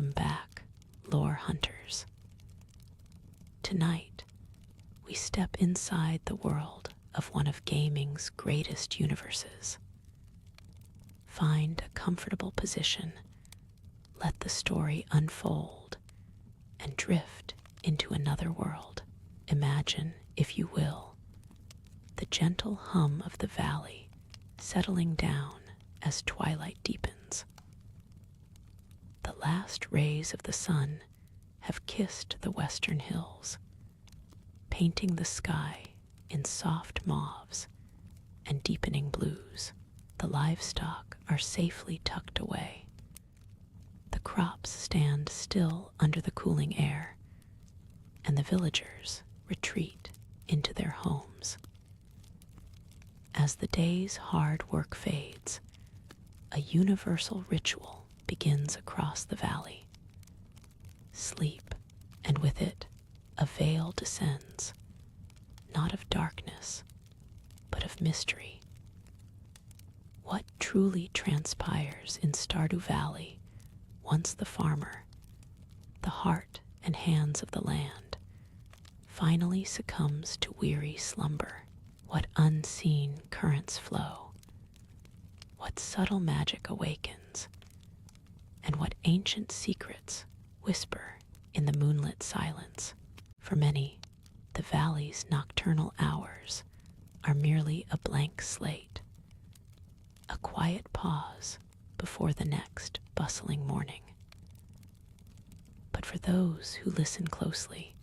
Welcome back, lore hunters. Tonight, we step inside the world of one of gaming's greatest universes. Find a comfortable position, let the story unfold, and drift into another world. Imagine, if you will, the gentle hum of the valley settling down as twilight deepens. The last rays of the sun have kissed the western hills, painting the sky in soft mauves and deepening blues. The livestock are safely tucked away. The crops stand still under the cooling air, and the villagers retreat into their homes. As the day's hard work fades, a universal ritual begins across the valley. Sleep, and with it, a veil descends, not of darkness, but of mystery. What truly transpires in Stardew Valley once the farmer, the heart and hands of the land, finally succumbs to weary slumber? What unseen currents flow? What subtle magic awakens? And what ancient secrets whisper in the moonlit silence? For many, the valley's nocturnal hours are merely a blank slate, a quiet pause before the next bustling morning. But for those who listen closely,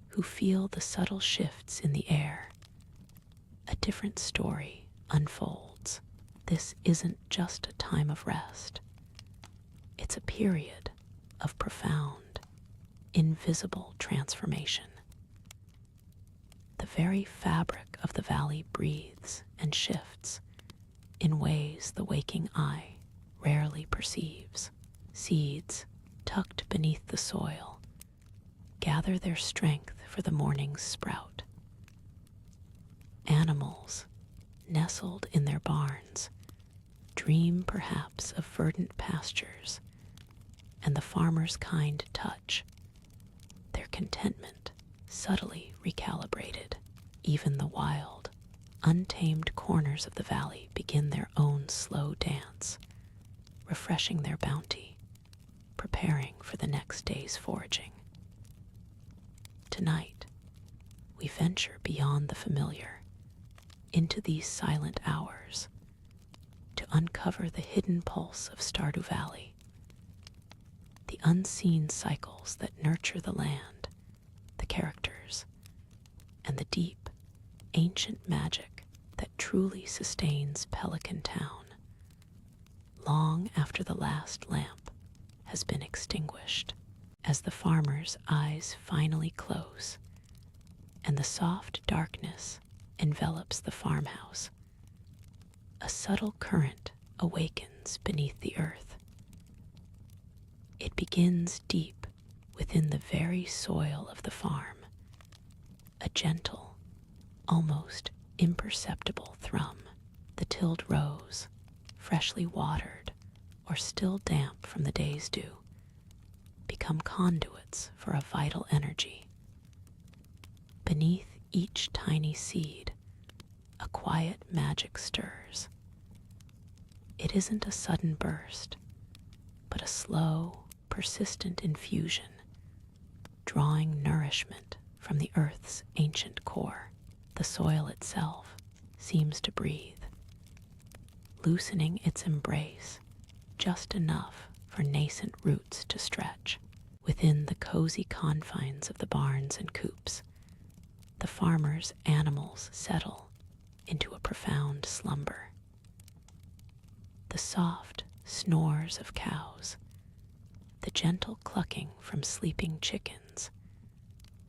who feel the subtle shifts in the air, a different story unfolds. This isn't just a time of rest. It's a period of profound, invisible transformation. The very fabric of the valley breathes and shifts in ways the waking eye rarely perceives. Seeds, tucked beneath the soil, gather their strength for the morning's sprout. Animals, nestled in their barns, dream perhaps of verdant pastures and the farmer's kind touch, their contentment subtly recalibrated. Even the wild, untamed corners of the valley begin their own slow dance, refreshing their bounty, preparing for the next day's foraging. Tonight, we venture beyond the familiar, into these silent hours, to uncover the hidden pulse of Stardew Valley, the unseen cycles that nurture the land, the characters, and the deep, ancient magic that truly sustains Pelican Town, long after the last lamp has been extinguished. As the farmer's eyes finally close, and the soft darkness envelops the farmhouse, a subtle current awakens beneath the earth. It begins deep within the very soil of the farm, a gentle, almost imperceptible thrum. The tilled rows, freshly watered or still damp from the day's dew, become conduits for a vital energy. Beneath each tiny seed, a quiet magic stirs. It isn't a sudden burst, but a slow, persistent infusion, drawing nourishment from the earth's ancient core. The soil itself seems to breathe, loosening its embrace just enough for nascent roots to stretch. Within the cozy confines of the barns and coops, the farmer's animals settle into a profound slumber. The soft snores of cows, the gentle clucking from sleeping chickens,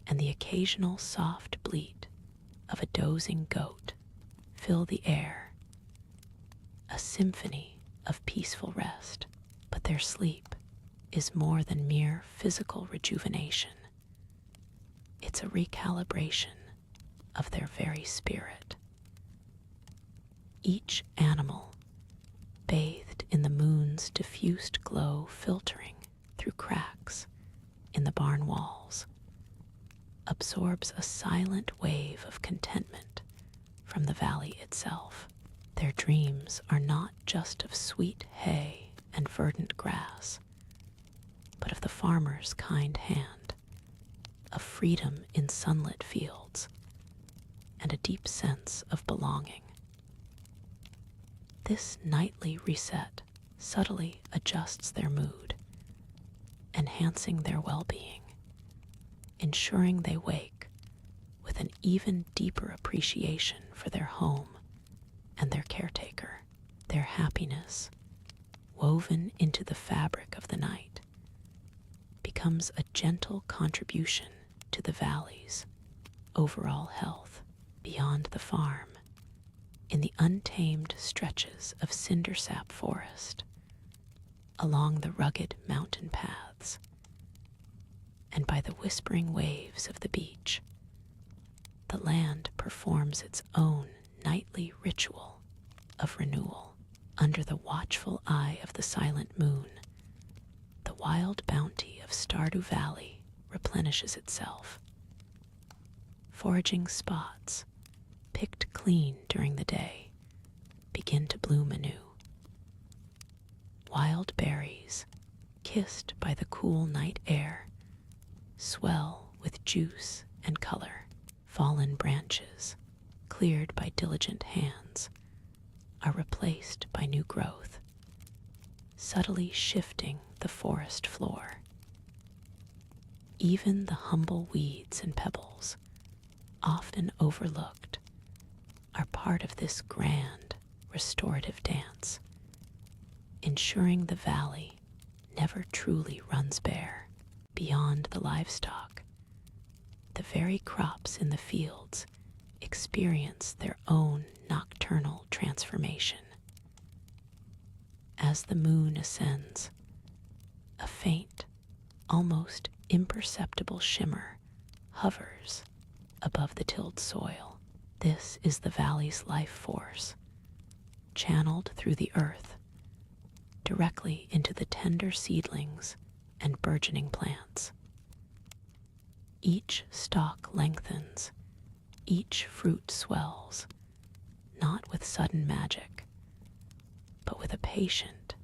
and the occasional soft bleat of a dozing goat fill the air, a symphony of peaceful rest. But their sleep is more than mere physical rejuvenation. It's a recalibration of their very spirit. Each animal, bathed in the moon's diffused glow filtering through cracks in the barn walls, absorbs a silent wave of contentment from the valley itself. Their dreams are not just of sweet hay and verdant grass, but of the farmer's kind hand, of freedom in sunlit fields, and a deep sense of belonging. This nightly reset subtly adjusts their mood, enhancing their well-being, ensuring they wake with an even deeper appreciation for their home and their caretaker. Their happiness, woven into the fabric of the night, becomes a gentle contribution to the valley's overall health. Beyond the farm, in the untamed stretches of cindersap forest, along the rugged mountain paths, and by the whispering waves of the beach, the land performs its own nightly ritual of renewal. Under the watchful eye of the silent moon, the wild bounty of Stardew Valley replenishes itself. Foraging spots, picked clean during the day, begin to bloom anew. Wild berries, kissed by the cool night air, swell with juice and color. Fallen branches, cleared by diligent hands, are replaced by new growth, subtly shifting the forest floor. Even the humble weeds and pebbles, often overlooked, are part of this grand restorative dance, ensuring the valley never truly runs bare. Beyond the livestock, the very crops in the fields experience their own nocturnal transformation. As the moon ascends, a faint, almost imperceptible shimmer hovers above the tilled soil. This is the valley's life force, channeled through the earth, directly into the tender seedlings and burgeoning plants. Each stalk lengthens, each fruit swells, not with sudden magic, but with a patient,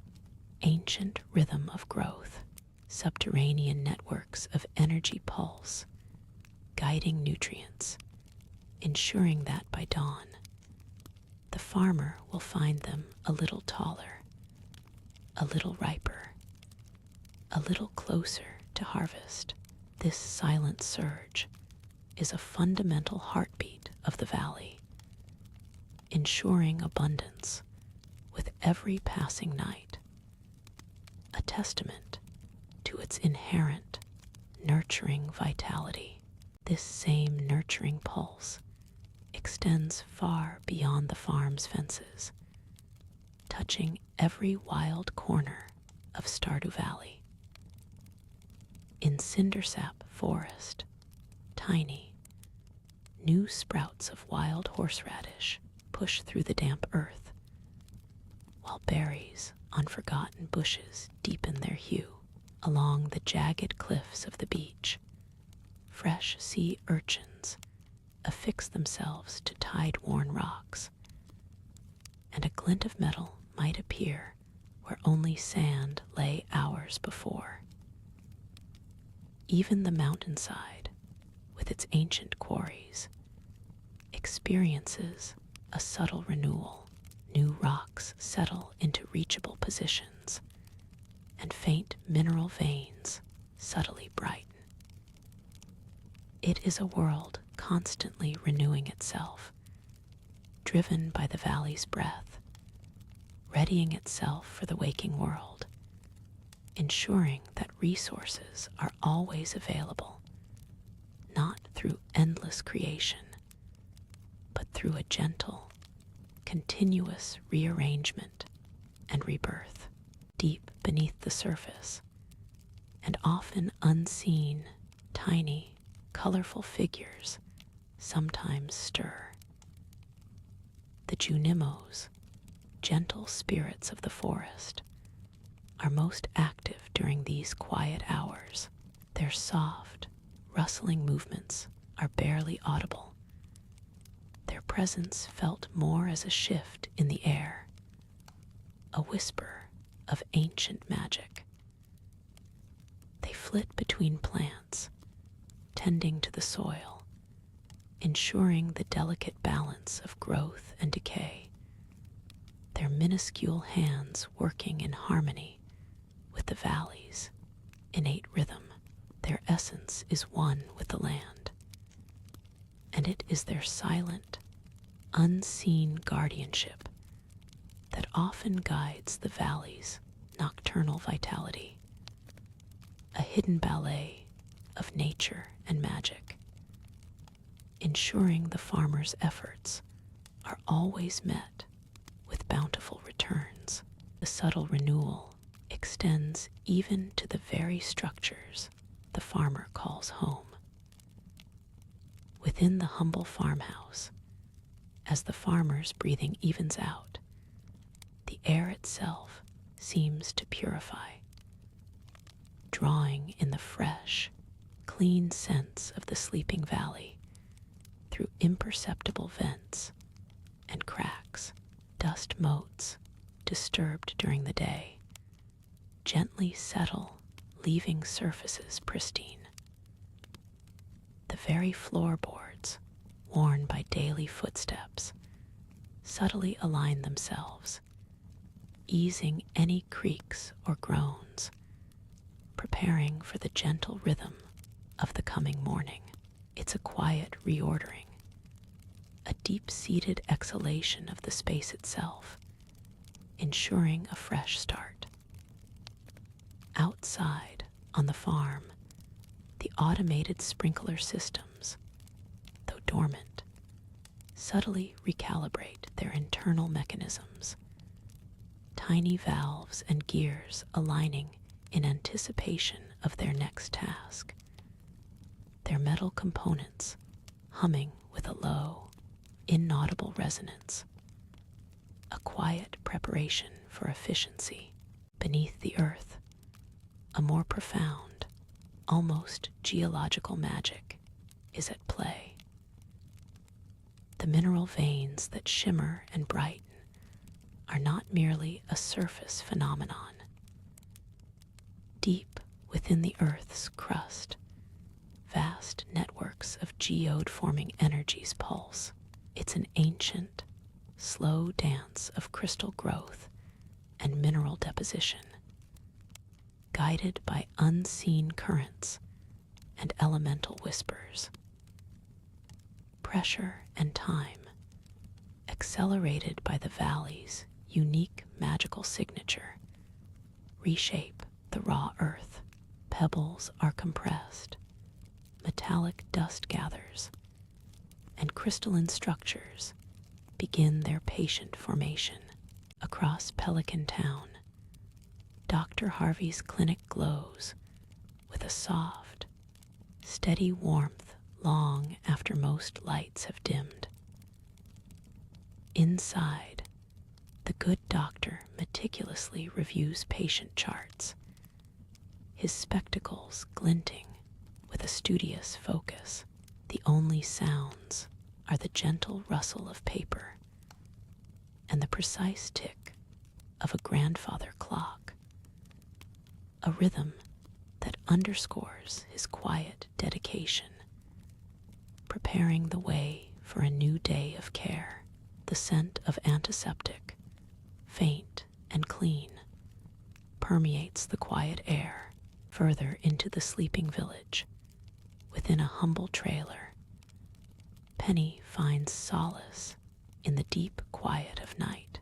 ancient rhythm of growth. Subterranean networks of energy pulse, guiding nutrients, ensuring that by dawn, the farmer will find them a little taller, a little riper, a little closer to harvest. This silent surge is a fundamental heartbeat of the valley, ensuring abundance with every passing night, a testament to its inherent nurturing vitality. This same nurturing pulse extends far beyond the farm's fences, touching every wild corner of Stardew Valley. In cindersap forest, tiny, new sprouts of wild horseradish push through the damp earth, while berries on forgotten bushes deepen their hue. Along the jagged cliffs of the beach, fresh sea urchins affix themselves to tide-worn rocks, and a glint of metal might appear where only sand lay hours before. Even the mountainside, with its ancient quarries, experiences a subtle renewal. New rocks settle into reachable positions, and faint mineral veins subtly brighten. It is a world constantly renewing itself, driven by the valley's breath, readying itself for the waking world, ensuring that resources are always available, not through endless creation, but through a gentle, continuous rearrangement and rebirth. Deep beneath the surface, and often unseen, tiny, colorful figures sometimes stir. The Junimos, gentle spirits of the forest, are most active during these quiet hours. Their soft, rustling movements are barely audible, their presence felt more as a shift in the air, a whisper of ancient magic. They flit between plants, tending to the soil, ensuring the delicate balance of growth and decay, their minuscule hands working in harmony with the valley's innate rhythm. Their essence is one with the land, and it is their silent, unseen guardianship that often guides the valley's nocturnal vitality, a hidden ballet of nature and magic, ensuring the farmer's efforts are always met with bountiful returns. The subtle renewal extends even to the very structures the farmer calls home. Within the humble farmhouse, as the farmer's breathing evens out, the air itself seems to purify, drawing in the fresh, clean scents of the sleeping valley through imperceptible vents and cracks. Dust motes, disturbed during the day, gently settle, leaving surfaces pristine. The very floorboards, worn by daily footsteps, subtly align themselves, easing any creaks or groans, preparing for the gentle rhythm of the coming morning. It's a quiet reordering, a deep-seated exhalation of the space itself, ensuring a fresh start. Outside, on the farm, the automated sprinkler systems, though dormant, subtly recalibrate their internal mechanisms, tiny valves and gears aligning in anticipation of their next task, their metal components humming with a low, inaudible resonance, a quiet preparation for efficiency. Beneath the earth, a more profound, almost geological magic is at play. The mineral veins that shimmer and brighten are not merely a surface phenomenon. Deep within the earth's crust, vast networks of geode-forming energies pulse. It's an ancient, slow dance of crystal growth and mineral deposition, guided by unseen currents and elemental whispers. Pressure and time, accelerated by the valley's unique magical signature, reshape the raw earth. Pebbles are compressed, metallic dust gathers, and crystalline structures begin their patient formation. Across Pelican Town, Dr. Harvey's clinic glows with a soft, steady warmth long after most lights have dimmed. Inside, the good doctor meticulously reviews patient charts, his spectacles glinting with a studious focus. The only sounds are the gentle rustle of paper and the precise tick of a grandfather clock, a rhythm that underscores his quiet dedication, preparing the way for a new day of care. The scent of antiseptic, faint and clean, permeates the quiet air. Further into the sleeping village, within a humble trailer, Penny finds solace in the deep quiet of night.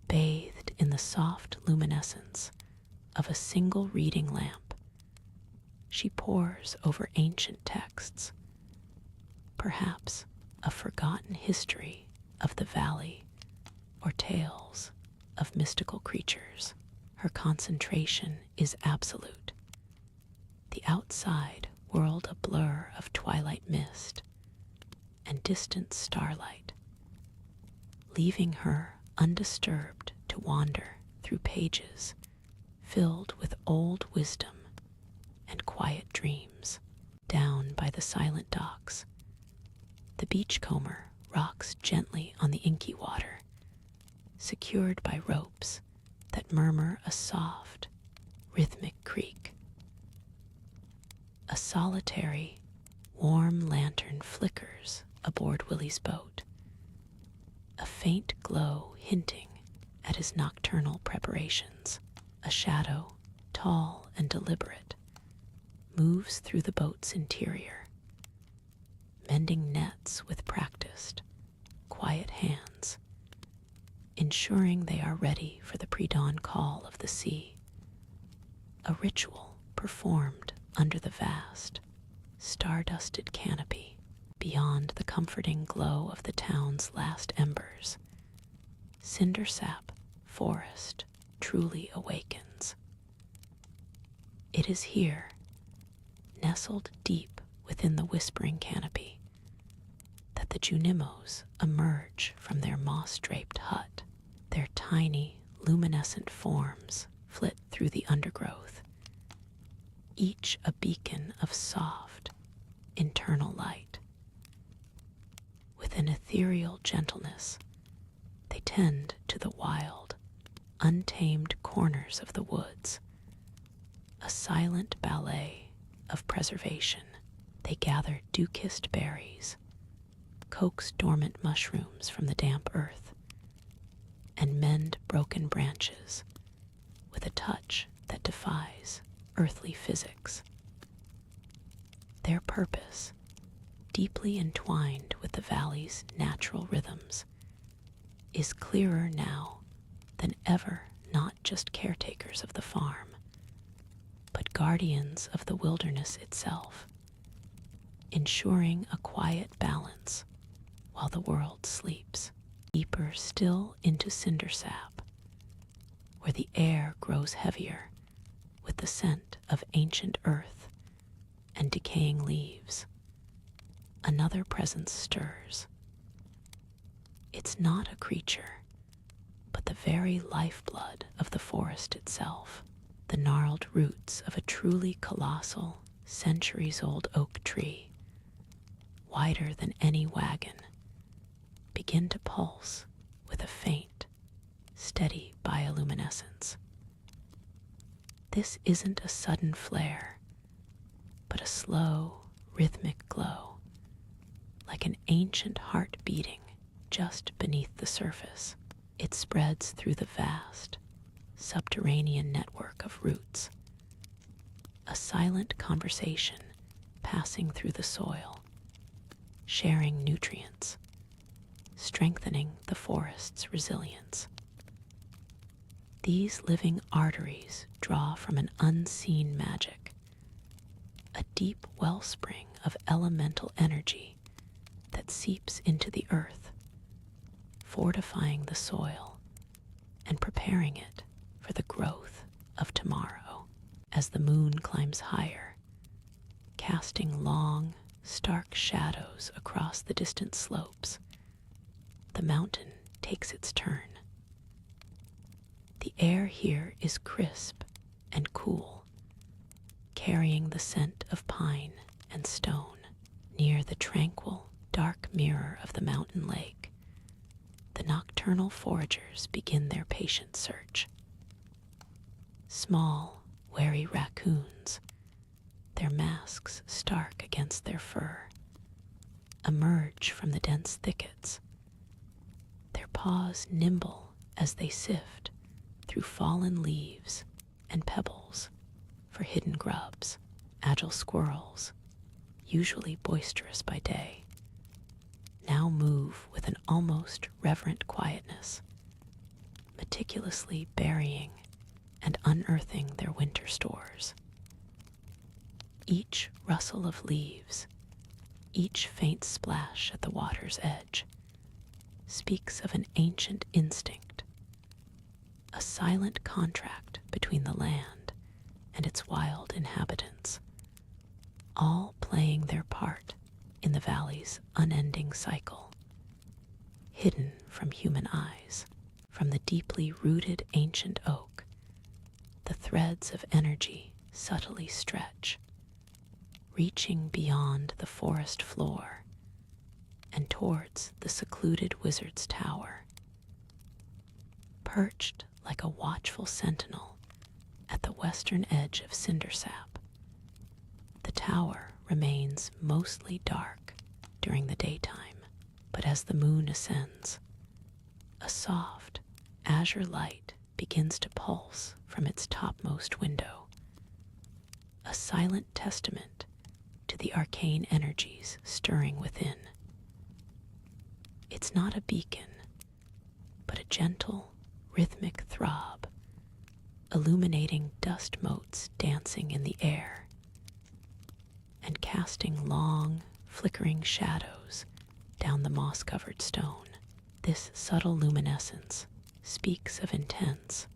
Bathed in the soft luminescence of a single reading lamp, she pores over ancient texts, perhaps a forgotten history of the valley or tales of mystical creatures. Her concentration is absolute, the outside world a blur of twilight mist and distant starlight, leaving her undisturbed to wander through pages filled with old wisdom and quiet dreams. Down by the silent docks, the beachcomber rocks gently on the inky water, secured by ropes that murmur a soft, rhythmic creak. A solitary, warm lantern flickers aboard Willie's boat, a faint glow hinting at his nocturnal preparations. A shadow, tall and deliberate, moves through the boat's interior, mending nets with practiced, quiet hands, ensuring they are ready for the pre-dawn call of the sea. A ritual performed under the vast, star-dusted canopy beyond the comforting glow of the town's last embers. Cindersap Forest truly awakens. It is here, nestled deep within the whispering canopy, that the Junimos emerge from their moss-draped hut. Their tiny, luminescent forms flit through the undergrowth, each a beacon of soft, internal light. With an ethereal gentleness, they tend to the wild, untamed corners of the woods, a silent ballet of preservation. They gather dew-kissed berries, coax dormant mushrooms from the damp earth, and mend broken branches with a touch that defies earthly physics. Their purpose, deeply entwined with the valley's natural rhythms, is clearer now than ever, not just caretakers of the farm, but guardians of the wilderness itself, ensuring a quiet balance while the world sleeps. Deeper still into Cindersap, where the air grows heavier with the scent of ancient earth and decaying leaves, another presence stirs. It's not a creature, but the very lifeblood of the forest itself. The gnarled roots of a truly colossal, centuries-old oak tree, wider than any wagon, begin to pulse with a faint, steady bioluminescence. This isn't a sudden flare, but a slow, rhythmic glow, like an ancient heart beating just beneath the surface. It spreads through the vast, subterranean network of roots, a silent conversation passing through the soil, sharing nutrients, strengthening the forest's resilience. These living arteries draw from an unseen magic, a deep wellspring of elemental energy that seeps into the earth, fortifying the soil and preparing it for the growth of tomorrow. As the moon climbs higher, casting long, stark shadows across the distant slopes, the mountain takes its turn. The air here is crisp and cool, carrying the scent of pine and stone. Near the tranquil, dark mirror of the mountain lake, the nocturnal foragers begin their patient search. Small, wary raccoons, their masks stark against their fur, emerge from the dense thickets, their paws nimble as they sift through fallen leaves and pebbles for hidden grubs. Agile squirrels, usually boisterous by day, now move with an almost reverent quietness, meticulously burying and unearthing their winter stores. Each rustle of leaves, each faint splash at the water's edge, speaks of an ancient instinct, a silent contract between the land and its wild inhabitants, all playing their part in the valley's unending cycle, hidden from human eyes. From the deeply rooted ancient oak, the threads of energy subtly stretch, reaching beyond the forest floor and towards the secluded wizard's tower. Perched like a watchful sentinel at the western edge of Cindersap, the tower remains mostly dark during the daytime, but as the moon ascends, a soft, azure light begins to pulse from its topmost window, a silent testament to the arcane energies stirring within. It's not a beacon, but a gentle, rhythmic throb, illuminating dust motes dancing in the air and casting long, flickering shadows down the moss-covered stone. This subtle luminescence speaks of intense,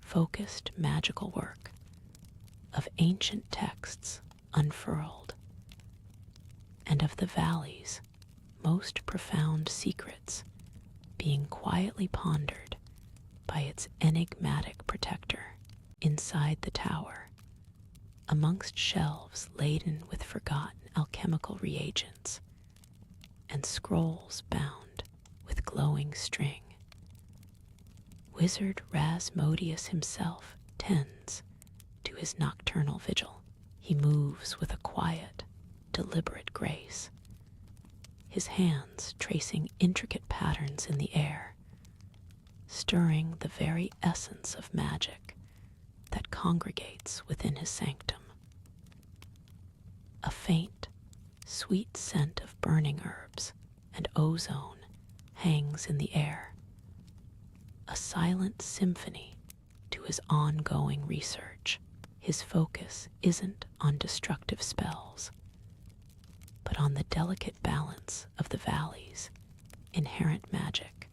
focused magical work, of ancient texts unfurled, and of the valley's most profound secrets being quietly pondered by its enigmatic protector. Inside the tower, amongst shelves laden with forgotten alchemical reagents and scrolls bound with glowing string, Wizard Rasmodius himself tends to his nocturnal vigil. He moves with a quiet, deliberate grace, his hands tracing intricate patterns in the air, stirring the very essence of magic that congregates within his sanctum. A faint, sweet scent of burning herbs and ozone hangs in the air, a silent symphony to his ongoing research. His focus isn't on destructive spells, but on the delicate balance of the valley's inherent magic,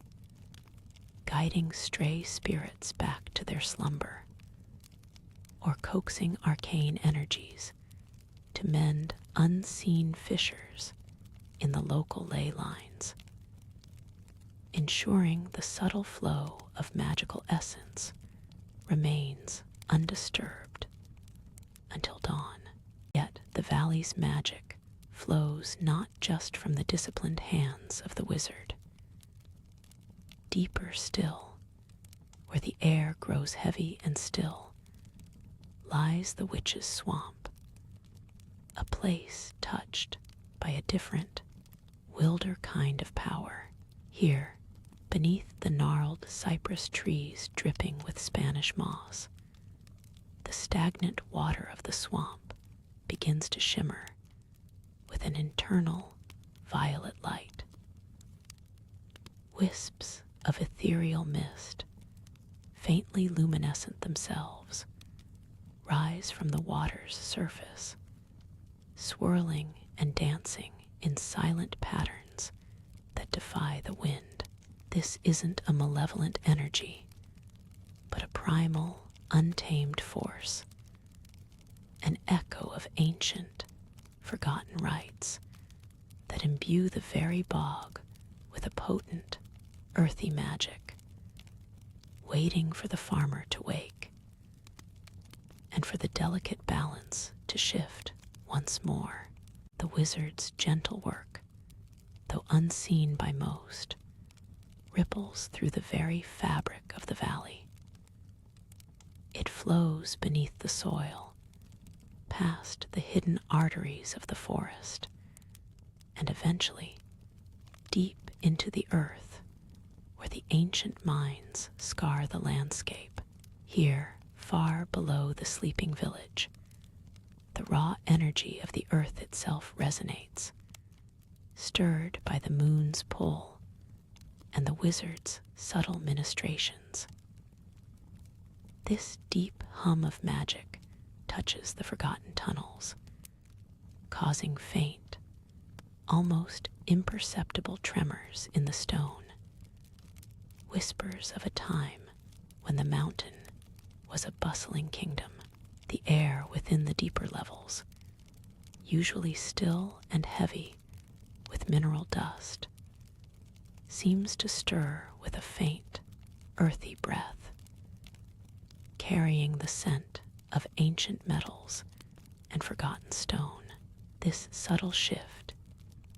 guiding stray spirits back to their slumber, or coaxing arcane energies to mend unseen fissures in the local ley lines, ensuring the subtle flow of magical essence remains undisturbed until dawn. Yet the valley's magic flows not just from the disciplined hands of the wizard. Deeper still, where the air grows heavy and still, lies the witch's swamp, a place touched by a different, wilder kind of power. Here, beneath the gnarled cypress trees dripping with Spanish moss, the stagnant water of the swamp begins to shimmer with an internal violet light. Wisps of ethereal mist, faintly luminescent themselves, rise from the water's surface, swirling and dancing in silent patterns that defy the wind. This isn't a malevolent energy, but a primal, untamed force, an echo of ancient, forgotten rites that imbue the very bog with a potent, earthy magic, waiting for the farmer to wake and for the delicate balance to shift once more. The wizard's gentle work, though unseen by most, ripples through the very fabric of the valley. It flows beneath the soil, past the hidden arteries of the forest, and eventually deep into the earth where the ancient mines scar the landscape. Here, far below the sleeping village, the raw energy of the earth itself resonates, stirred by the moon's pull and the wizard's subtle ministrations. This deep hum of magic touches the forgotten tunnels, causing faint, almost imperceptible tremors in the stone, whispers of a time when the mountain was a bustling kingdom. The air within the deeper levels, usually still and heavy with mineral dust, seems to stir with a faint, earthy breath, carrying the scent of ancient metals and forgotten stone. This subtle shift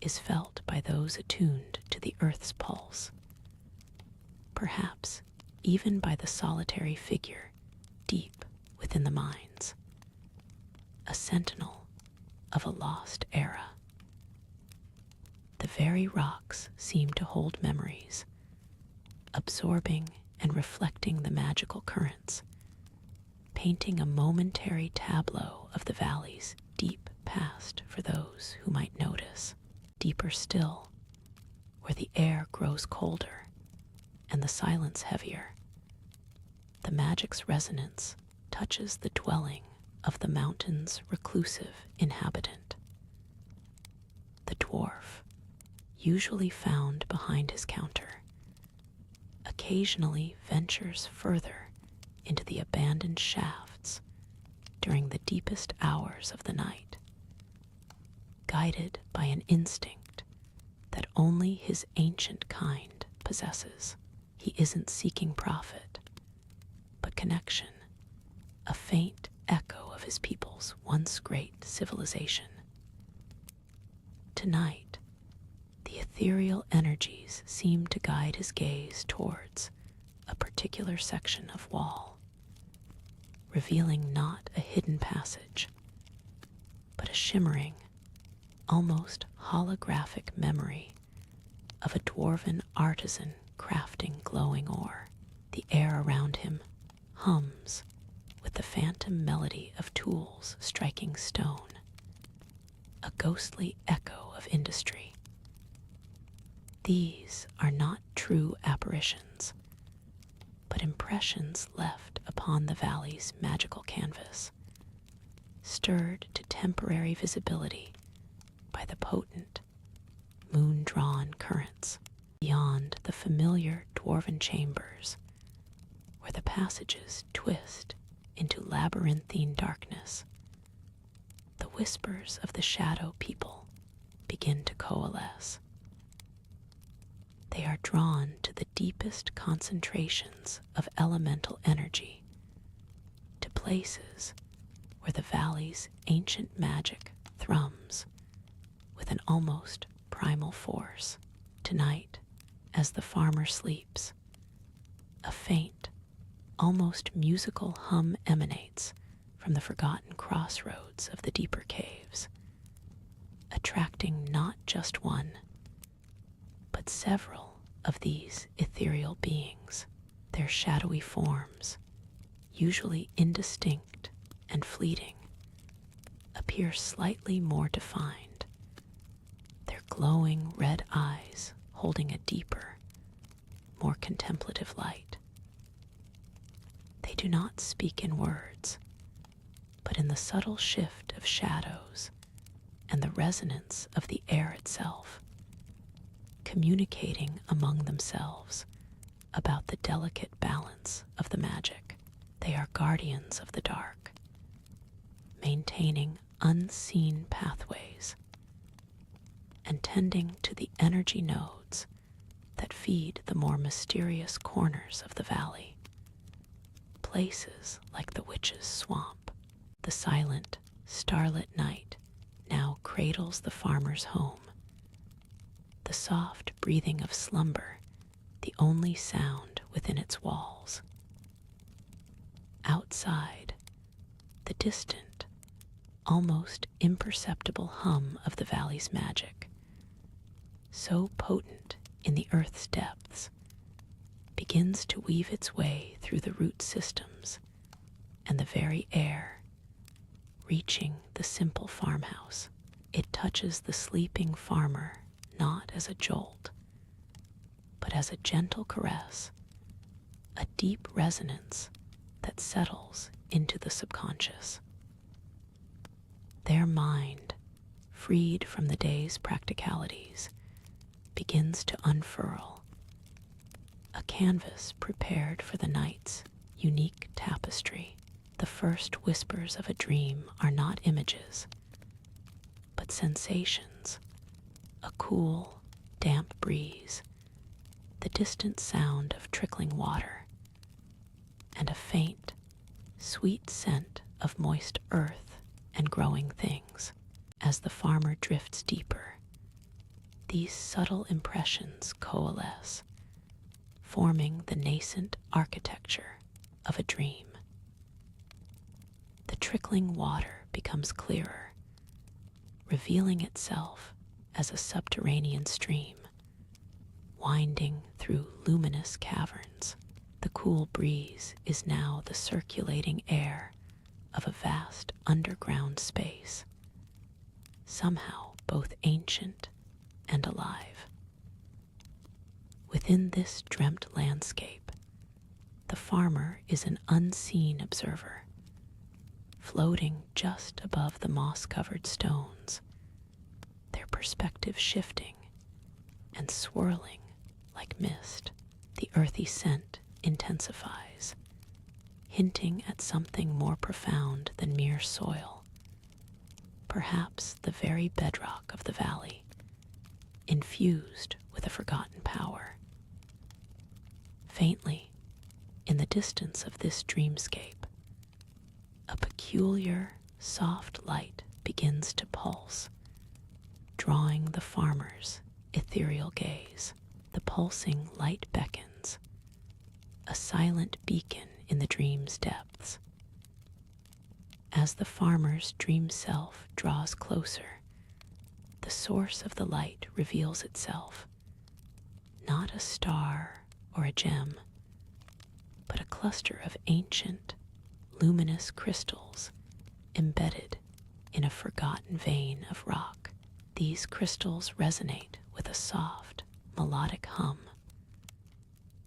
is felt by those attuned to the earth's pulse, perhaps even by the solitary figure deep within the mines, a sentinel of a lost era. The very rocks seem to hold memories, absorbing and reflecting the magical currents, painting a momentary tableau of the valley's deep past for those who might notice. Deeper still, where the air grows colder and the silence heavier, the magic's resonance touches the dwelling of the mountain's reclusive inhabitant. The dwarf, usually found behind his counter, occasionally ventures further into the abandoned shafts during the deepest hours of the night, guided by an instinct that only his ancient kind possesses. He isn't seeking profit, but connection, a faint echo of his people's once great civilization. Tonight, the ethereal energies seem to guide his gaze towards a particular section of wall, revealing not a hidden passage, but a shimmering, almost holographic memory of a dwarven artisan crafting glowing ore. The air around him hums with the phantom melody of tools striking stone, a ghostly echo of industry. These are not true apparitions, but impressions left upon the valley's magical canvas, stirred to temporary visibility by the potent, moon-drawn currents beyond the familiar dwarven chambers, where the passages twist into labyrinthine darkness. The whispers of the shadow people begin to coalesce. They are drawn to the deepest concentrations of elemental energy, to places where the valley's ancient magic thrums with an almost primal force. Tonight, as the farmer sleeps, a faint, almost musical hum emanates from the forgotten crossroads of the deeper caves, attracting not just one, but several of these ethereal beings. Their shadowy forms, usually indistinct and fleeting, appear slightly more defined, their glowing red eyes holding a deeper, more contemplative light. They do not speak in words, but in the subtle shift of shadows and the resonance of the air itself, communicating among themselves about the delicate balance of the magic. They are guardians of the dark, maintaining unseen pathways and tending to the energy nodes that feed the more mysterious corners of the valley. Places like the witch's swamp, the silent, starlit night now cradles the farmer's home, the soft breathing of slumber the only sound within its walls. Outside, the distant, almost imperceptible hum of the valley's magic, so potent in the earth's depths, begins to weave its way through the root systems and the very air, reaching the simple farmhouse. It touches the sleeping farmer not as a jolt, but as a gentle caress, a deep resonance that settles into the subconscious. Their mind, freed from the day's practicalities, begins to unfurl, a canvas prepared for the night's unique tapestry. The first whispers of a dream are not images, but sensations, a cool, damp breeze, the distant sound of trickling water, and a faint, sweet scent of moist earth and growing things. As the farmer drifts deeper, these subtle impressions coalesce, forming the nascent architecture of a dream. The trickling water becomes clearer, revealing itself as a subterranean stream, winding through luminous caverns. The cool breeze is now the circulating air of a vast underground space, somehow both ancient and alive. Within this dreamt landscape, the farmer is an unseen observer, floating just above the moss-covered stones, their perspective shifting and swirling like mist. The earthy scent intensifies, hinting at something more profound than mere soil, perhaps the very bedrock of the valley, infused with a forgotten power. Faintly, in the distance of this dreamscape, a peculiar, soft light begins to pulse, drawing the farmer's ethereal gaze. The pulsing light beckons, a silent beacon in the dream's depths. As the farmer's dream self draws closer, the source of the light reveals itself, not a star or a gem, but a cluster of ancient, luminous crystals embedded in a forgotten vein of rock. These crystals resonate with a soft, melodic hum,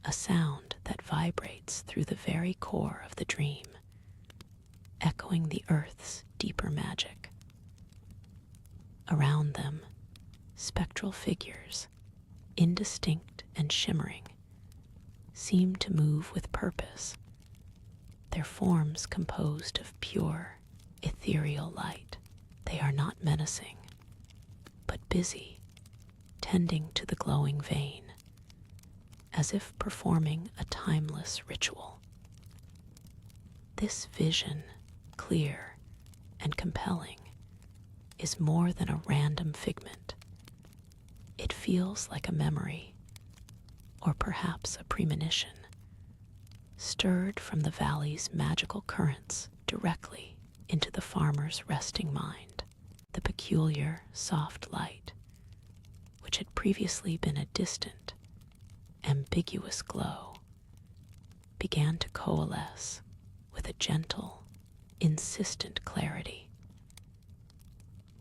a sound that vibrates through the very core of the dream, echoing the earth's deeper magic. Around them, spectral figures, indistinct and shimmering, seem to move with purpose, their forms composed of pure, ethereal light. They are not menacing, but busy, tending to the glowing vein, as if performing a timeless ritual. This vision, clear and compelling, is more than a random figment. It feels like a memory, or perhaps a premonition, stirred from the valley's magical currents directly into the farmer's resting mind. The peculiar, soft light, which had previously been a distant, ambiguous glow, began to coalesce with a gentle, insistent clarity.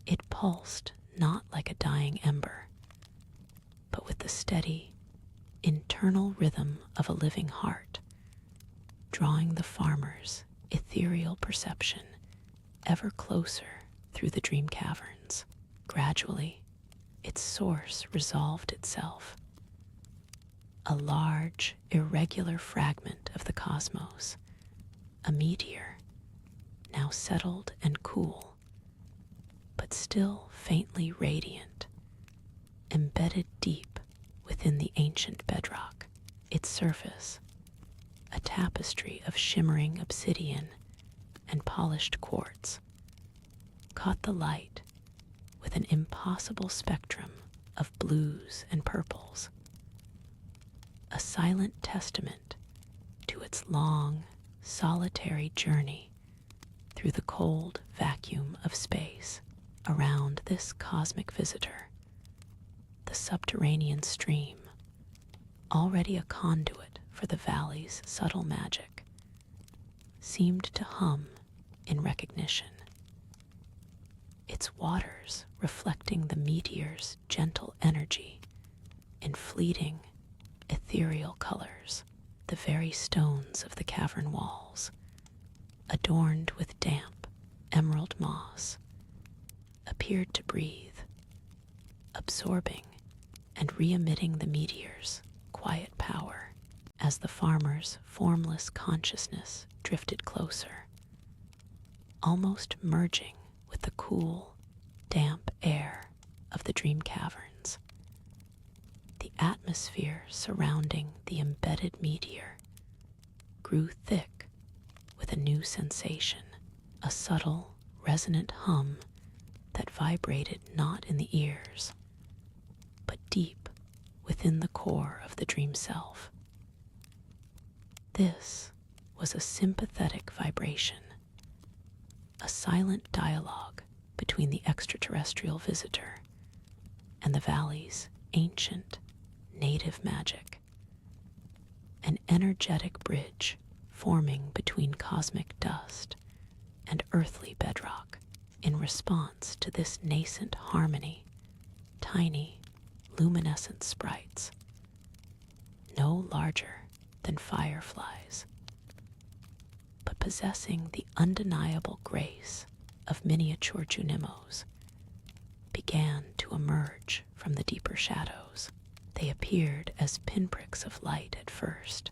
It pulsed not like a dying ember, but with the steady, internal rhythm of a living heart, drawing the farmer's ethereal perception ever closer through the dream caverns. Gradually, its source resolved itself, a large, irregular fragment of the cosmos, a meteor, now settled and cool, but still faintly radiant, embedded deep within the ancient bedrock. Its surface, a tapestry of shimmering obsidian and polished quartz, caught the light with an impossible spectrum of blues and purples, a silent testament to its long, solitary journey through the cold vacuum of space. Around this cosmic visitor, the subterranean stream, already a conduit for the valley's subtle magic, seemed to hum in recognition, its waters reflecting the meteor's gentle energy in fleeting, ethereal colors. The very stones of the cavern walls, adorned with damp, emerald moss, appeared to breathe, absorbing and re-emitting the meteor's quiet power. As the farmer's formless consciousness drifted closer, almost merging with the cool, damp air of the dream caverns, the atmosphere surrounding the embedded meteor grew thick with a new sensation, a subtle, resonant hum that vibrated not in the ears, but deep within the core of the dream self. This was a sympathetic vibration, a silent dialogue between the extraterrestrial visitor and the valley's ancient native magic, an energetic bridge forming between cosmic dust and earthly bedrock. In response to this nascent harmony, tiny, luminescent sprites, no larger than fireflies, but possessing the undeniable grace of miniature Junimos, began to emerge from the deeper shadows. They appeared as pinpricks of light at first,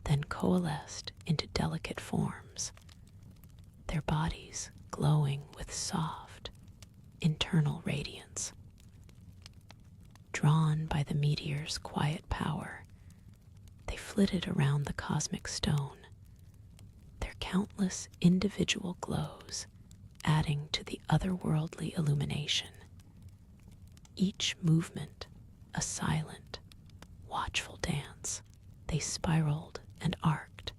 then coalesced into delicate forms, their bodies glowing with soft, internal radiance. Drawn by the meteor's quiet power, they flitted around the cosmic stone, their countless individual glows adding to the otherworldly illumination. Each movement a silent, watchful dance. They spiraled and arced,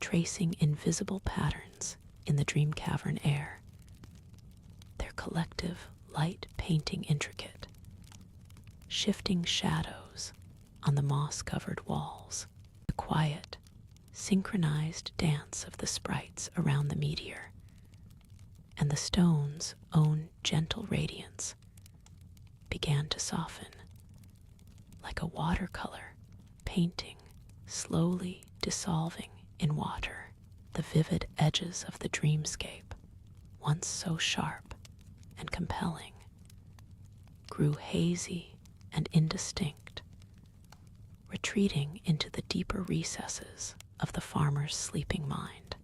tracing invisible patterns in the dream cavern air, their collective light painting intricate, shifting shadows on the moss-covered walls. The quiet, synchronized dance of the sprites around the meteor, and the stone's own gentle radiance began to soften, like a watercolor painting slowly dissolving in water. The vivid edges of the dreamscape, once so sharp and compelling, grew hazy and indistinct, retreating into the deeper recesses of the farmer's sleeping mind.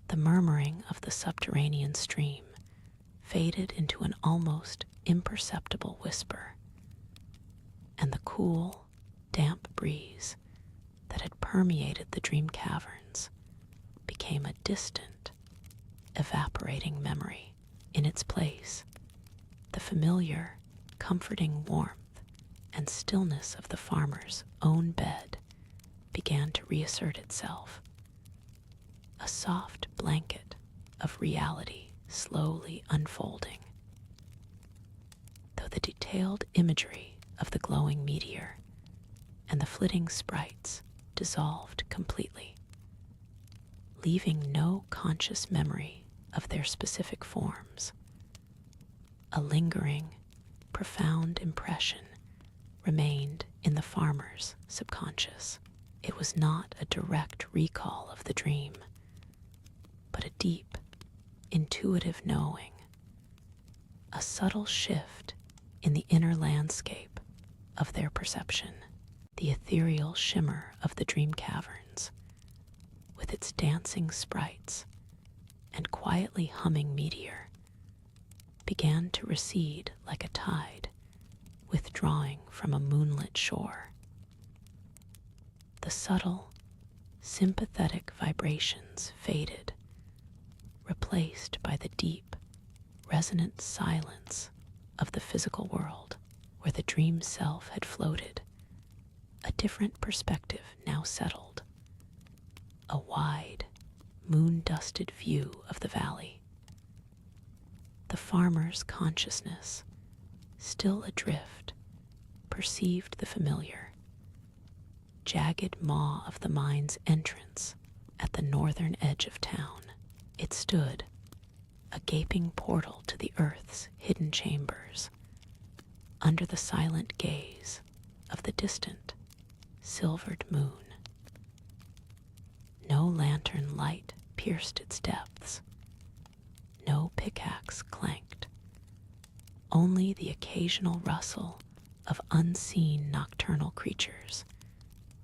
The murmuring of the subterranean stream faded into an almost imperceptible whisper, and the cool, damp breeze that had permeated the dream caverns became a distant, evaporating memory. In its place, the familiar, comforting warmth and stillness of the farmer's own bed began to reassert itself, a soft blanket of reality slowly unfolding. Though the detailed imagery of the glowing meteor and the flitting sprites dissolved completely, leaving no conscious memory of their specific forms, a lingering, profound impression remained in the farmer's subconscious. It was not a direct recall of the dream, but a deep, intuitive knowing, a subtle shift in the inner landscape of their perception. The ethereal shimmer of the dream caverns, with its dancing sprites and quietly humming meteor, began to recede like a tide withdrawing from a moonlit shore. The subtle, sympathetic vibrations faded, replaced by the deep, resonant silence of the physical world where the dream self had floated. A different perspective now settled, a wide, moon-dusted view of the valley. The farmer's consciousness, still adrift, perceived the familiar, jagged maw of the mine's entrance at the northern edge of town. It stood, a gaping portal to the earth's hidden chambers, under the silent gaze of the distant, silvered moon. No lantern light pierced its depths. No pickaxe clanked. Only the occasional rustle of unseen nocturnal creatures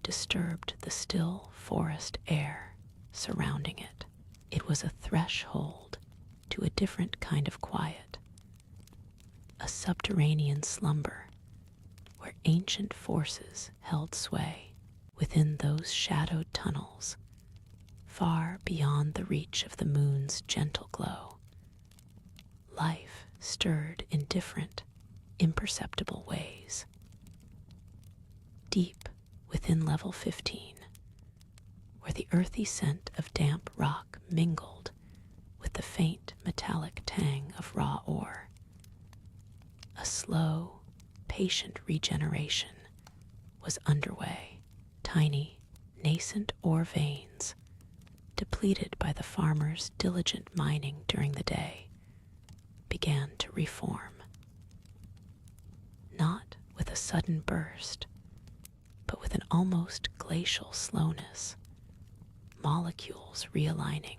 disturbed the still forest air surrounding it. It was a threshold to a different kind of quiet, a subterranean slumber where ancient forces held sway. Within those shadowed tunnels, far beyond the reach of the moon's gentle glow. Life stirred in different, imperceptible ways. Deep within level 15, where the earthy scent of damp rock mingled with the faint metallic tang of raw ore, a slow, patient regeneration was underway. Tiny, nascent ore veins, depleted by the farmer's diligent mining during the day, began to reform. Not with a sudden burst, but with an almost glacial slowness, molecules realigning,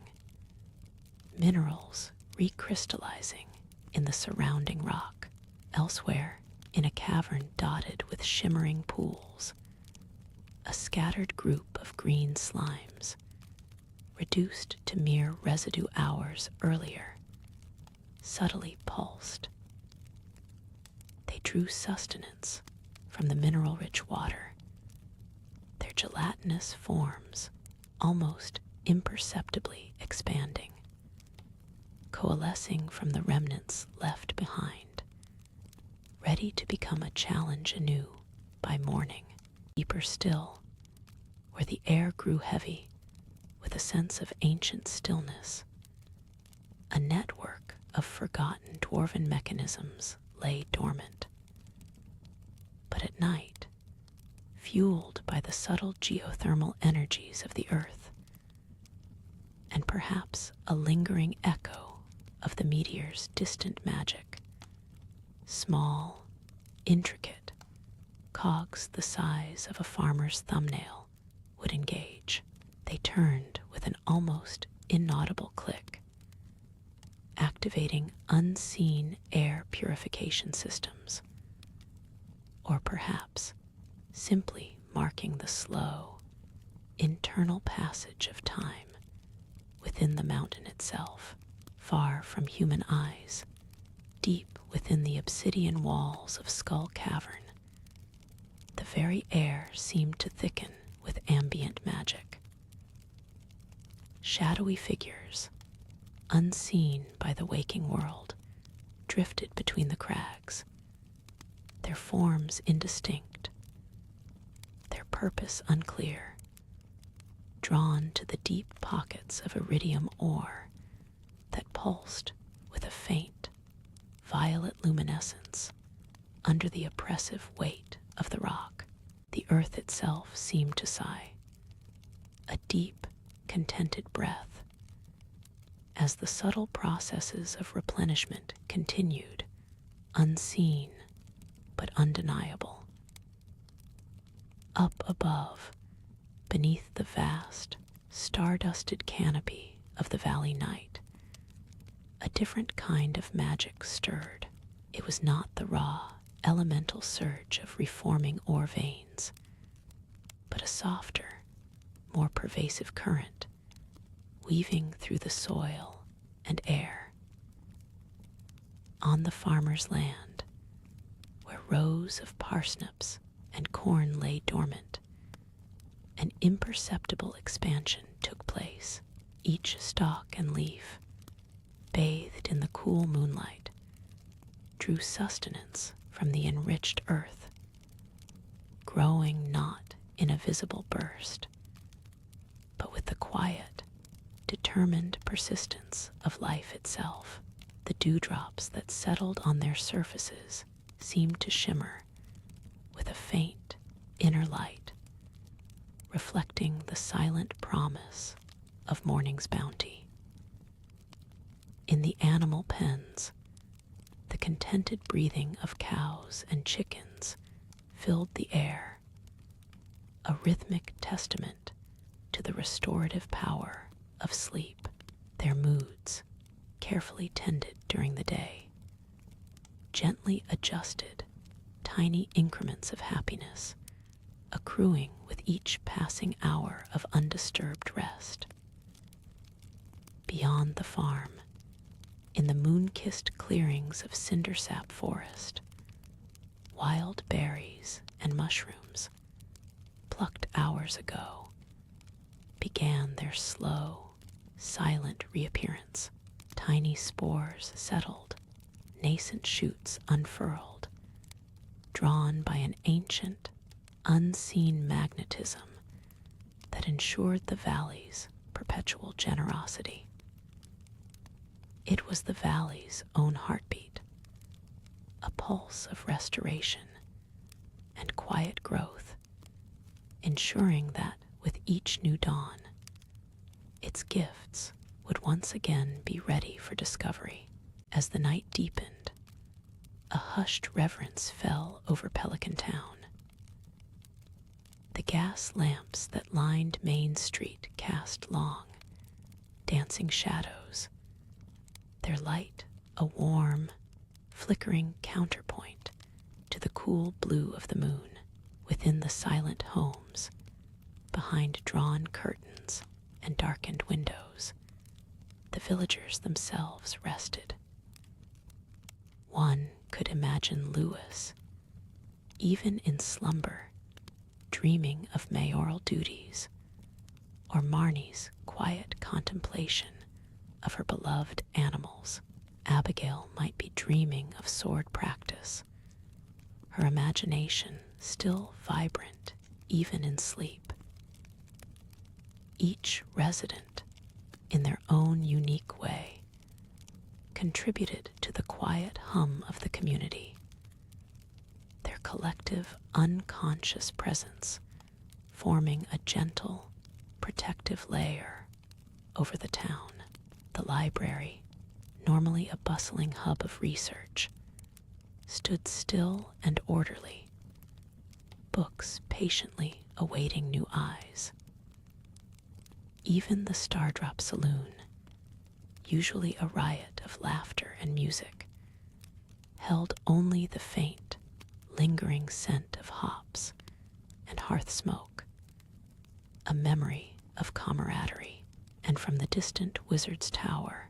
minerals recrystallizing in the surrounding rock. Elsewhere, in a cavern dotted with shimmering pools, a scattered group of green slimes, reduced to mere residue hours earlier, subtly pulsed. They drew sustenance from the mineral-rich water, their gelatinous forms almost imperceptibly expanding, coalescing from the remnants left behind, ready to become a challenge anew by morning. Deeper still, where the air grew heavy with a sense of ancient stillness, a network of forgotten dwarven mechanisms lay dormant. But at night, fueled by the subtle geothermal energies of the earth, and perhaps a lingering echo of the meteor's distant magic, small, intricate cogs the size of a farmer's thumbnail would engage. They turned with an almost inaudible click, activating unseen air purification systems, or perhaps simply marking the slow, internal passage of time within the mountain itself, far from human eyes, deep within the obsidian walls of Skull Cavern. The very air seemed to thicken with ambient magic. Shadowy figures, unseen by the waking world, drifted between the crags, their forms indistinct, their purpose unclear, drawn to the deep pockets of iridium ore that pulsed with a faint, violet luminescence under the oppressive weight of the rock. The earth itself seemed to sigh, a deep, contented breath, as the subtle processes of replenishment continued, unseen but undeniable. Up above, beneath the vast, star-dusted canopy of the valley night, a different kind of magic stirred. It was not the raw, elemental surge of reforming ore veins, but a softer, more pervasive current, weaving through the soil and air. On the farmer's land, where rows of parsnips and corn lay dormant, an imperceptible expansion took place. Each stalk and leaf, bathed in the cool moonlight, drew sustenance from the enriched earth, growing not in a visible burst, but with the quiet, determined persistence of life itself. The dewdrops that settled on their surfaces seemed to shimmer with a faint inner light, reflecting the silent promise of morning's bounty. In the animal pens, the contented breathing of cows and chickens filled the air, a rhythmic testament to the restorative power of sleep. Their moods, carefully tended during the day, gently adjusted, tiny increments of happiness, accruing with each passing hour of undisturbed rest. Beyond the farm, in the moon-kissed clearings of cindersap forest, wild berries and mushrooms, plucked hours ago, began their slow, silent reappearance. Tiny spores settled, nascent shoots unfurled, drawn by an ancient, unseen magnetism that ensured the valley's perpetual generosity. It was the valley's own heartbeat, a pulse of restoration and quiet growth, ensuring that with each new dawn, its gifts would once again be ready for discovery. As the night deepened, a hushed reverence fell over Pelican Town. The gas lamps that lined Main Street cast long, dancing shadows, their light a warm, flickering counterpoint to the cool blue of the moon. Within the silent homes, behind drawn curtains and darkened windows, the villagers themselves rested. One could imagine Lewis, even in slumber, dreaming of mayoral duties, or Marnie's quiet contemplation of her beloved animals. Abigail might be dreaming of sword practice, her imagination still vibrant even in sleep. Each resident, in their own unique way, contributed to the quiet hum of the community, their collective unconscious presence forming a gentle, protective layer over the town. The library, normally a bustling hub of research, stood still and orderly, books patiently awaiting new eyes. Even the Stardrop Saloon, usually a riot of laughter and music, held only the faint, lingering scent of hops and hearth smoke, a memory of camaraderie. And from the distant wizard's tower,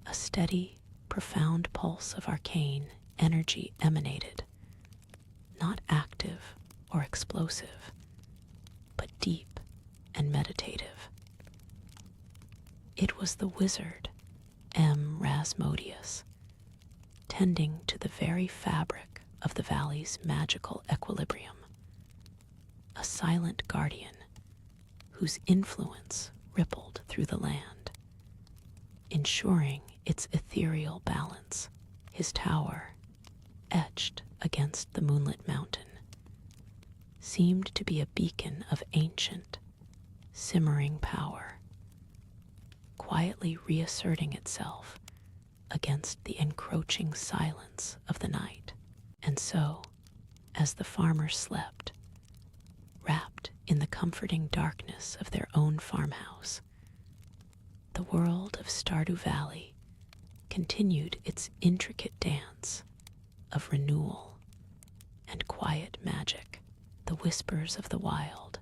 a steady, profound pulse of arcane energy emanated, not active or explosive, but deep and meditative. It was the wizard, M. Rasmodius, tending to the very fabric of the valley's magical equilibrium, a silent guardian whose influence rippled through the land, ensuring its ethereal balance. His tower, etched against the moonlit mountain, seemed to be a beacon of ancient, simmering power, quietly reasserting itself against the encroaching silence of the night. And so, as the farmers slept, wrapped in the comforting darkness of their own farmhouse, the world of Stardew Valley continued its intricate dance of renewal and quiet magic. The whispers of the wild,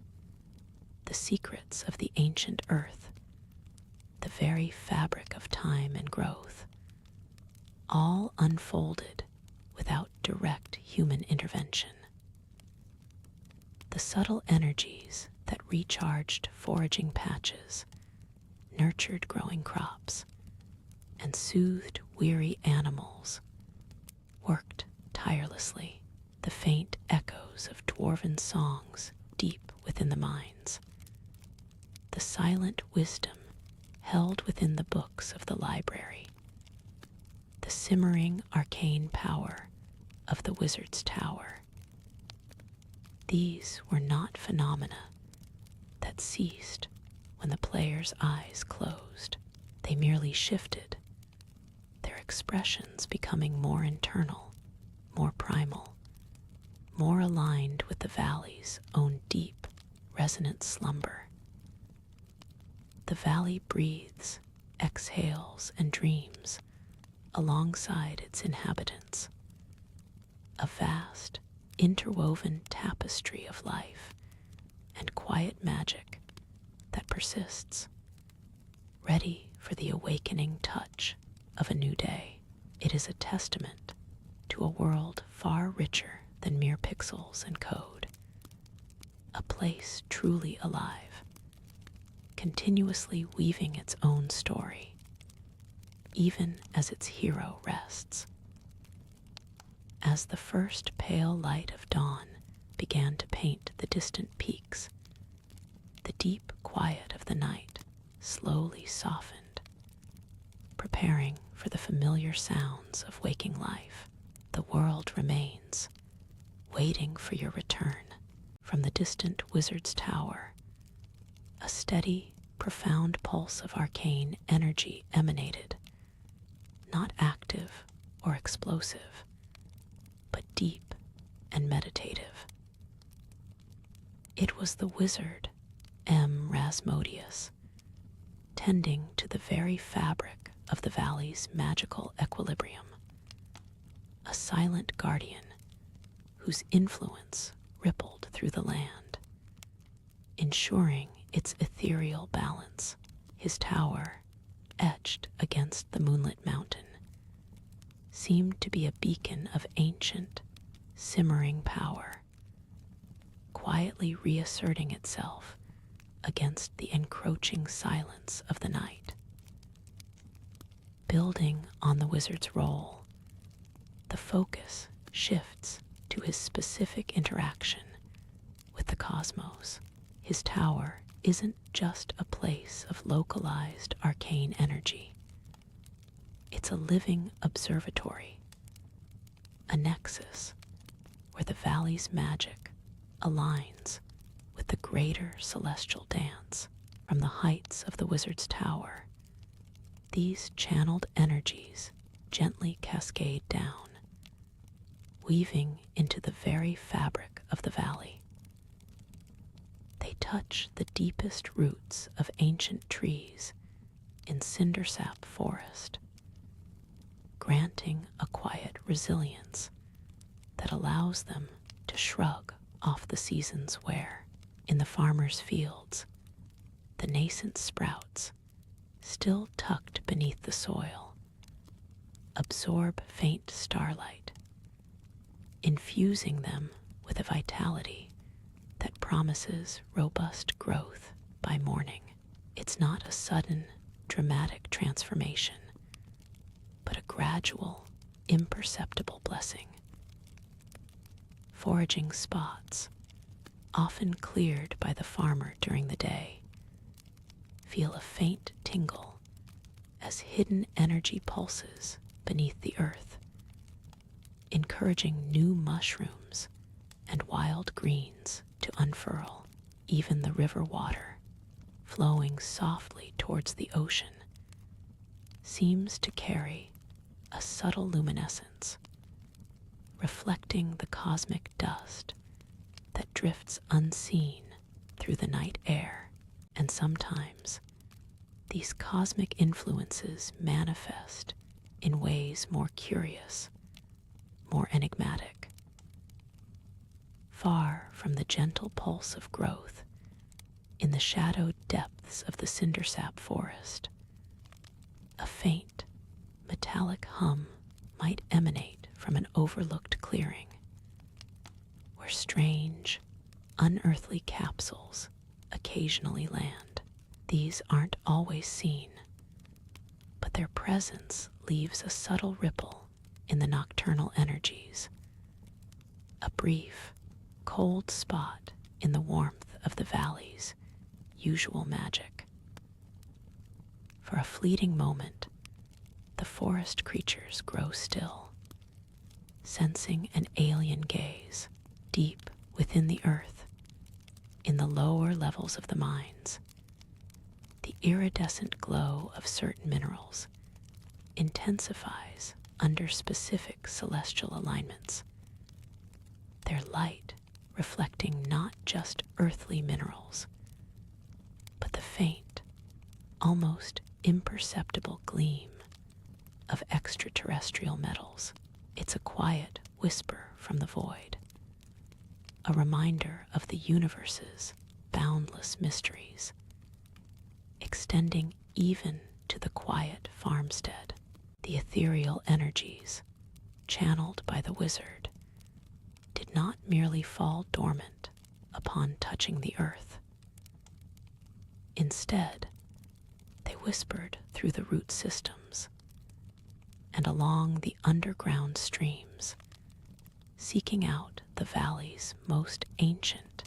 the secrets of the ancient earth, the very fabric of time and growth, all unfolded without direct human intervention. The subtle energies that recharged foraging patches, nurtured growing crops, and soothed weary animals worked tirelessly, the faint echoes of dwarven songs deep within the mines, the silent wisdom held within the books of the library, the simmering arcane power of the wizard's tower. These were not phenomena that ceased when the player's eyes closed. They merely shifted, their expressions becoming more internal, more primal, more aligned with the valley's own deep, resonant slumber. The valley breathes, exhales, and dreams alongside its inhabitants, a vast, interwoven tapestry of life and quiet magic that persists, ready for the awakening touch of a new day. It is a testament to a world far richer than mere pixels and code, a place truly alive, continuously weaving its own story, even as its hero rests. As the first pale light of dawn began to paint the distant peaks, the deep quiet of the night slowly softened, preparing for the familiar sounds of waking life. The world remains, waiting for your return. From the distant wizard's tower, a steady, profound pulse of arcane energy emanated, not active or explosive, but deep and meditative. It was the wizard, M. Rasmodius, tending to the very fabric of the valley's magical equilibrium, a silent guardian whose influence rippled through the land, ensuring its ethereal balance. His tower, etched against the moonlit mountain, seemed to be a beacon of ancient, simmering power, quietly reasserting itself against the encroaching silence of the night. Building on the wizard's role, the focus shifts to his specific interaction with the cosmos. His tower isn't just a place of localized arcane energy. It's a living observatory, a nexus where the valley's magic aligns with the greater celestial dance. From the heights of the wizard's tower, these channeled energies gently cascade down, weaving into the very fabric of the valley. They touch the deepest roots of ancient trees in cindersap forest, granting a quiet resilience that allows them to shrug off the season's wear. In the farmer's fields, the nascent sprouts, still tucked beneath the soil, absorb faint starlight, infusing them with a vitality that promises robust growth by morning. It's not a sudden, dramatic transformation, but a gradual, imperceptible blessing. Foraging spots, often cleared by the farmer during the day, feel a faint tingle as hidden energy pulses beneath the earth, encouraging new mushrooms and wild greens to unfurl. Even the river water, flowing softly towards the ocean, seems to carry a subtle luminescence, reflecting the cosmic dust that drifts unseen through the night air. And sometimes these cosmic influences manifest in ways more curious, more enigmatic. Far from the gentle pulse of growth, in the shadowed depths of the cindersap forest, a faint, metallic hum might emanate from an overlooked clearing, where strange, unearthly capsules occasionally land. These aren't always seen, but their presence leaves a subtle ripple in the nocturnal energies, a brief, cold spot in the warmth of the valley's usual magic. For a fleeting moment, the forest creatures grow still, sensing an alien gaze deep within the earth, in the lower levels of the mines. The iridescent glow of certain minerals intensifies under specific celestial alignments, their light reflecting not just earthly minerals, but the faint, almost imperceptible gleam of extraterrestrial metals. It's a quiet whisper from the void, a reminder of the universe's boundless mysteries, extending even to the quiet farmstead. The ethereal energies, channeled by the wizard, did not merely fall dormant upon touching the earth. Instead, they whispered through the root systems and along the underground streams, seeking out the valley's most ancient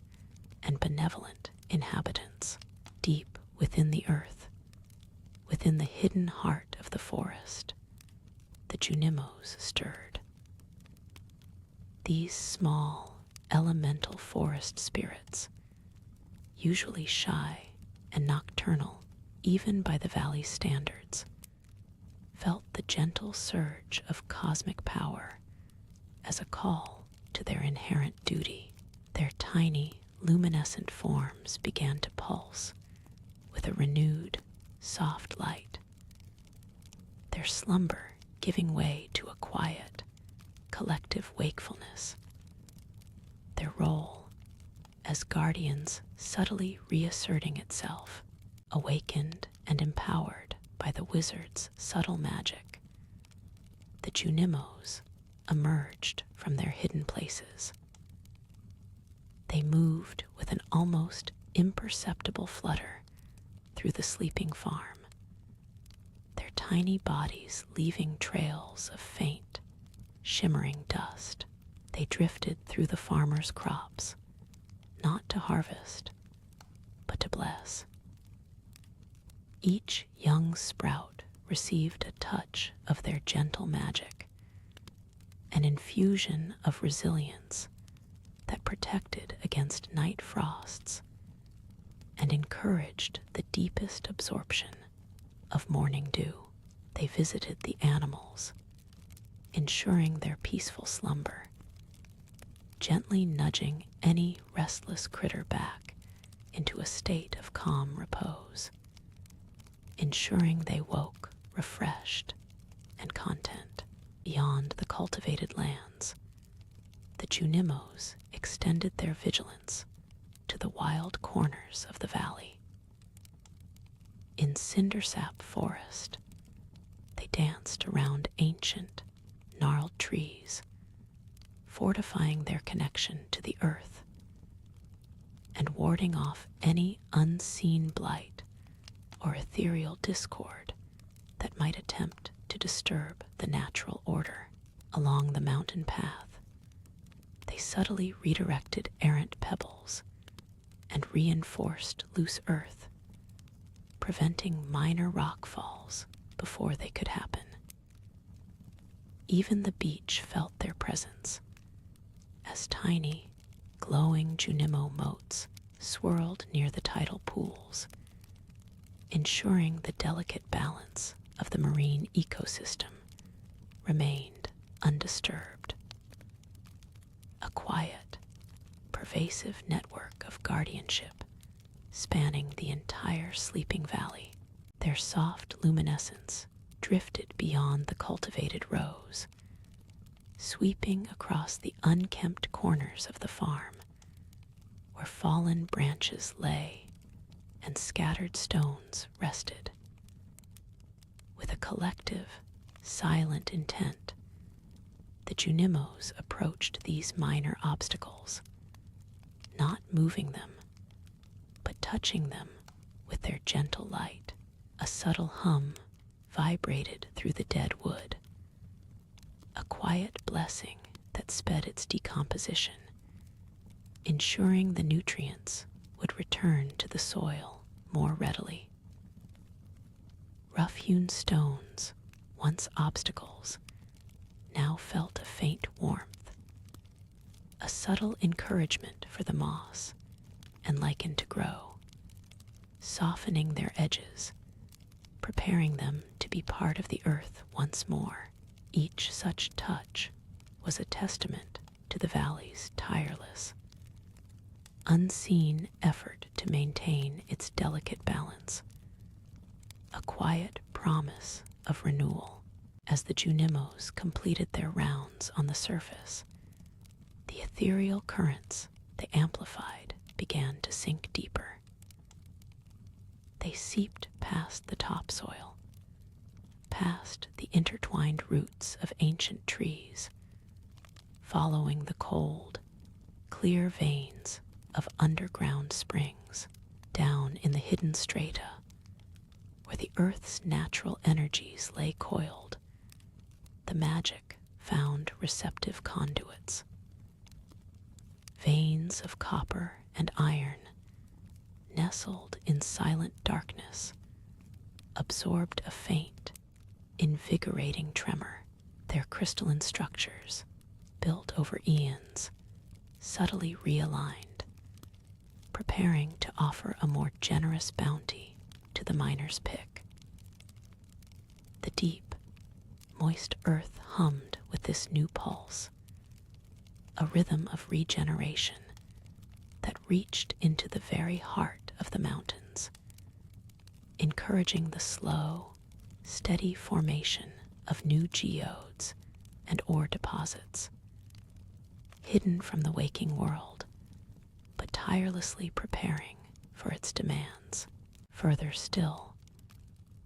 and benevolent inhabitants. Deep within the earth, within the hidden heart of the forest, the Junimos stirred. These small, elemental forest spirits, usually shy and nocturnal even by the valley's standards, felt the gentle surge of cosmic power as a call to their inherent duty. Their tiny, luminescent forms began to pulse with a renewed, soft light, their slumber giving way to a quiet, collective wakefulness. Their role as guardians subtly reasserting itself, awakened and empowered by the wizard's subtle magic. The Junimos emerged from their hidden places. They moved with an almost imperceptible flutter through the sleeping farm, their tiny bodies leaving trails of faint, shimmering dust. They drifted through the farmer's crops, not to harvest, but to bless. Each young sprout received a touch of their gentle magic, an infusion of resilience that protected against night frosts and encouraged the deepest absorption of morning dew. They visited the animals, ensuring their peaceful slumber, gently nudging any restless critter back into a state of calm repose, ensuring they woke refreshed and content. Beyond the cultivated lands, the Junimos extended their vigilance to the wild corners of the valley. In Cindersap Forest, they danced around ancient, gnarled trees, fortifying their connection to the earth and warding off any unseen blight or ethereal discord that might attempt to disturb the natural order. Along the mountain path, they subtly redirected errant pebbles and reinforced loose earth, preventing minor rock falls before they could happen. Even the beach felt their presence, as tiny, glowing Junimo moats swirled near the tidal pools, ensuring the delicate balance of the marine ecosystem remained undisturbed. A quiet, pervasive network of guardianship spanning the entire sleeping valley. Their soft luminescence drifted beyond the cultivated rows, sweeping across the unkempt corners of the farm, where fallen branches lay and scattered stones rested. With a collective, silent intent, the Junimos approached these minor obstacles, not moving them, but touching them with their gentle light. A subtle hum vibrated through the dead wood, a quiet blessing that sped its decomposition, ensuring the nutrients would return to the soil more readily. Rough-hewn stones, once obstacles, now felt a faint warmth, a subtle encouragement for the moss and lichen to grow, softening their edges, preparing them to be part of the earth once more. Each such touch was a testament to the valley's tireless, unseen effort to maintain its delicate balance, a quiet promise of renewal. As the Junimos completed their rounds on the surface, the ethereal currents they amplified began to sink deeper. They seeped past the topsoil, past the intertwined roots of ancient trees, following the cold, clear veins of underground springs. down in the hidden strata, where the earth's natural energies lay coiled, the magic found receptive conduits. Veins of copper and iron, nestled in silent darkness, absorbed a faint, invigorating tremor. Their crystalline structures, built over eons, subtly realigned, preparing to offer a more generous bounty to the miner's pick. The deep, moist earth hummed with this new pulse, a rhythm of regeneration that reached into the very heart of the mountains, encouraging the slow, steady formation of new geodes and ore deposits, hidden from the waking world, but tirelessly preparing for its demands. Further still,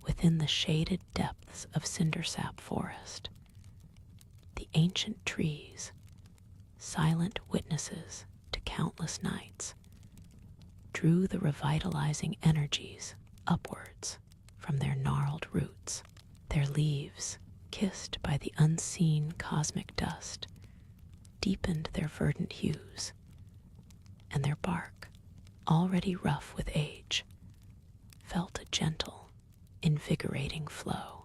within the shaded depths of Cindersap Forest, the ancient trees, silent witnesses to countless nights, drew the revitalizing energies upwards from their gnarled roots. Their leaves, kissed by the unseen cosmic dust, deepened their verdant hues, and their bark, already rough with age, felt a gentle, invigorating flow.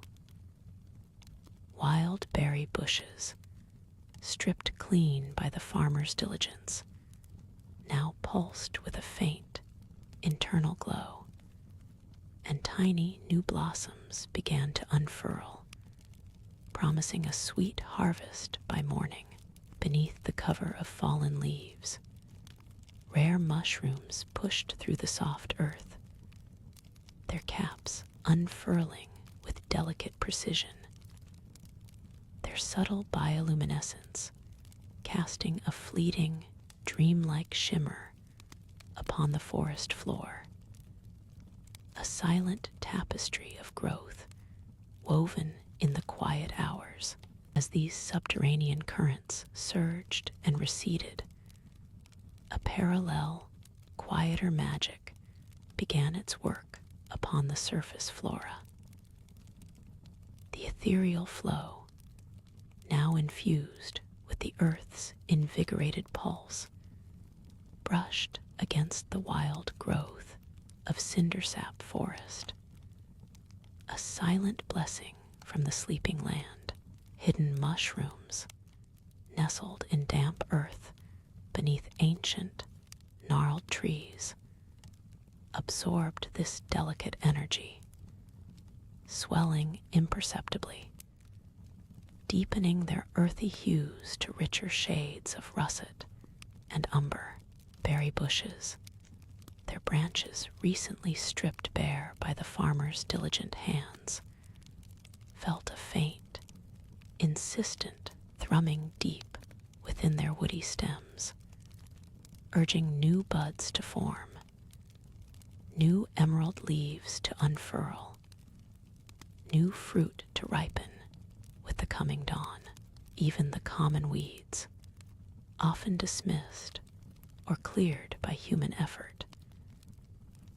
Wild berry bushes, stripped clean by the farmer's diligence, now pulsed with a faint, internal glow, and tiny new blossoms began to unfurl, promising a sweet harvest by morning. Beneath the cover of fallen leaves, rare mushrooms pushed through the soft earth, their caps unfurling with delicate precision, their subtle bioluminescence casting a fleeting, dreamlike shimmer upon the forest floor. A silent tapestry of growth woven in the quiet hours. As these subterranean currents surged and receded, a parallel, quieter magic began its work upon the surface flora. The ethereal flow, now infused with the earth's invigorated pulse, brushed against the wild growth of Cindersap Forest, a silent blessing from the sleeping land. Hidden mushrooms, nestled in damp earth beneath ancient, gnarled trees, absorbed this delicate energy, swelling imperceptibly, deepening their earthy hues to richer shades of russet and umber. Berry bushes, their branches recently stripped bare by the farmer's diligent hands, felt a faint, insistent thrumming deep within their woody stems, urging new buds to form, new emerald leaves to unfurl, new fruit to ripen with the coming dawn. Even the common weeds, often dismissed or cleared by human effort,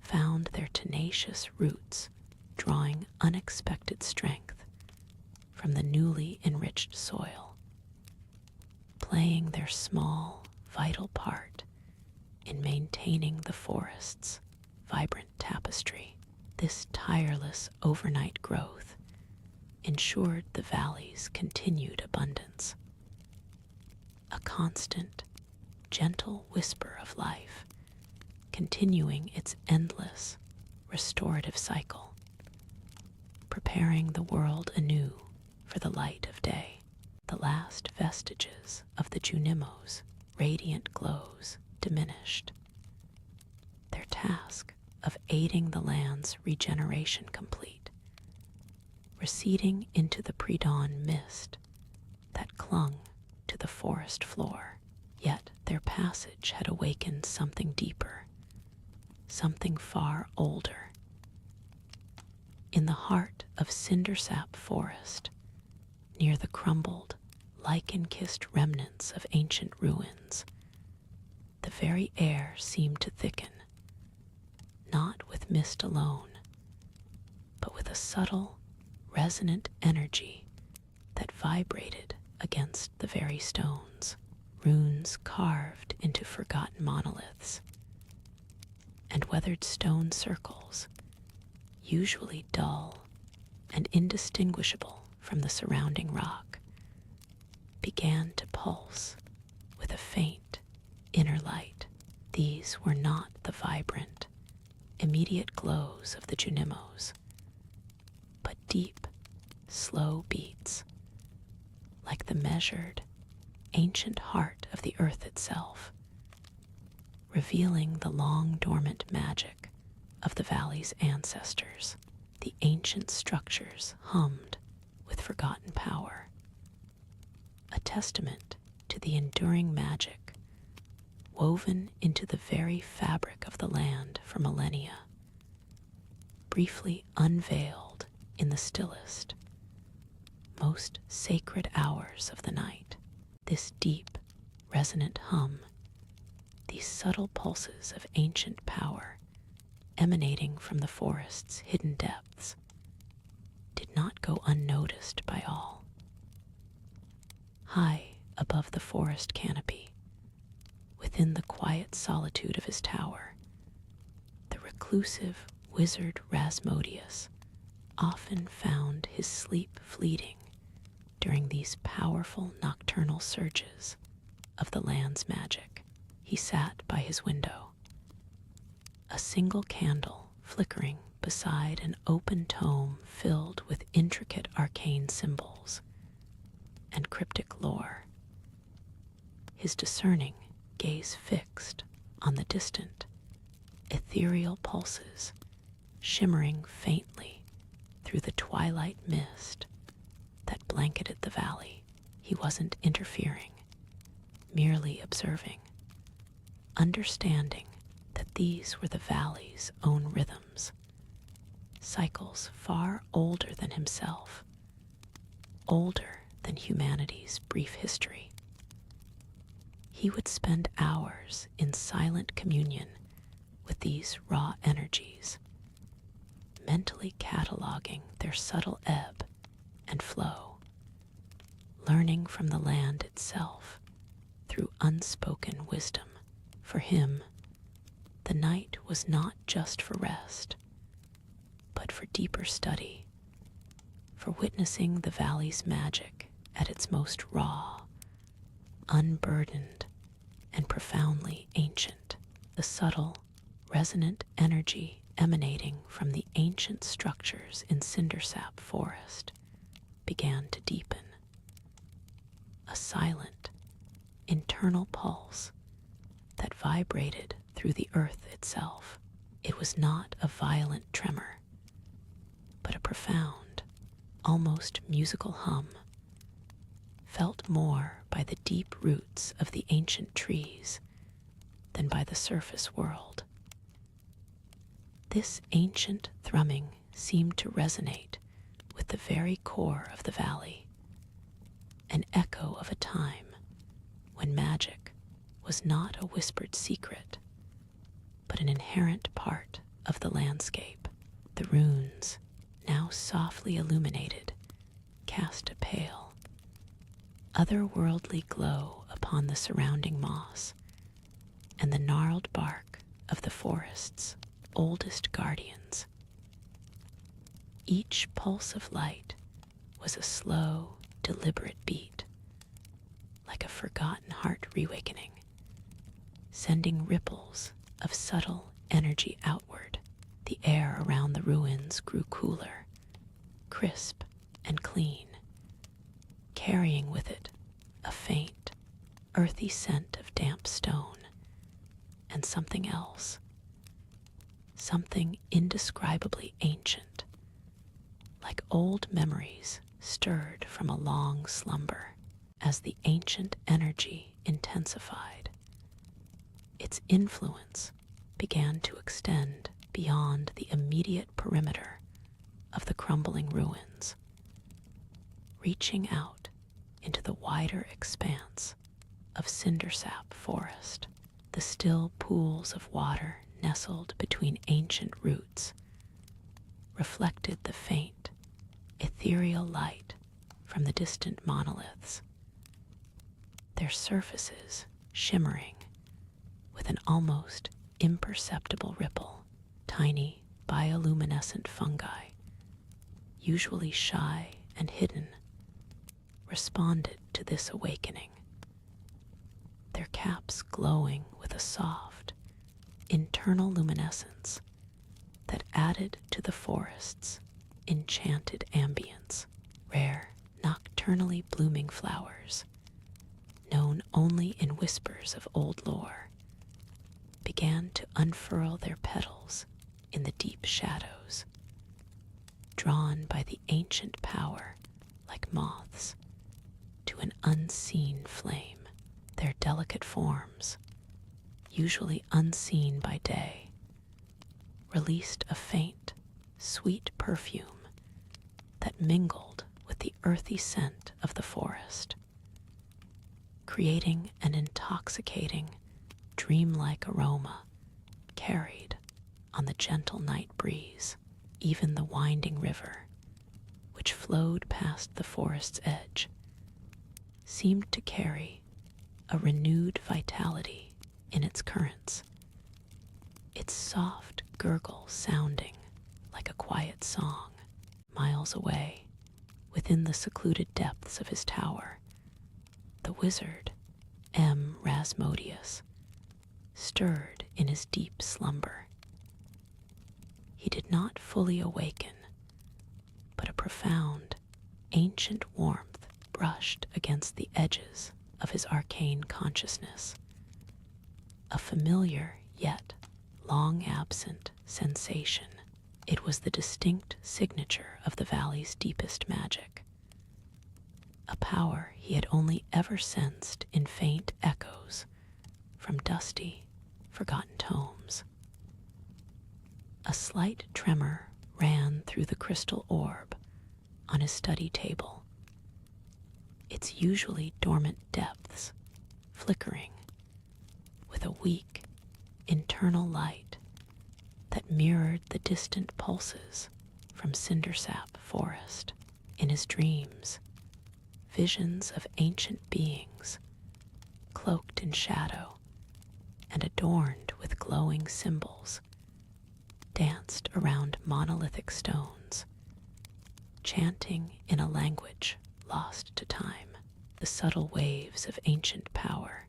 found their tenacious roots drawing unexpected strength from the newly enriched soil, playing their small, vital part in maintaining the forest's vibrant tapestry. This tireless overnight growth ensured the valley's continued abundance, a constant, gentle whisper of life, continuing its endless, restorative cycle, preparing the world anew for the light of day. The last vestiges of the Junimos' radiant glows diminished, their task of aiding the land's regeneration complete, receding into the pre-dawn mist that clung to the forest floor. Yet their passage had awakened something deeper, something far older. In the heart of Cindersap Forest, near the crumbled, lichen-kissed remnants of ancient ruins, the very air seemed to thicken, not with mist alone, but with a subtle, resonant energy that vibrated against the very stones, runes carved into forgotten monoliths, and weathered stone circles, usually dull and indistinguishable from the surrounding rock, began to pulse with a faint inner light. These were not the vibrant, immediate glows of the Junimos, but deep, slow beats, like the measured, ancient heart of the earth itself, revealing the long-dormant magic of the valley's ancestors. The ancient structures hummed with forgotten power, a testament to the enduring magic woven into the very fabric of the land for millennia, briefly unveiled in the stillest, most sacred hours of the night. This deep, resonant hum, these subtle pulses of ancient power emanating from the forest's hidden depths, did not go unnoticed by all. High above the forest canopy, within the quiet solitude of his tower, the reclusive wizard Rasmodius often found his sleep fleeting during these powerful nocturnal surges of the land's magic. He sat by his window, a single candle flickering beside an open tome filled with intricate arcane symbols and cryptic lore, his discerning gaze fixed on the distant, ethereal pulses shimmering faintly through the twilight mist that blanketed the valley. He wasn't interfering, merely observing, understanding that these were the valley's own rhythms, cycles far older than himself, older than humanity's brief history. He would spend hours in silent communion with these raw energies, mentally cataloging their subtle ebb and flow, learning from the land itself through unspoken wisdom. For him, the night was not just for rest, but for deeper study, for witnessing the valley's magic at its most raw, unburdened, and profoundly ancient. The subtle, resonant energy emanating from the ancient structures in Cindersap Forest began to deepen. A silent, internal pulse that vibrated through the earth itself. It was not a violent tremor, but a profound, almost musical hum, felt more by the deep roots of the ancient trees than by the surface world. This ancient thrumming seemed to resonate with the very core of the valley, an echo of a time when magic was not a whispered secret, but an inherent part of the landscape. The runes, now softly illuminated, cast a pale, otherworldly glow upon the surrounding moss and the gnarled bark of the forest's oldest guardians. Each pulse of light was a slow, deliberate beat, like a forgotten heart reawakening, sending ripples of subtle energy outward. The air around the ruins grew cooler, crisp, and clean, carrying with it a faint, earthy scent of damp stone and something else, something indescribably ancient, like old memories stirred from a long slumber. As the ancient energy intensified, its influence began to extend beyond the immediate perimeter of the crumbling ruins, reaching out into the wider expanse of Cindersap Forest. The still pools of water nestled between ancient roots reflected the faint, ethereal light from the distant monoliths, their surfaces shimmering with an almost imperceptible ripple. Tiny bioluminescent fungi, usually shy and hidden, responded to this awakening, their caps glowing with a soft, internal luminescence that added to the forest's enchanted ambience. Rare, nocturnally blooming flowers, known only in whispers of old lore, began to unfurl their petals in the deep shadows, drawn by the ancient power like moths to an unseen flame. Their delicate forms, usually unseen by day, released a faint, sweet perfume that mingled with the earthy scent of the forest, creating an intoxicating, dreamlike aroma carried on the gentle night breeze. Even the winding river, which flowed past the forest's edge, seemed to carry a renewed vitality in its currents, its soft gurgle sounding like a quiet song. Miles away, within the secluded depths of his tower, the wizard, M. Rasmodius, stirred in his deep slumber. He did not fully awaken, but a profound, ancient warmth brushed against the edges of his arcane consciousness. A familiar yet long absent sensation. It was the distinct signature of the valley's deepest magic, a power he had only ever sensed in faint echoes from dusty, forgotten tomes. A slight tremor ran through the crystal orb on his study table, its usually dormant depths flickering with a weak, internal light that mirrored the distant pulses from Cindersap Forest. In his dreams, visions of ancient beings, cloaked in shadow and adorned with glowing symbols, danced around monolithic stones, chanting in a language lost to time. The subtle waves of ancient power,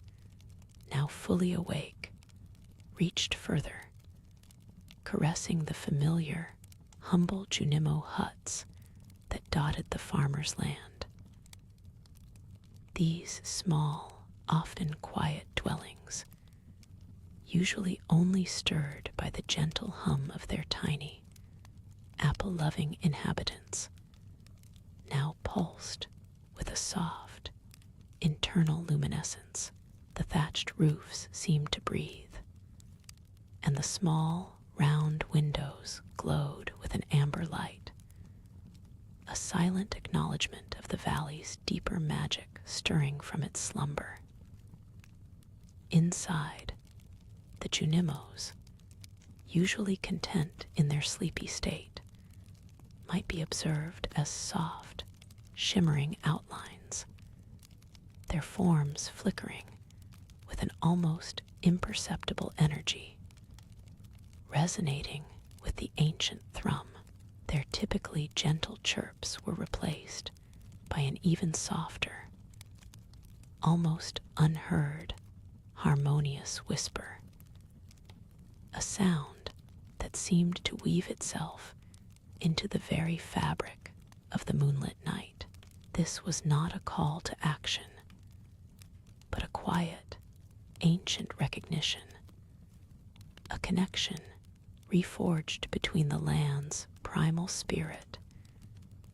now fully awake, reached further, caressing the familiar, humble Junimo huts that dotted the farmer's land. These small, often quiet dwellings, usually only stirred by the gentle hum of their tiny, apple-loving inhabitants, now pulsed with a soft, internal luminescence. The thatched roofs seemed to breathe, and the small, round windows glowed with an amber light, a silent acknowledgement of the valley's deeper magic stirring from its slumber. Inside, the Junimos, usually content in their sleepy state, might be observed as soft, shimmering outlines, their forms flickering with an almost imperceptible energy, resonating with the ancient thrum. Their typically gentle chirps were replaced by an even softer, almost unheard, harmonious whisper, a sound that seemed to weave itself into the very fabric of the moonlit night. This was not a call to action, but a quiet, ancient recognition, a connection reforged between the land's primal spirit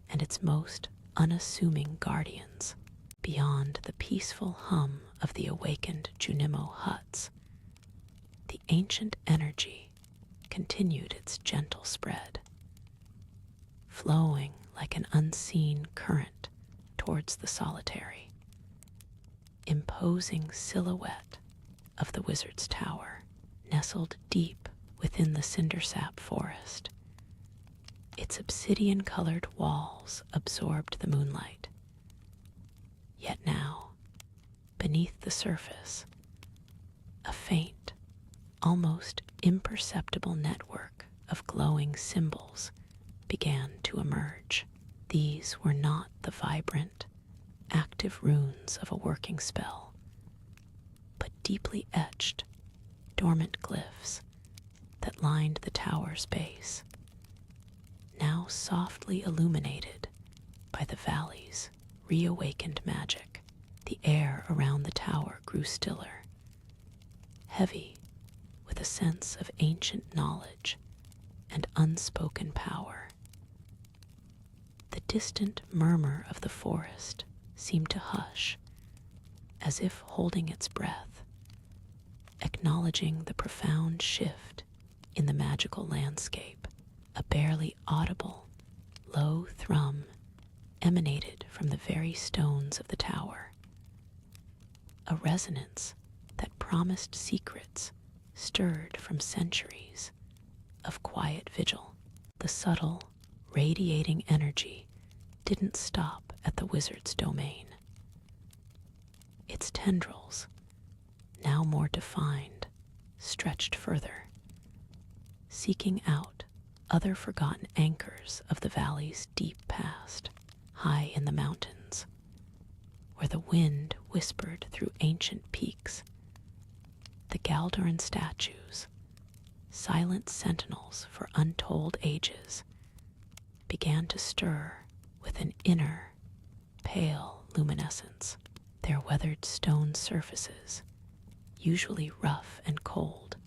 and its most unassuming guardians. Beyond the peaceful hum of the awakened Junimo huts, the ancient energy continued its gentle spread, flowing like an unseen current towards the solitary, imposing silhouette of the wizard's tower, nestled deep within the cindersap forest. Its obsidian-colored walls absorbed the moonlight. Yet now, beneath the surface, a faint, almost imperceptible network of glowing symbols began to emerge. These were not the vibrant, active runes of a working spell, but deeply etched, dormant glyphs that lined the tower's base, now softly illuminated by the valley's reawakened magic. The air around the tower grew stiller, heavy with a sense of ancient knowledge and unspoken power. The distant murmur of the forest seemed to hush, as if holding its breath, acknowledging the profound shift in the magical landscape. A barely audible, low thrum emanated from the very stones of the tower, a resonance that promised secrets stirred from centuries of quiet vigil. The subtle, radiating energy didn't stop at the wizard's domain. Its tendrils, now more defined, stretched further, seeking out other forgotten anchors of the valley's deep past. High in the mountains, where the wind whispered through ancient peaks, the Galdoran statues, silent sentinels for untold ages, began to stir with an inner, pale luminescence. Their weathered stone surfaces, usually rough and cold,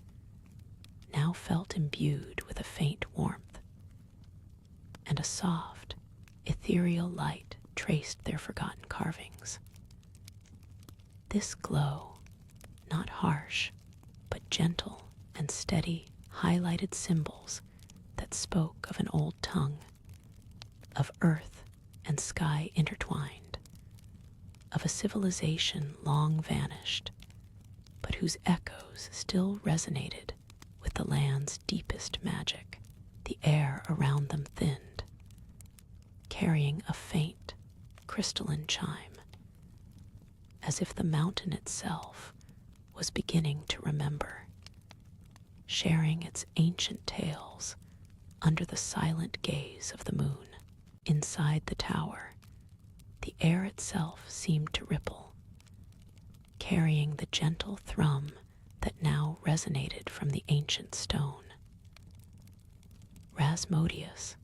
now felt imbued with a faint warmth, and a soft, ethereal light traced their forgotten carvings. This glow, not harsh, but gentle and steady, highlighted symbols that spoke of an old tongue, of earth and sky intertwined, of a civilization long vanished, but whose echoes still resonated with the land's deepest magic. The air around them thinned, carrying a faint, crystalline chime, as if the mountain itself was beginning to remember, sharing its ancient tales under the silent gaze of the moon. Inside the tower, the air itself seemed to ripple, carrying the gentle thrum that now resonated from the ancient stone. Rasmodius,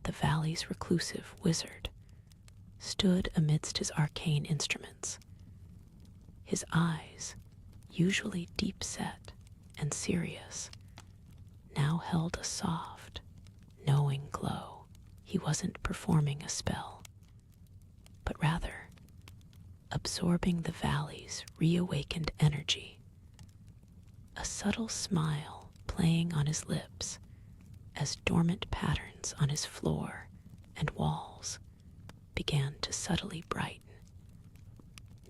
the valley's reclusive wizard, stood amidst his arcane instruments. His eyes, usually deep-set and serious, now held a soft, knowing glow. He wasn't performing a spell, but rather absorbing the valley's reawakened energy, a subtle smile playing on his lips as dormant patterns on his floor and walls began to subtly brighten,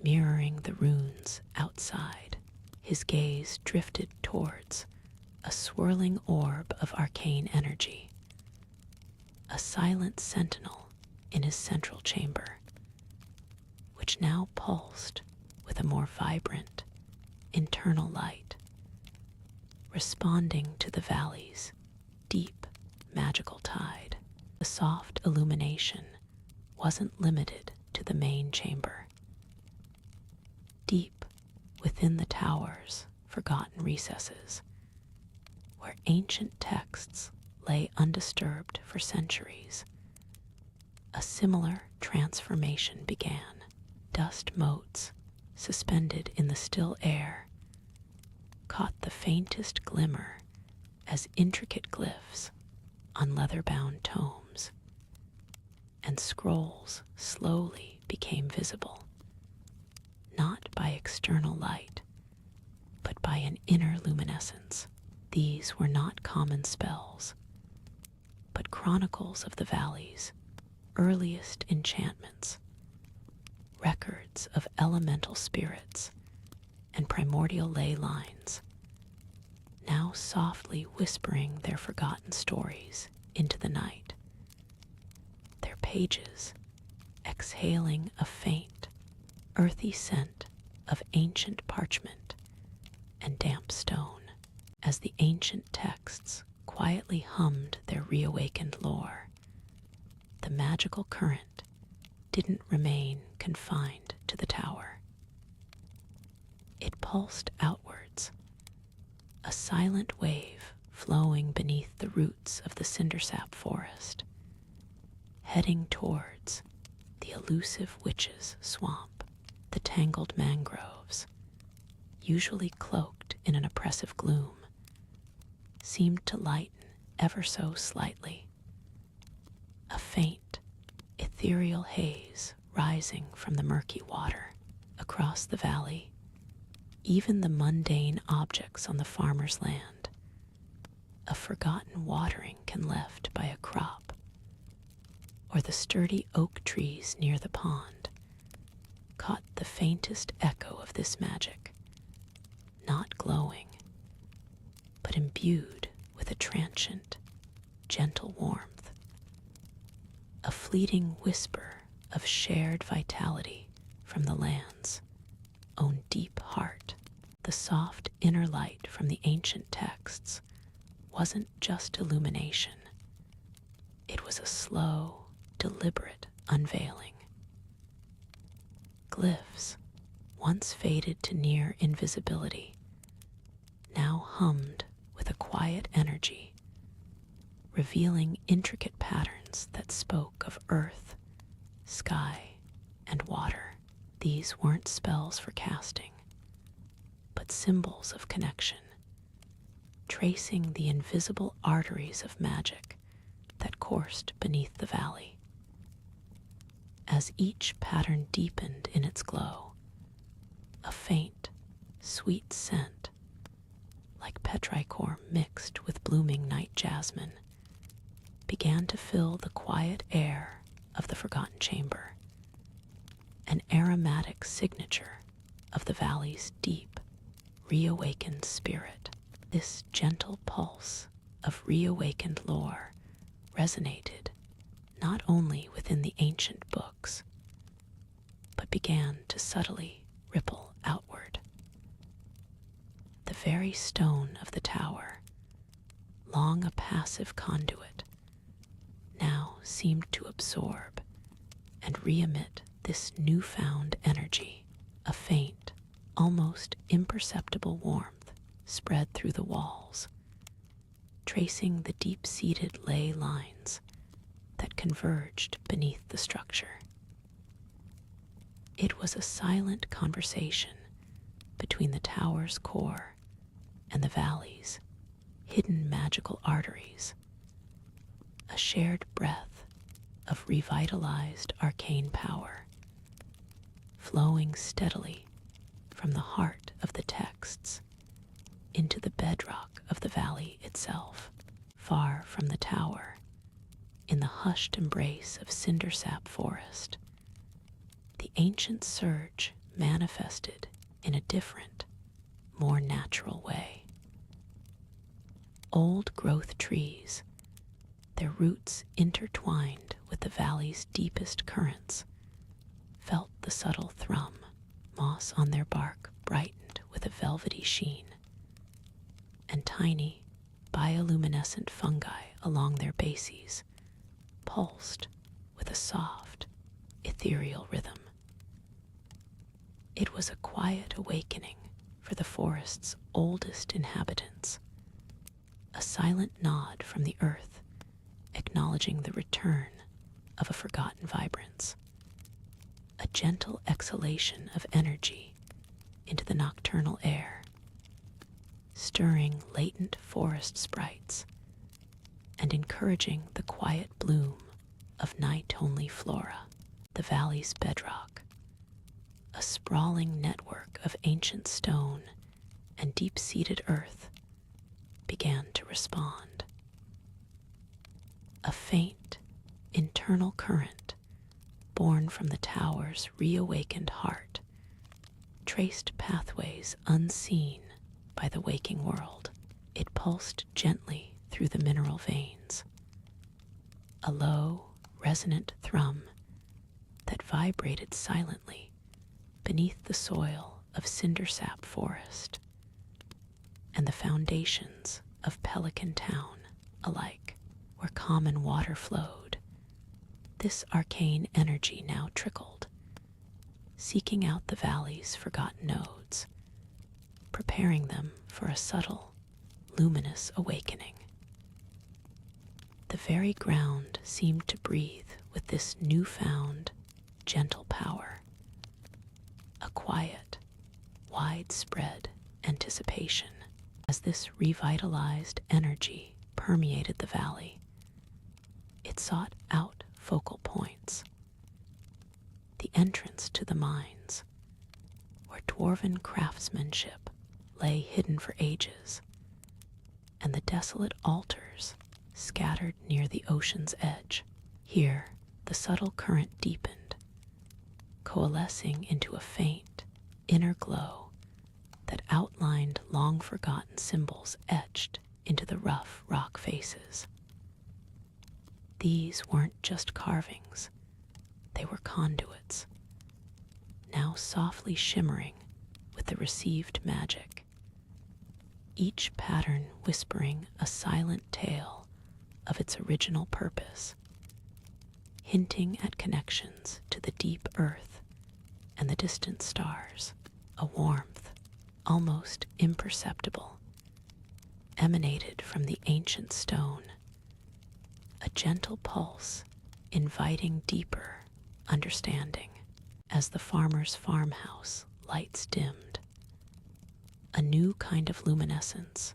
mirroring the runes outside. His gaze drifted towards a swirling orb of arcane energy, a silent sentinel in his central chamber, which now pulsed with a more vibrant, internal light, responding to the valley's deep, magical tide. The soft illumination wasn't limited to the main chamber. Deep within the tower's forgotten recesses, where ancient texts lay undisturbed for centuries, a similar transformation began. Dust motes, suspended in the still air, caught the faintest glimmer as intricate glyphs on leather-bound tomes, and scrolls slowly became visible, not by external light, but by an inner luminescence. These were not common spells, but chronicles of the valley's earliest enchantments, records of elemental spirits and primordial ley lines, now softly whispering their forgotten stories into the night, their pages exhaling a faint, earthy scent of ancient parchment and damp stone. As the ancient texts quietly hummed their reawakened lore, the magical current didn't remain confined to the tower. It pulsed outwards, a silent wave flowing beneath the roots of the cindersap forest, heading towards the elusive witch's swamp. The tangled mangroves, usually cloaked in an oppressive gloom, seemed to lighten ever so slightly, a faint, ethereal haze rising from the murky water. Across the valley, even the mundane objects on the farmer's land, a forgotten watering can left by a crop, or the sturdy oak trees near the pond, caught the faintest echo of this magic, not glowing, but imbued with a transient, gentle warmth, a fleeting whisper of shared vitality from the land's own deep heart. The soft inner light from the ancient texts wasn't just illumination. It was a slow, deliberate unveiling. Glyphs, once faded to near invisibility, now hummed with a quiet energy, revealing intricate patterns that spoke of earth, sky, and water. These weren't spells for casting, but symbols of connection, tracing the invisible arteries of magic that coursed beneath the valley. As each pattern deepened in its glow, a faint, sweet scent, like petrichor mixed with blooming night jasmine, began to fill the quiet air of the forgotten chamber, an aromatic signature of the valley's deep, reawakened spirit. This gentle pulse of reawakened lore resonated not only within the ancient books, but began to subtly ripple outward. The very stone of the tower, long a passive conduit, now seemed to absorb and re-emit this newfound energy. A faint, almost imperceptible warmth spread through the walls, tracing the deep-seated ley lines that converged beneath the structure. It was a silent conversation between the tower's core and the valley's hidden magical arteries, a shared breath of revitalized arcane power, flowing steadily from the heart of the texts into the bedrock of the valley itself. Far from the tower, in the hushed embrace of cindersap forest, the ancient surge manifested in a different, more natural way. Old growth trees, their roots intertwined with the valley's deepest currents, felt the subtle thrum. Moss on their bark brightened with a velvety sheen, and tiny, bioluminescent fungi along their bases pulsed with a soft, ethereal rhythm. It was a quiet awakening for the forest's oldest inhabitants, a silent nod from the earth acknowledging the return of a forgotten vibrance, a gentle exhalation of energy into the nocturnal air, stirring latent forest sprites and encouraging the quiet bloom of night-only flora. The valley's bedrock, a sprawling network of ancient stone and deep-seated earth, began to respond. A faint, internal current, born from the tower's reawakened heart, traced pathways unseen by the waking world. It pulsed gently through the mineral veins, a low, resonant thrum that vibrated silently beneath the soil of cindersap forest and the foundations of Pelican Town alike, where common water flowed. This arcane energy now trickled, seeking out the valley's forgotten nodes, preparing them for a subtle, luminous awakening. The very ground seemed to breathe with this newfound, gentle power, a quiet, widespread anticipation. As this revitalized energy permeated the valley, it sought out focal points. The entrance to the mines, where dwarven craftsmanship lay hidden for ages, and the desolate altars scattered near the ocean's edge. Here, the subtle current deepened, coalescing into a faint, inner glow that outlined long-forgotten symbols etched into the rough rock faces. These weren't just carvings, they were conduits, now softly shimmering with the received magic, each pattern whispering a silent tale of its original purpose, hinting at connections to the deep earth and the distant stars. A warmth, almost imperceptible, emanated from the ancient stone, a gentle pulse inviting deeper understanding. As the farmer's farmhouse lights dimmed, a new kind of luminescence,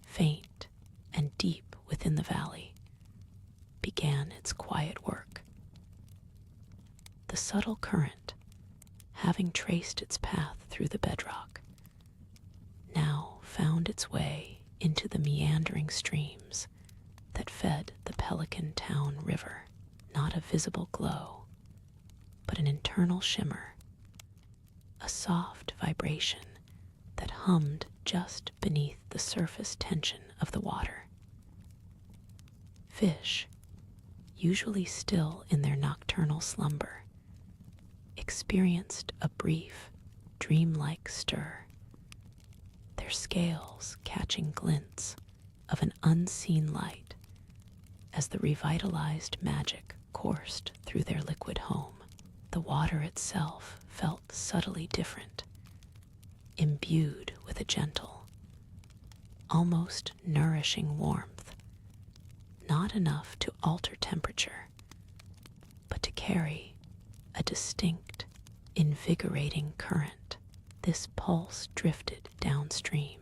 faint and deep within the valley, began its quiet work. The subtle current, having traced its path through the bedrock, now found its way into the meandering streams that fed the Pelican Town River. Not a visible glow, but an internal shimmer, a soft vibration that hummed just beneath the surface tension of the water. Fish, usually still in their nocturnal slumber, experienced a brief, dreamlike stir, their scales catching glints of an unseen light as the revitalized magic coursed through their liquid home. The water itself felt subtly different, imbued with a gentle, almost nourishing warmth, not enough to alter temperature, but to carry a distinct, invigorating current. This pulse drifted downstream,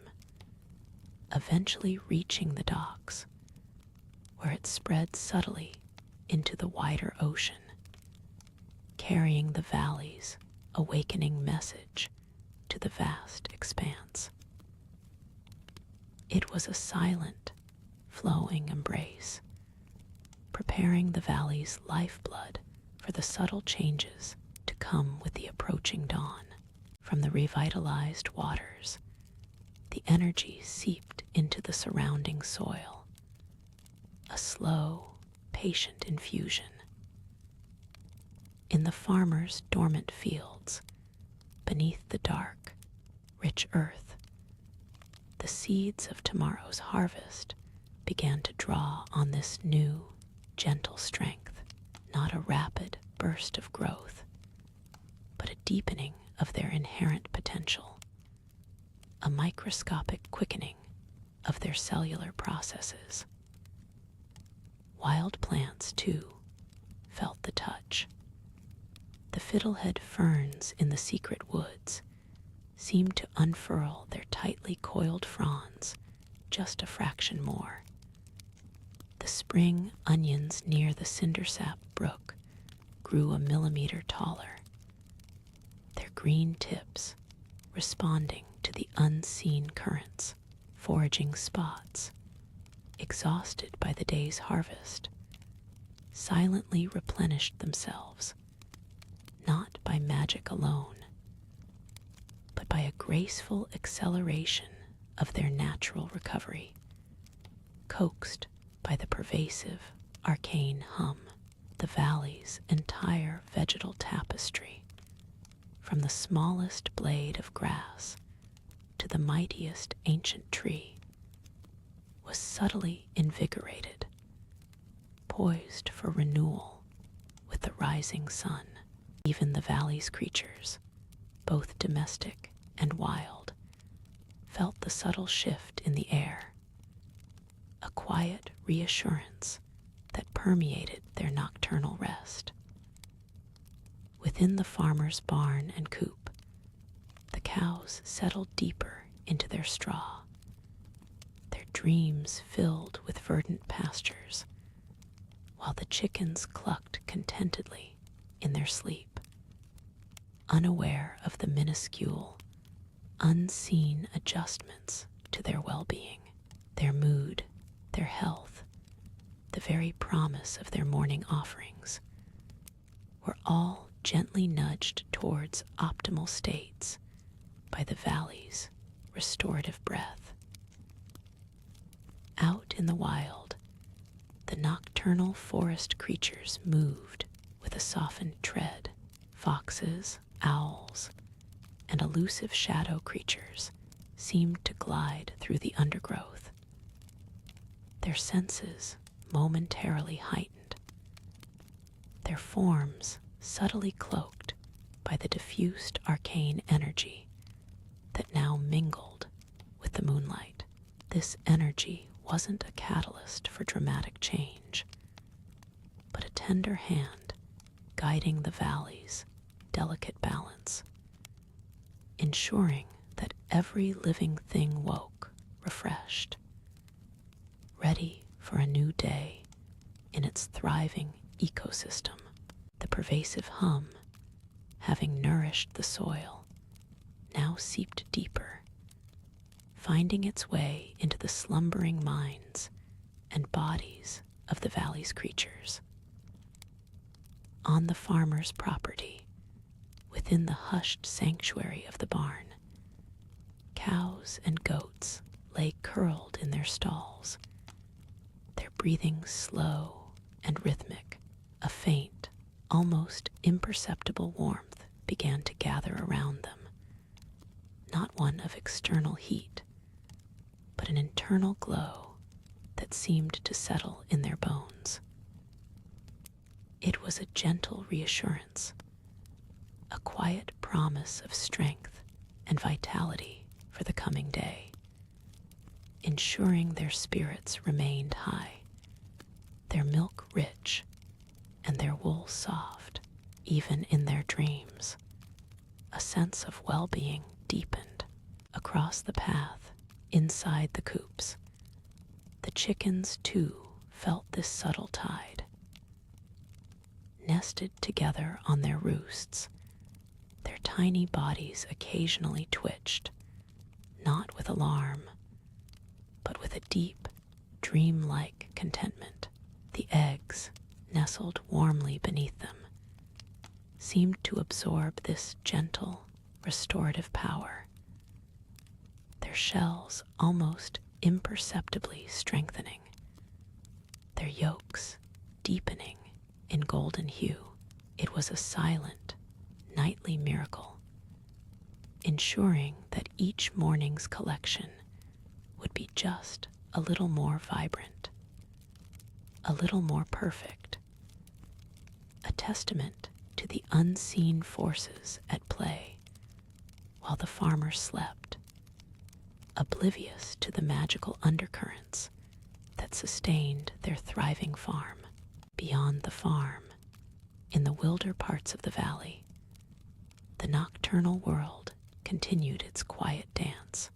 eventually reaching the docks, where it spread subtly into the wider ocean, carrying the valley's awakening message to the vast expanse. It was a silent, flowing embrace, preparing the valley's lifeblood for the subtle changes to come with the approaching dawn. From the revitalized waters, the energy seeped into the surrounding soil, a slow, patient infusion. In the farmer's dormant fields, beneath the dark, rich earth, the seeds of tomorrow's harvest began to draw on this new, gentle strength, not a rapid burst of growth, but a deepening of their inherent potential, a microscopic quickening of their cellular processes. Wild plants, too, felt the touch. The fiddlehead ferns in the secret woods seemed to unfurl their tightly coiled fronds just a fraction more. The spring onions near the cindersap brook grew a millimeter taller, their green tips responding to the unseen currents. Foraging spots, exhausted by the day's harvest, silently replenished themselves, not by magic alone, but by a graceful acceleration of their natural recovery, coaxed by the pervasive, arcane hum, the valley's entire vegetal tapestry, from the smallest blade of grass to the mightiest ancient tree, was subtly invigorated, poised for renewal with the rising sun. Even the valley's creatures, both domestic and wild, felt the subtle shift in the air, a quiet reassurance that permeated their nocturnal rest. Within the farmer's barn and coop, the cows settled deeper into their straw, their dreams filled with verdant pastures, while the chickens clucked contentedly in their sleep, unaware of the minuscule, unseen adjustments to their well-being, their mood, their health, the very promise of their morning offerings, were all gently nudged towards optimal states by the valley's restorative breath. Out in the wild, the nocturnal forest creatures moved with a softened tread. Foxes, owls, and elusive shadow creatures seemed to glide through the undergrowth, their senses momentarily heightened, their forms subtly cloaked by the diffused arcane energy that now mingled with the moonlight. This energy wasn't a catalyst for dramatic change, but a tender hand guiding the valley's delicate balance, ensuring that every living thing woke refreshed, ready for a new day in its thriving ecosystem. The pervasive hum, having nourished the soil, now seeped deeper, finding its way into the slumbering minds and bodies of the valley's creatures. On the farmer's property, within the hushed sanctuary of the barn, cows and goats lay curled in their stalls, their breathing slow and rhythmic. A faint, almost imperceptible warmth began to gather around them, not one of external heat, but an internal glow that seemed to settle in their bones. It was a gentle reassurance, a quiet promise of strength and vitality for the coming day, ensuring their spirits remained high, their milk rich, and their wool soft. Even in their dreams, a sense of well-being deepened. Across the path, inside the coops, the chickens too felt this subtle tide. Nested together on their roosts, their tiny bodies occasionally twitched, not with alarm, but with a deep, dreamlike contentment. The eggs, nestled warmly beneath them, seemed to absorb this gentle, restorative power, their shells almost imperceptibly strengthening, their yolks deepening in golden hue. It was a silent, nightly miracle, ensuring that each morning's collection would be just a little more vibrant, a little more perfect, a testament to the unseen forces at play while the farmer slept, oblivious to the magical undercurrents that sustained their thriving farm. Beyond the farm, in the wilder parts of the valley, the nocturnal world continued its quiet dance.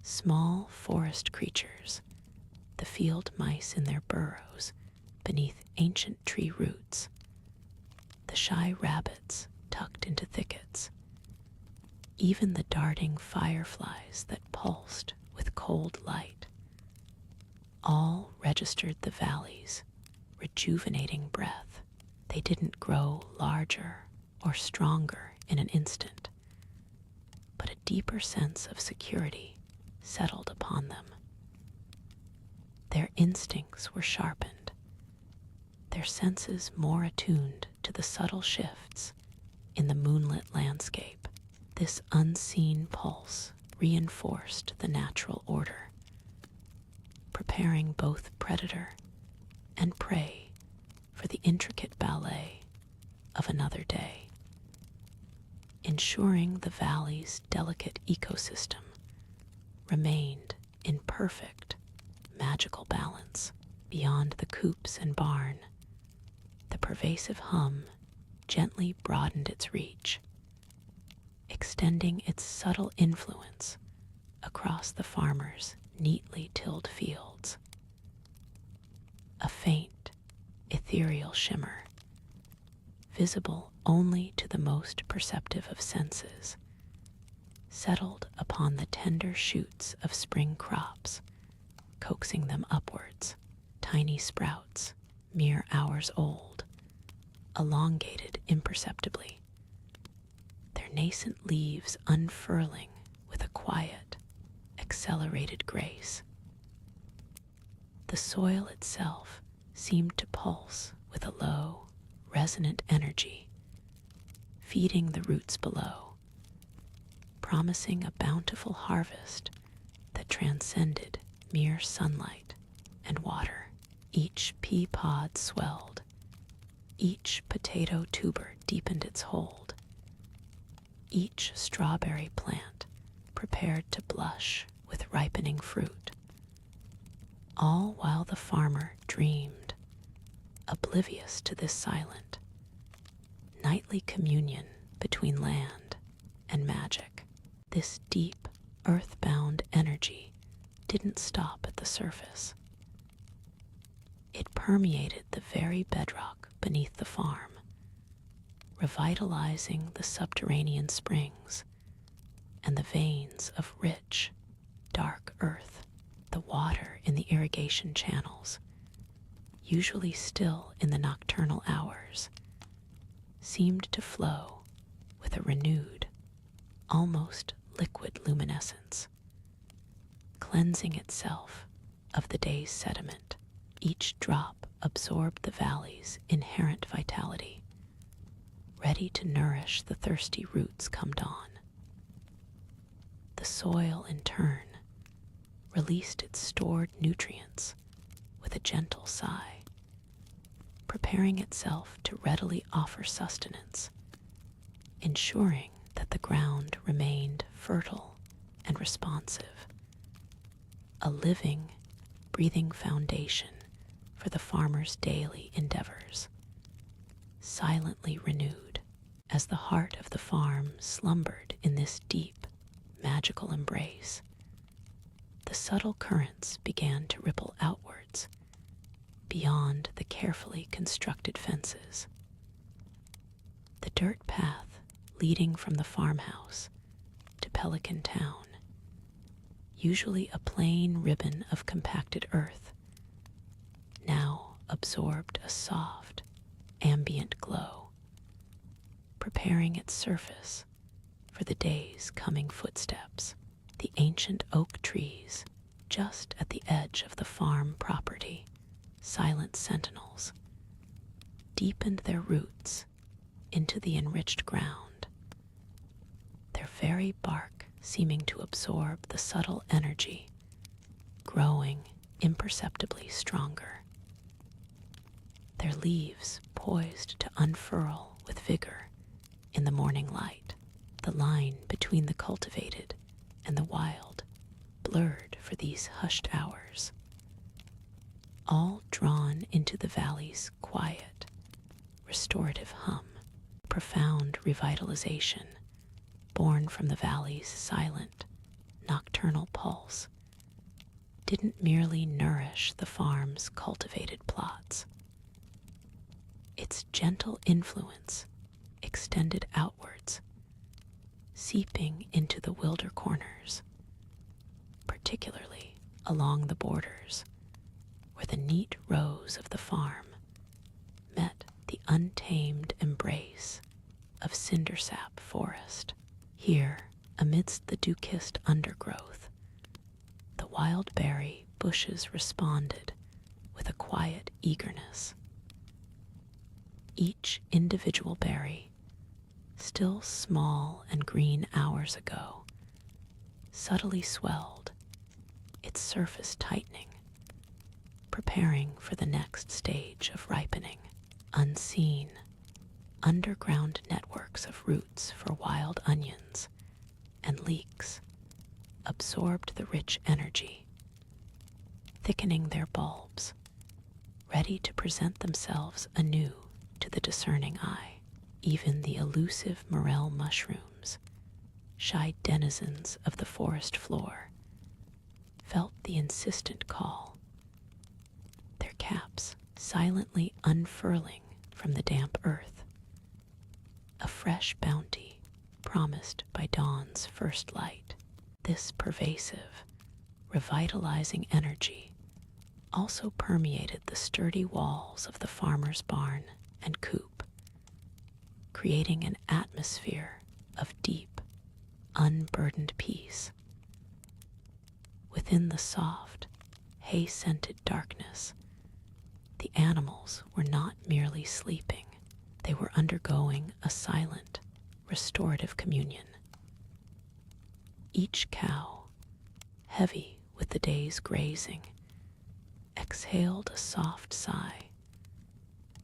Small forest creatures, the field mice in their burrows beneath ancient tree roots, the shy rabbits tucked into thickets, even the darting fireflies that pulsed with cold light, all registered the valley's rejuvenating breath. They didn't grow larger or stronger in an instant, but a deeper sense of security settled upon them. Their instincts were sharpened, their senses more attuned to the subtle shifts in the moonlit landscape. This unseen pulse reinforced the natural order, preparing both predator and prey for the intricate ballet of another day, ensuring the valley's delicate ecosystem remained in perfect, magical balance. Beyond the coops and barn, the pervasive hum gently broadened its reach, extending its subtle influence across the farmer's neatly tilled fields. A faint, ethereal shimmer, visible only to the most perceptive of senses, settled upon the tender shoots of spring crops, coaxing them upwards. Tiny sprouts, mere hours old, elongated imperceptibly, their nascent leaves unfurling with a quiet, accelerated grace. The soil itself seemed to pulse with a low, resonant energy, feeding the roots below, promising a bountiful harvest that transcended mere sunlight and water. Each pea pod swelled, each potato tuber deepened its hold, each strawberry plant prepared to blush with ripening fruit, all while the farmer dreamed, oblivious to this silent, nightly communion between land and magic. This deep, earthbound energy didn't stop at the surface. It permeated the very bedrock beneath the farm, revitalizing the subterranean springs and the veins of rich, dark earth. The water in the irrigation channels, usually still in the nocturnal hours, seemed to flow with a renewed, almost liquid luminescence, cleansing itself of the day's sediment. Each drop absorbed the valley's inherent vitality, ready to nourish the thirsty roots come dawn. The soil, in turn, released its stored nutrients with a gentle sigh, preparing itself to readily offer sustenance, ensuring that the ground remained fertile and responsive, a living, breathing foundation for the farmer's daily endeavors, silently renewed as the heart of the farm slumbered in this deep, magical embrace. The subtle currents began to ripple outwards, beyond the carefully constructed fences. The dirt path leading from the farmhouse to Pelican Town, usually a plain ribbon of compacted earth, now absorbed a soft, ambient glow, preparing its surface for the day's coming footsteps. The ancient oak trees, just at the edge of the farm property, silent sentinels, deepened their roots into the enriched ground, their very bark seeming to absorb the subtle energy, growing imperceptibly stronger. Their leaves poised to unfurl with vigor in the morning light, the line between the cultivated and the wild blurred for these hushed hours, all drawn into the valley's quiet, restorative hum, profound revitalization born from the valley's silent, nocturnal pulse, didn't merely nourish the farm's cultivated plots. Its gentle influence extended outwards, seeping into the wilder corners, particularly along the borders, where the neat rows of the farm met the untamed embrace of cindersap forest. Here, Amidst the dew-kissed undergrowth, the wild berry bushes responded with a quiet eagerness. Each individual berry, still small and green hours ago, subtly swelled, its surface tightening, preparing for the next stage of ripening. Unseen, underground networks of roots for wild onions and leeks absorbed the rich energy, thickening their bulbs, ready to present themselves anew to the discerning eye. Even the elusive morel mushrooms, shy denizens of the forest floor, felt the insistent call, their caps silently unfurling from the damp earth, a fresh bounty promised by dawn's first light. This pervasive, revitalizing energy also permeated the sturdy walls of the farmer's barn and coop, creating an atmosphere of deep, unburdened peace. Within the soft, hay-scented darkness, the animals were not merely sleeping, they were undergoing a silent, restorative communion. Each cow, heavy with the day's grazing, exhaled a soft sigh,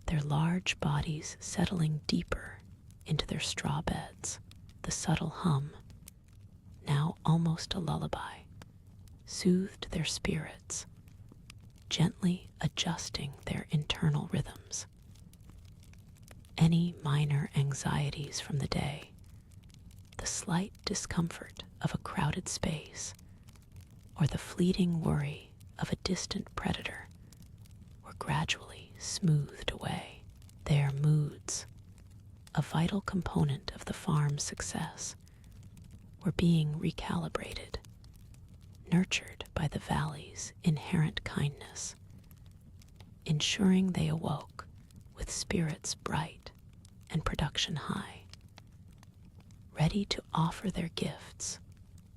their large bodies settling deeper into their straw beds. The subtle hum, now almost a lullaby, soothed their spirits, gently adjusting their internal rhythms. Any minor anxieties from the day, the slight discomfort of a crowded space, or the fleeting worry of a distant predator were gradually smoothed away. Their moods, a vital component of the farm's success, were being recalibrated, nurtured by the valley's inherent kindness, ensuring they awoke with spirits bright and production high, ready to offer their gifts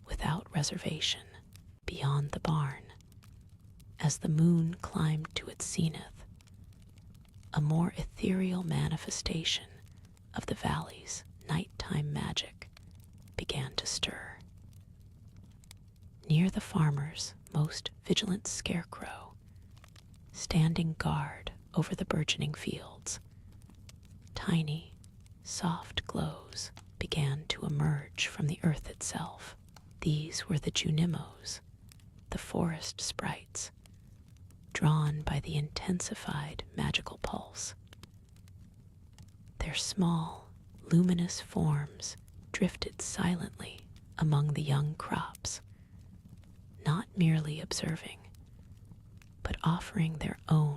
without reservation beyond the barn. As the moon climbed to its zenith, a more ethereal manifestation of the valley's nighttime magic began to stir. Near the farmer's most vigilant scarecrow, standing guard over the burgeoning fields, tiny, soft glows began to emerge from the earth itself. These were the Junimos, the forest sprites, drawn by the intensified magical pulse. Their small, luminous forms drifted silently among the young crops, not merely observing, but offering their own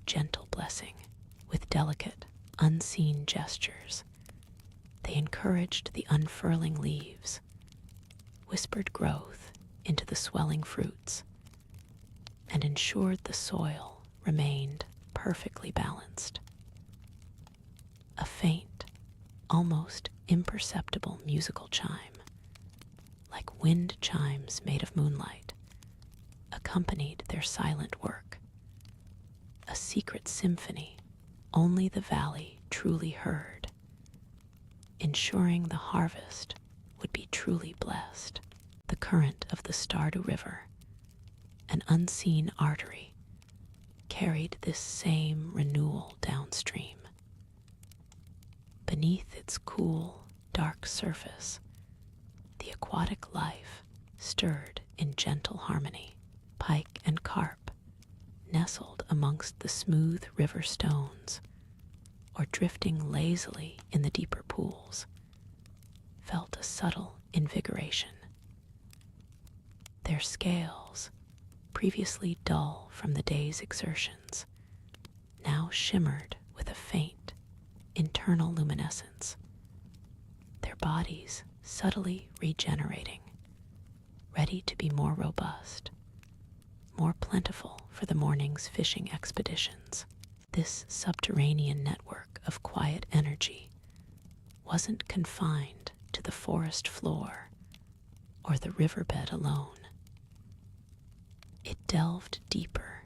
gentle blessing. With delicate, unseen gestures, they encouraged the unfurling leaves, whispered growth into the swelling fruits, and ensured the soil remained perfectly balanced. A faint, almost imperceptible musical chime, like wind chimes made of moonlight, accompanied their silent work, a secret symphony only the valley truly heard, ensuring the harvest would be truly blessed. The current of the Stardew River, an unseen artery, carried this same renewal downstream. Beneath its cool, dark surface, the aquatic life stirred in gentle harmony. Pike and carp, nestled amongst the smooth river stones, or drifting lazily in the deeper pools, felt a subtle invigoration. Their scales, previously dull from the day's exertions, now shimmered with a faint, internal luminescence, their bodies subtly regenerating, ready to be more robust, more plentiful for the morning's fishing expeditions. This subterranean network of quiet energy wasn't confined to the forest floor or the riverbed alone. It delved deeper,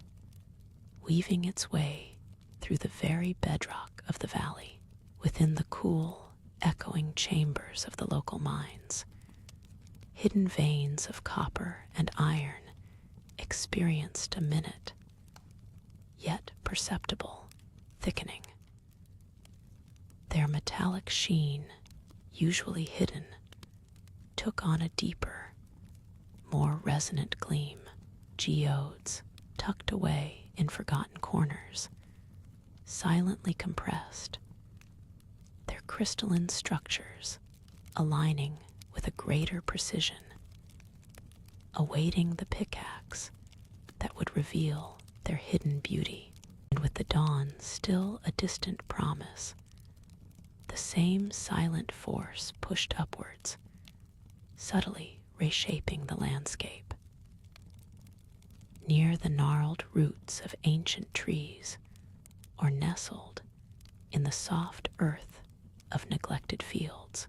weaving its way through the very bedrock of the valley, within the cool, echoing chambers of the local mines. Hidden veins of copper and iron experienced a minute, yet perceptible, thickening. Their metallic sheen, usually hidden, took on a deeper, more resonant gleam. Geodes tucked away in forgotten corners, silently compressed, their crystalline structures aligning with a greater precision, awaiting the pickaxe that would reveal their hidden beauty. And with the dawn still a distant promise, the same silent force pushed upwards, subtly reshaping the landscape. Near the gnarled roots of ancient trees, or nestled in the soft earth of neglected fields,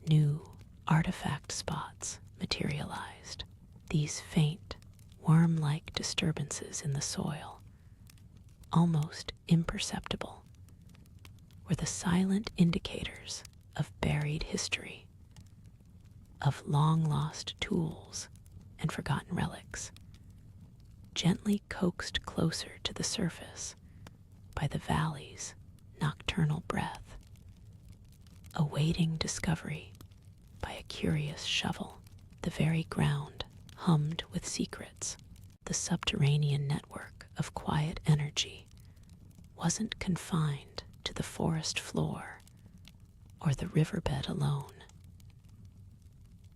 new artifact spots materialized. These faint, worm-like disturbances in the soil, almost imperceptible, were the silent indicators of buried history, of long-lost tools and forgotten relics, gently coaxed closer to the surface by the valley's nocturnal breath, awaiting discovery by a curious shovel. The very ground hummed with secrets. The subterranean network of quiet energy wasn't confined to the forest floor or the riverbed alone.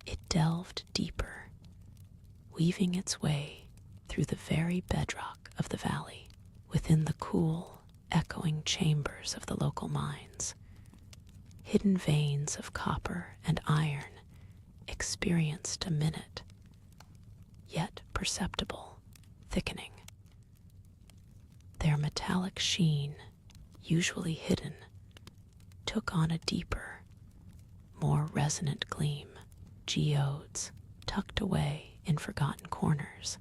It delved deeper, weaving its way through the very bedrock of the valley, within the cool, echoing chambers of the local mines. Hidden veins of copper and iron experienced a minute, yet perceptible, thickening. Their metallic sheen, usually hidden, took on a deeper, more resonant gleam. Geodes tucked away in forgotten corners,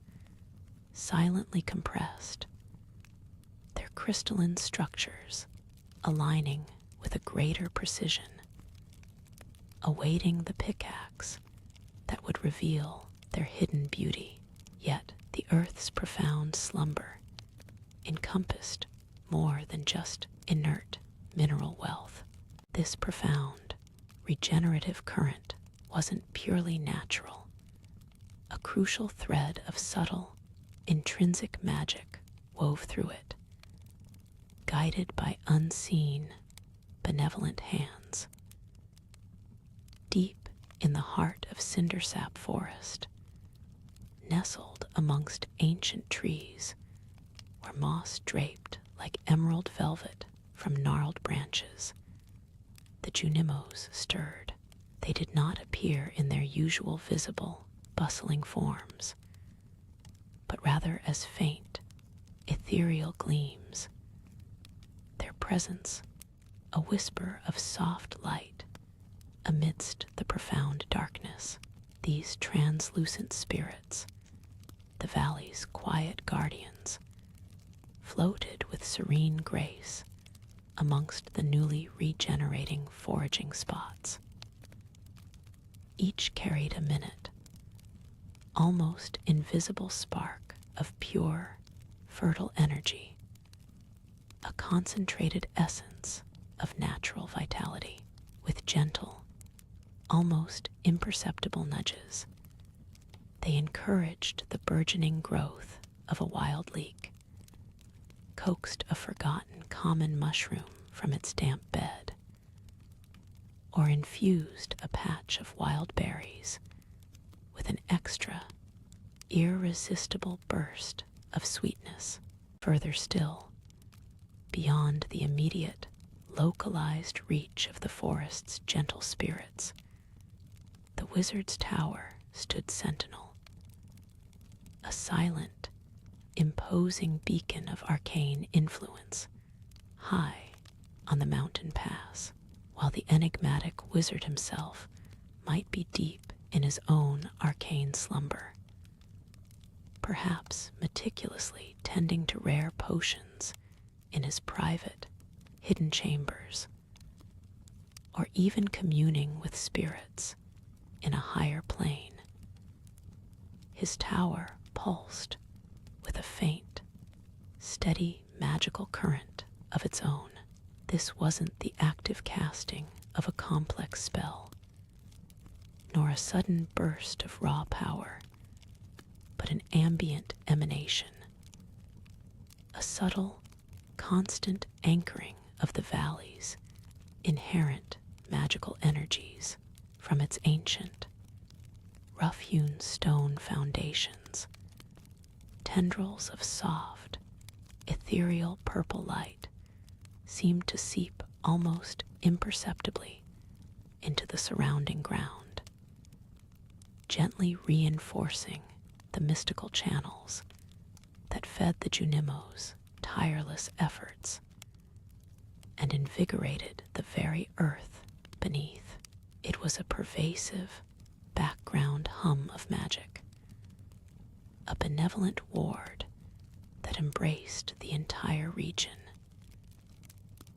silently compressed, their crystalline structures aligning with a greater precision, awaiting the pickaxe that would reveal their hidden beauty. Yet the earth's profound slumber encompassed more than just inert mineral wealth. This profound, regenerative current wasn't purely natural. A crucial thread of subtle, intrinsic magic wove through it, guided by unseen, benevolent hands. Deep in the heart of Cindersap Forest, nestled amongst ancient trees, where moss draped like emerald velvet from gnarled branches, the Junimos stirred. They did not appear in their usual visible, bustling forms, but rather as faint, ethereal gleams. Their presence, a whisper of soft light amidst the profound darkness. These translucent spirits, the valley's quiet guardians, floated with serene grace amongst the newly regenerating foraging spots. Each carried a minute, almost invisible spark of pure, fertile energy, a concentrated essence of natural vitality. With gentle, almost imperceptible nudges, they encouraged the burgeoning growth of a wild leek, coaxed a forgotten common mushroom from its damp bed, or infused a patch of wild berries with an extra, irresistible burst of sweetness. Further still, beyond the immediate, localized reach of the forest's gentle spirits, the wizard's tower stood sentinel, a silent, imposing beacon of arcane influence, high on the mountain pass. While the enigmatic wizard himself might be deep in his own arcane slumber, perhaps meticulously tending to rare potions in his private, hidden chambers, or even communing with spirits in a higher plane. His tower pulsed with a faint, steady magical current of its own. This wasn't the active casting of a complex spell, nor a sudden burst of raw power, but an ambient emanation, a subtle, constant anchoring of the valley's inherent magical energies from its ancient, rough-hewn stone foundations. Tendrils of soft, ethereal purple light seemed to seep almost imperceptibly into the surrounding ground, gently reinforcing the mystical channels that fed the Junimos' tireless efforts and invigorated the very earth beneath. It was a pervasive background hum of magic, a benevolent ward that embraced the entire region,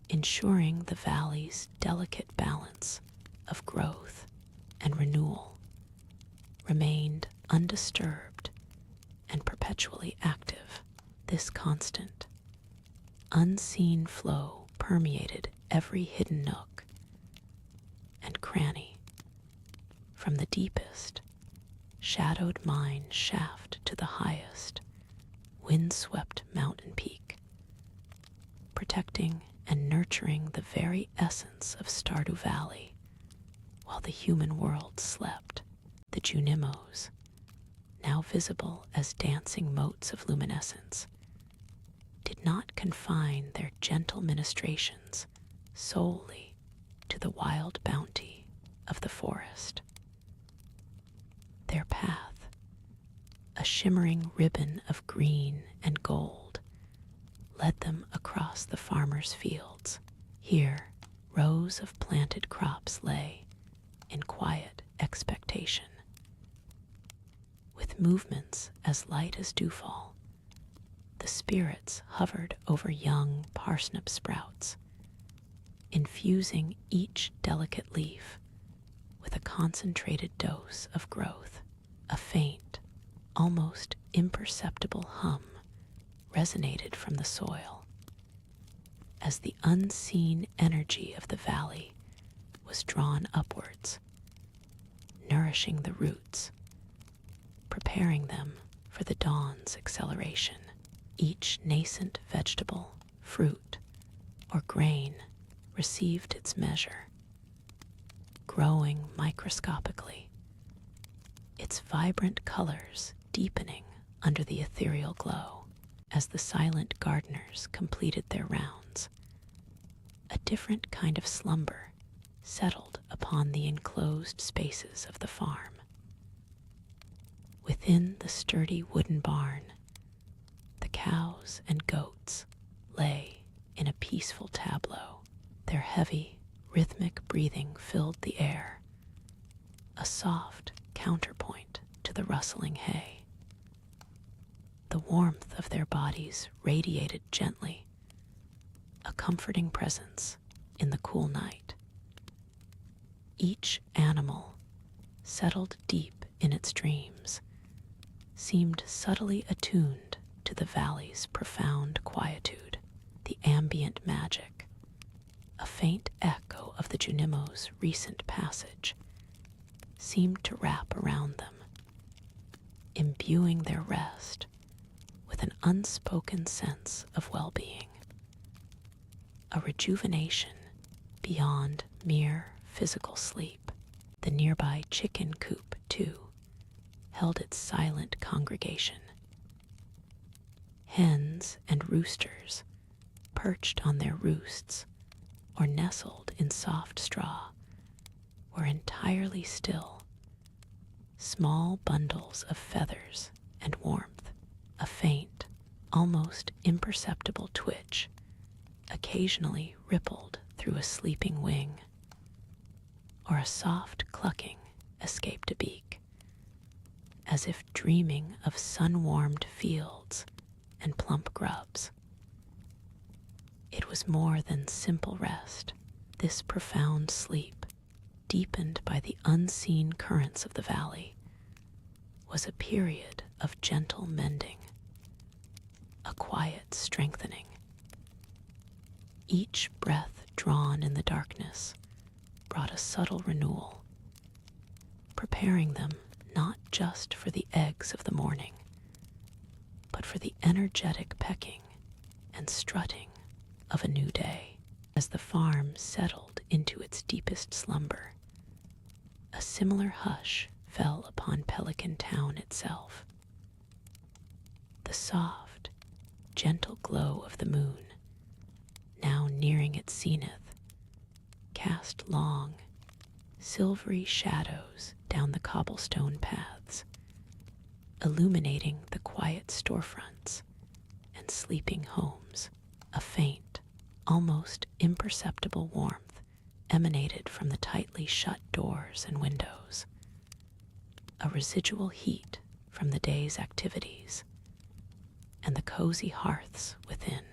ensuring the valley's delicate balance of growth and renewal remained undisturbed and perpetually active. This constant, unseen flow permeated every hidden nook and cranny, from the deepest, shadowed mine shaft to the highest, wind-swept mountain peak, protecting and nurturing the very essence of Stardew Valley while the human world slept. The Junimos, now visible as dancing motes of luminescence, did not confine their gentle ministrations solely to the wild bounty of the forest. Their path, a shimmering ribbon of green and gold, led them across the farmer's fields. Here, rows of planted crops lay in quiet expectation. With movements as light as dewfall, the spirits hovered over young parsnip sprouts, infusing each delicate leaf with a concentrated dose of growth. A faint, almost imperceptible hum resonated from the soil as the unseen energy of the valley was drawn upwards, nourishing the roots, preparing them for the dawn's acceleration. Each nascent vegetable, fruit, or grain received its measure, growing microscopically, its vibrant colors deepening under the ethereal glow. As the silent gardeners completed their rounds, a different kind of slumber settled upon the enclosed spaces of the farm. Within the sturdy wooden barn, the cows and goats lay in a peaceful tableau. Their heavy, rhythmic breathing filled the air, a soft counterpoint to the rustling hay. The warmth of their bodies radiated gently, a comforting presence in the cool night. Each animal, settled deep in its dreams, seemed subtly attuned to the valley's profound quietude. The ambient magic, a faint echo of the Junimos' recent passage, seemed to wrap around them, imbuing their rest with an unspoken sense of well-being. A rejuvenation beyond mere physical sleep. The nearby chicken coop, too, held its silent congregation. Hens and roosters, perched on their roosts or nestled in soft straw, were entirely still, small bundles of feathers and warmth. A faint, almost imperceptible twitch occasionally rippled through a sleeping wing, or a soft clucking escaped a beak, as if dreaming of sun-warmed fields and plump grubs. It was more than simple rest. This profound sleep, deepened by the unseen currents of the valley, was a period of gentle mending, a quiet strengthening. Each breath drawn in the darkness brought a subtle renewal, preparing them not just for the eggs of the morning, but for the energetic pecking and strutting of a new day. As the farm settled into its deepest slumber, a similar hush fell upon Pelican Town itself. The soft, gentle glow of the moon, now nearing its zenith, cast long, silvery shadows down the cobblestone paths, illuminating the quiet storefronts and sleeping homes. A faint, almost imperceptible warmth emanated from the tightly shut doors and windows, a residual heat from the day's activities and the cozy hearths within.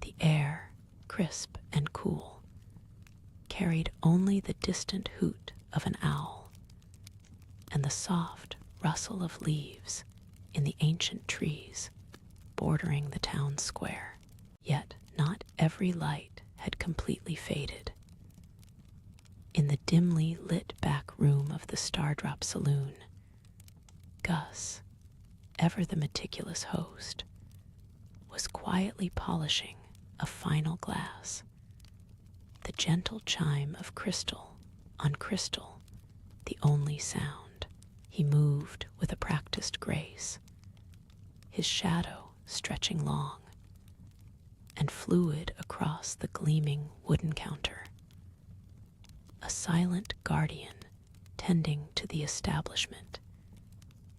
The air, crisp and cool, carried only the distant hoot of an owl and the soft rustle of leaves in the ancient trees bordering the town square. Yet not every light had completely faded. In the dimly lit back room of the Stardrop Saloon, Gus, ever the meticulous host, was quietly polishing a final glass, the gentle chime of crystal on crystal the only sound. He moved with a practiced grace, his shadow stretching long and fluid across the gleaming wooden counter, a silent guardian tending to the establishment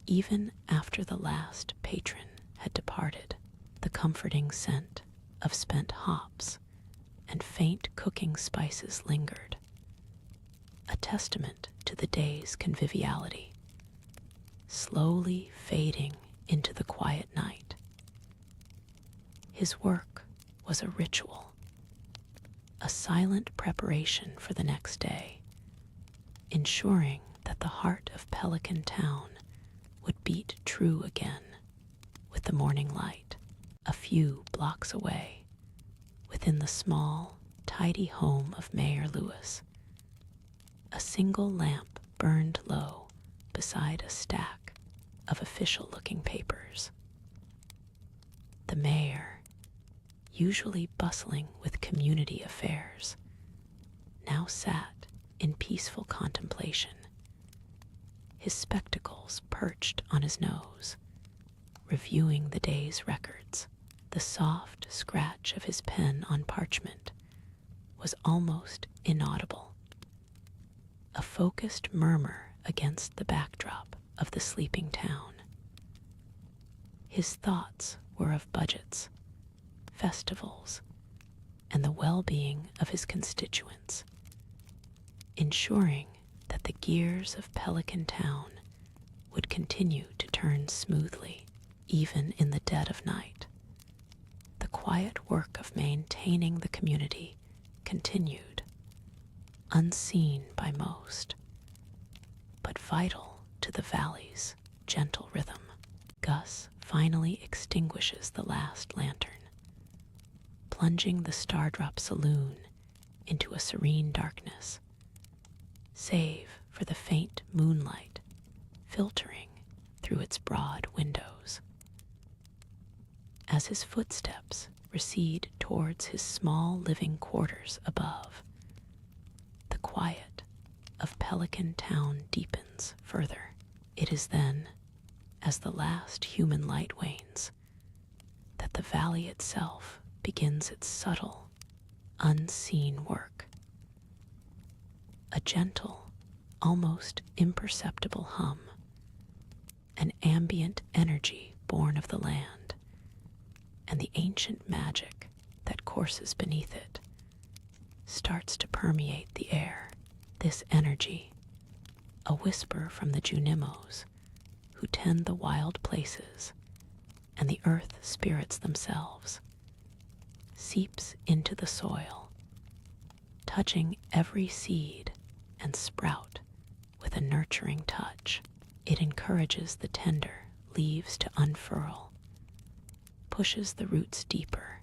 even after the last patron had departed. The comforting scent of spent hops and faint cooking spices lingered, a testament to the day's conviviality, slowly fading into the quiet night. His work was a ritual, a silent preparation for the next day, ensuring that the heart of Pelican Town would beat true again with the morning light. A few blocks away, within the small, tidy home of Mayor Lewis, a single lamp burned low beside a stack of official-looking papers. The mayor, usually bustling with community affairs, now sat in peaceful contemplation, his spectacles perched on his nose, reviewing the day's records. The soft scratch of his pen on parchment was almost inaudible, a focused murmur against the backdrop of the sleeping town. His thoughts were of budgets, festivals, and the well-being of his constituents, ensuring that the gears of Pelican Town would continue to turn smoothly, even in the dead of night. The quiet work of maintaining the community continued, unseen by most, but vital to the valley's gentle rhythm. Gus finally extinguishes the last lantern, plunging the Stardrop Saloon into a serene darkness, save for the faint moonlight filtering through its broad windows. As his footsteps recede towards his small living quarters above, the quiet of Pelican Town deepens further. It is then, as the last human light wanes, that the valley itself begins its subtle, unseen work. A gentle, almost imperceptible hum, an ambient energy born of the land, and the ancient magic that courses beneath it, starts to permeate the air. This energy, a whisper from the Junimos, who tend the wild places, and the earth spirits themselves, seeps into the soil, touching every seed and sprout with a nurturing touch. It encourages the tender leaves to unfurl, pushes the roots deeper,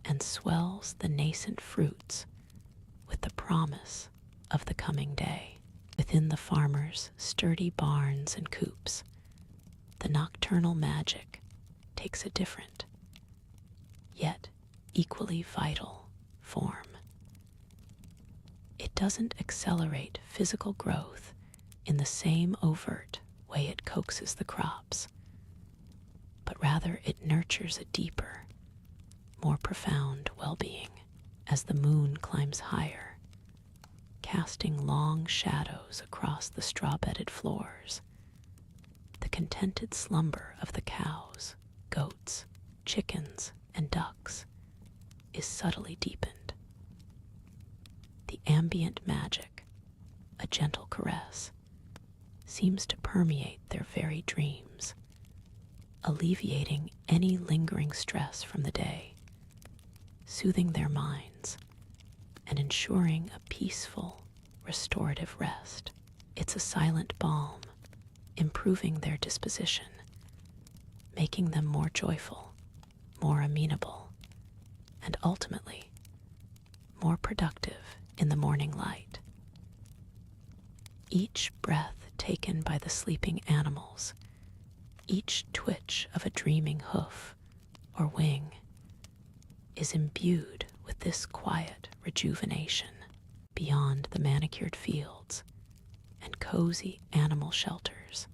and swells the nascent fruits with the promise of the coming day. Within the farmer's sturdy barns and coops, the nocturnal magic takes a different, yet equally vital form. It doesn't accelerate physical growth in the same overt way it coaxes the crops, but rather it nurtures a deeper, more profound well-being as the moon climbs higher, casting long shadows across the straw-bedded floors. The contented slumber of the cows, goats, chickens, and ducks is subtly deepened. The ambient magic, a gentle caress, seems to permeate their very dreams, alleviating any lingering stress from the day, soothing their minds, and ensuring a peaceful, restorative rest. It's a silent balm, improving their disposition, making them more joyful, more amenable, and ultimately more productive in the morning light. Each breath taken by the sleeping animals, each twitch of a dreaming hoof or wing, is imbued with this quiet rejuvenation. Beyond the manicured fields and cozy animal shelters,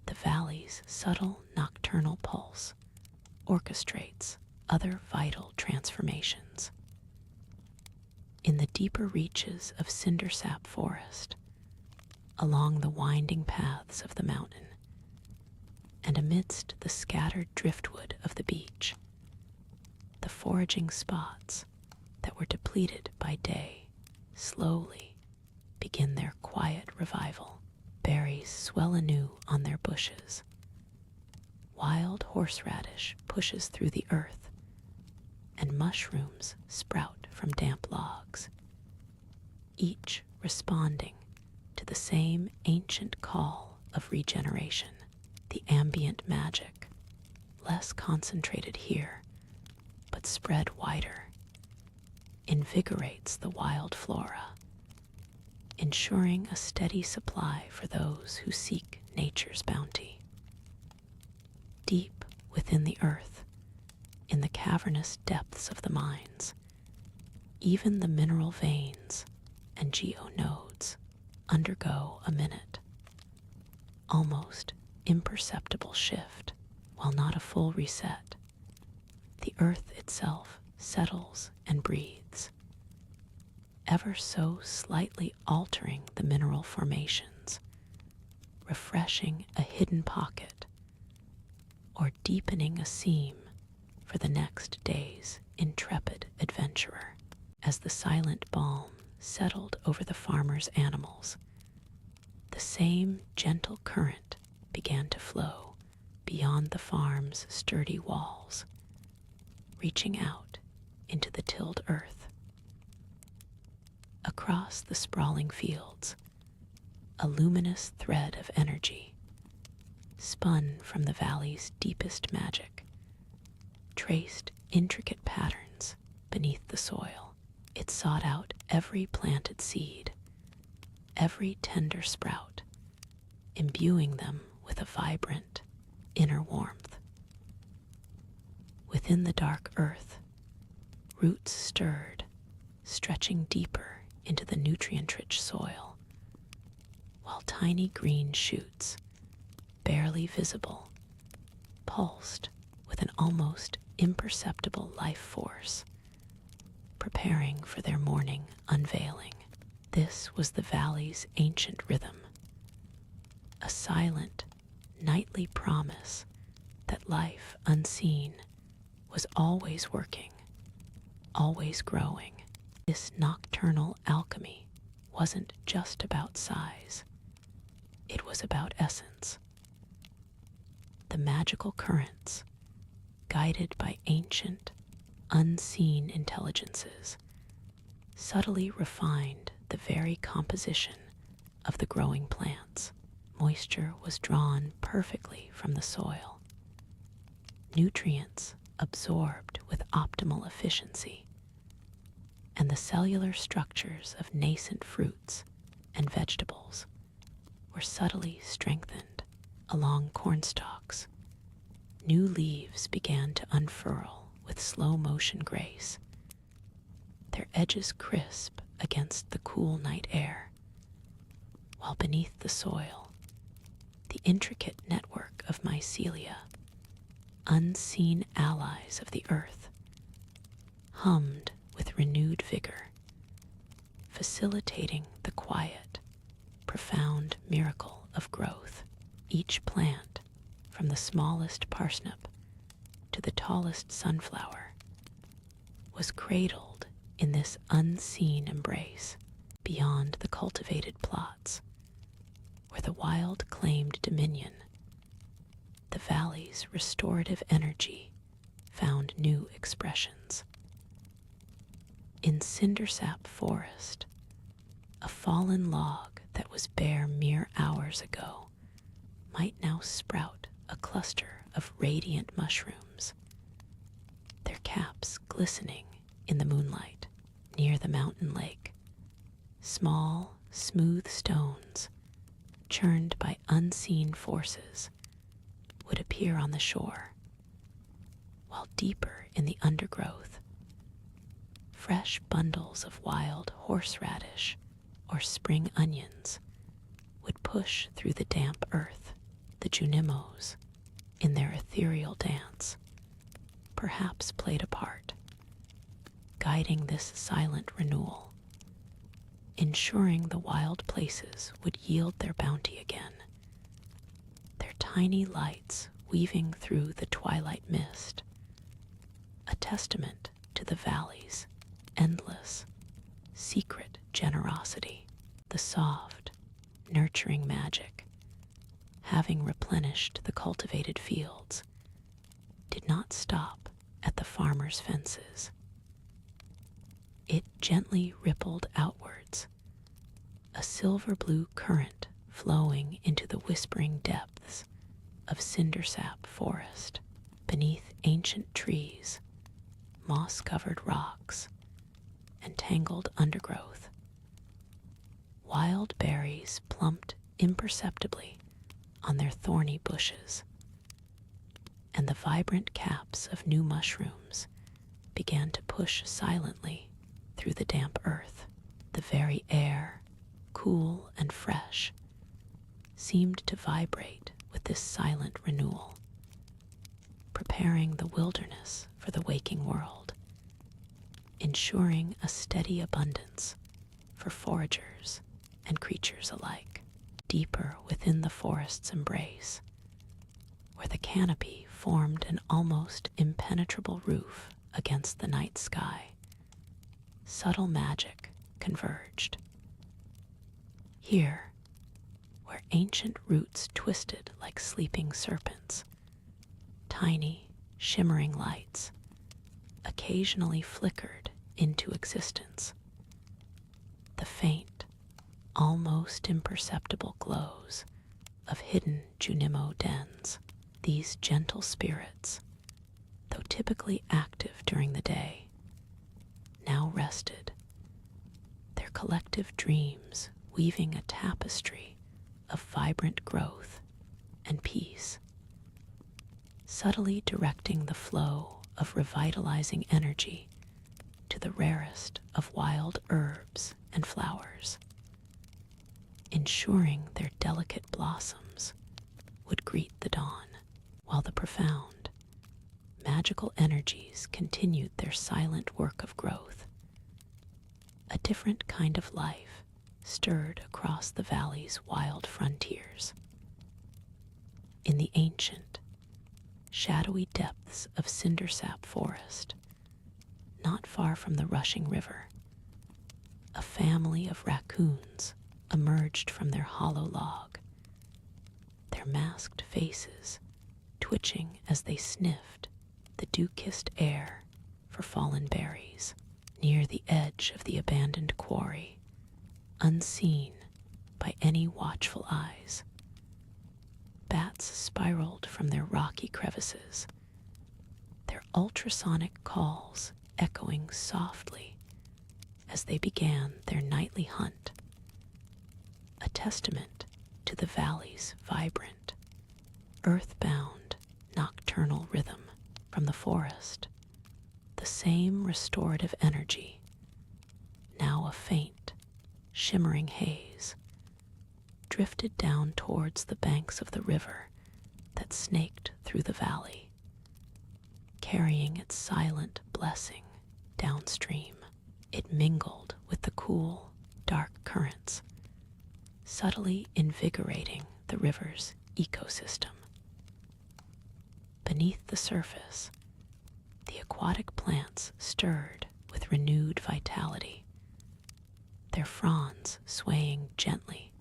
the valley's subtle nocturnal pulse orchestrates other vital transformations. In the deeper reaches of cindersap forest, along the winding paths of the mountain, and amidst the scattered driftwood of the beach, the foraging spots that were depleted by day slowly begin their quiet revival. Berries swell anew on their bushes. Wild horseradish pushes through the earth, and mushrooms sprout from damp logs, each responding to the same ancient call of regeneration. The ambient magic, less concentrated here, but spread wider, invigorates the wild flora, ensuring a steady supply for those who seek nature's bounty. Deep within the earth, in the cavernous depths of the mines, even the mineral veins and geonodes undergo a minute, almost imperceptible shift. While not a full reset, the earth itself settles and breathes, ever so slightly altering the mineral formations, refreshing a hidden pocket, or deepening a seam for the next day's intrepid adventurer. As the silent balm settled over the farmer's animals, the same gentle current began to flow beyond the farm's sturdy walls, reaching out into the tilled earth. Across the sprawling fields, a luminous thread of energy, spun from the valley's deepest magic, traced intricate patterns beneath the soil. It sought out every planted seed, every tender sprout, imbuing them with a vibrant inner warmth. Within the dark earth, roots stirred, stretching deeper into the nutrient-rich soil, while tiny green shoots, barely visible, pulsed with an almost imperceptible life force, preparing for their morning unveiling. This was the valley's ancient rhythm, a silent, nightly promise that life unseen was always working, always growing. This nocturnal alchemy wasn't just about size, it was about essence. The magical currents, guided by ancient, unseen intelligences, subtly refined the very composition of the growing plants. Moisture was drawn perfectly from the soil, nutrients absorbed with optimal efficiency, and the cellular structures of nascent fruits and vegetables were subtly strengthened along cornstalks. New leaves began to unfurl with slow motion grace, their edges crisp against the cool night air, while beneath the soil, the intricate network of mycelia, unseen allies of the earth, hummed with renewed vigor, facilitating the quiet, profound miracle of growth. Each plant, from the smallest parsnip to the tallest sunflower, was cradled in this unseen embrace beyond the cultivated plots, where the wild claimed dominion. The valley's restorative energy found new expressions. In Cindersap Forest, a fallen log that was bare mere hours ago might now sprout a cluster of radiant mushrooms, their caps glistening in the moonlight near the mountain lake. Small, smooth stones, churned by unseen forces, would appear on the shore, while deeper in the undergrowth, fresh bundles of wild horseradish or spring onions would push through the damp earth. The Junimos, in their ethereal dance, perhaps played a part, guiding this silent renewal, ensuring the wild places would yield their bounty again, their tiny lights weaving through the twilight mist, a testament to the valley's endless, secret generosity. The soft, nurturing magic, having replenished the cultivated fields, did not stop at the farmer's fences. It gently rippled outwards, a silver-blue current flowing into the whispering depths of Cindersap Forest, beneath ancient trees, moss-covered rocks, and tangled undergrowth. Wild berries plumped imperceptibly on their thorny bushes, and the vibrant caps of new mushrooms began to push silently through the damp earth. The very air, cool and fresh, seemed to vibrate with this silent renewal, preparing the wilderness for the waking world, ensuring a steady abundance for foragers and creatures alike. Deeper within the forest's embrace, where the canopy formed an almost impenetrable roof against the night sky, subtle magic converged. Here, where ancient roots twisted like sleeping serpents, tiny, shimmering lights occasionally flickered into existence. The faint, almost imperceptible glows of hidden Junimo dens. These gentle spirits, though typically active during the day, now rested, their collective dreams weaving a tapestry of vibrant growth and peace, subtly directing the flow of revitalizing energy to the rarest of wild herbs and flowers, ensuring their delicate blossoms would greet the dawn, while the profound, magical energies continued their silent work of growth. A different kind of life stirred across the valley's wild frontiers. In the ancient, shadowy depths of Cindersap Forest, not far from the rushing river, a family of raccoons emerged from their hollow log, their masked faces twitching as they sniffed the dew-kissed air for fallen berries. Near the edge of the abandoned quarry, unseen by any watchful eyes, bats spiraled from their rocky crevices, their ultrasonic calls echoing softly as they began their nightly hunt, a testament to the valley's vibrant, earthbound, nocturnal rhythm. From the forest, the same restorative energy, now a faint, shimmering haze, drifted down towards the banks of the river that snaked through the valley, carrying its silent blessing downstream. It mingled with the cool, dark currents, subtly invigorating the river's ecosystem. Beneath the surface, the aquatic plants stirred with renewed vitality, their fronds swaying gently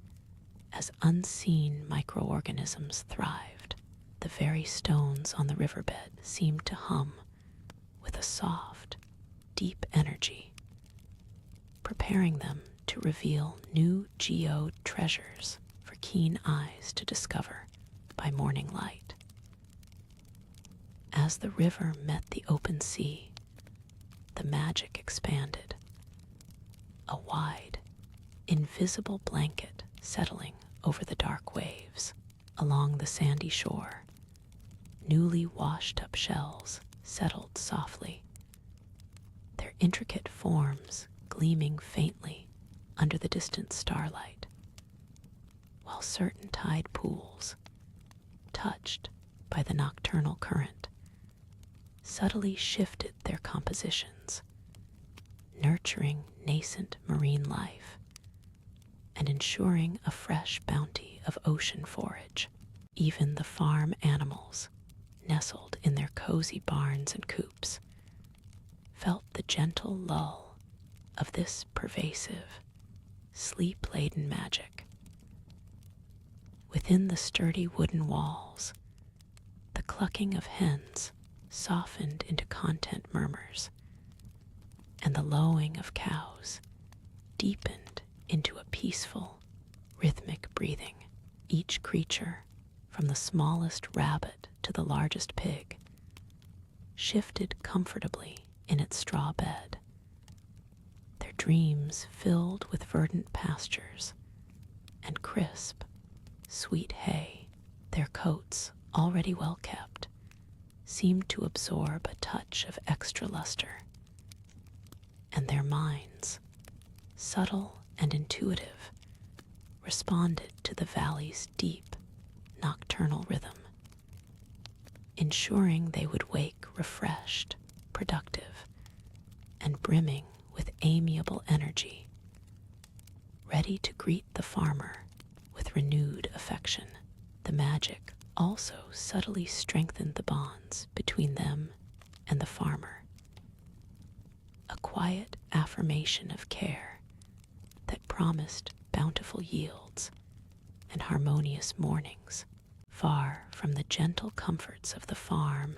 as unseen microorganisms thrived. The very stones on the riverbed seemed to hum with a soft, deep energy, preparing them to reveal new geode treasures for keen eyes to discover by morning light. As the river met the open sea, the magic expanded, a wide, invisible blanket settling over the dark waves. Along the sandy shore, newly washed up shells settled softly, their intricate forms gleaming faintly under the distant starlight, while certain tide pools, touched by the nocturnal current, subtly shifted their compositions, nurturing nascent marine life and ensuring a fresh bounty of ocean forage. Even the farm animals, nestled in their cozy barns and coops, felt the gentle lull of this pervasive, sleep-laden magic. Within the sturdy wooden walls, the clucking of hens softened into content murmurs, and the lowing of cows deepened into a peaceful, rhythmic breathing. Each creature, from the smallest rabbit to the largest pig, shifted comfortably in its straw bed, their dreams filled with verdant pastures and crisp, sweet hay. Their coats, already well kept, seemed to absorb a touch of extra luster, and their minds, subtle and intuitive, responded to the valley's deep, nocturnal rhythm, ensuring they would wake refreshed, productive, and brimming with amiable energy, ready to greet the farmer with renewed affection. The magic also subtly strengthened the bonds between them and the farmer, a quiet affirmation of care that promised bountiful yields and harmonious mornings, far from the gentle comforts of the farm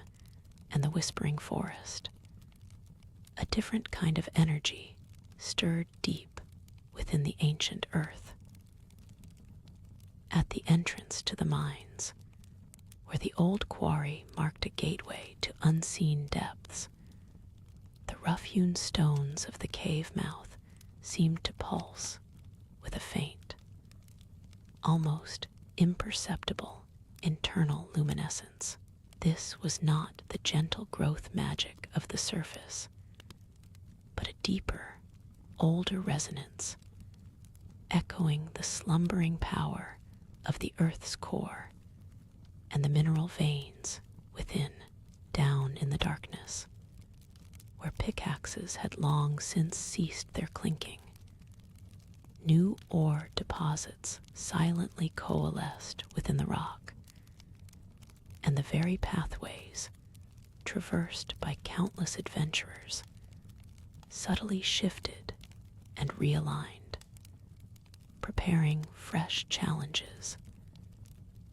and the whispering forest. A different kind of energy stirred deep within the ancient earth. At the entrance to the mines, where the old quarry marked a gateway to unseen depths, the rough-hewn stones of the cave mouth seemed to pulse with a faint, almost imperceptible internal luminescence. This was not the gentle growth magic of the surface, but a deeper, older resonance, echoing the slumbering power of the earth's core and the mineral veins within. Down in the darkness, where pickaxes had long since ceased their clinking, new ore deposits silently coalesced within the rock, and the very pathways, traversed by countless adventurers, subtly shifted and realigned, preparing fresh challenges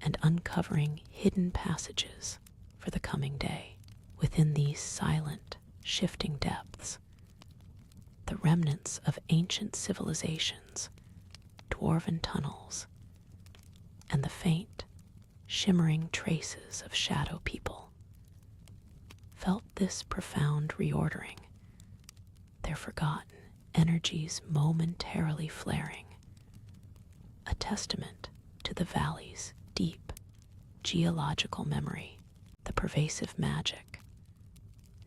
and uncovering hidden passages for the coming day. Within these silent, shifting depths, the remnants of ancient civilizations, dwarven tunnels, and the faint, shimmering traces of shadow people felt this profound reordering, their forgotten energies momentarily flaring, a testament to the valley's deep geological memory, the pervasive magic,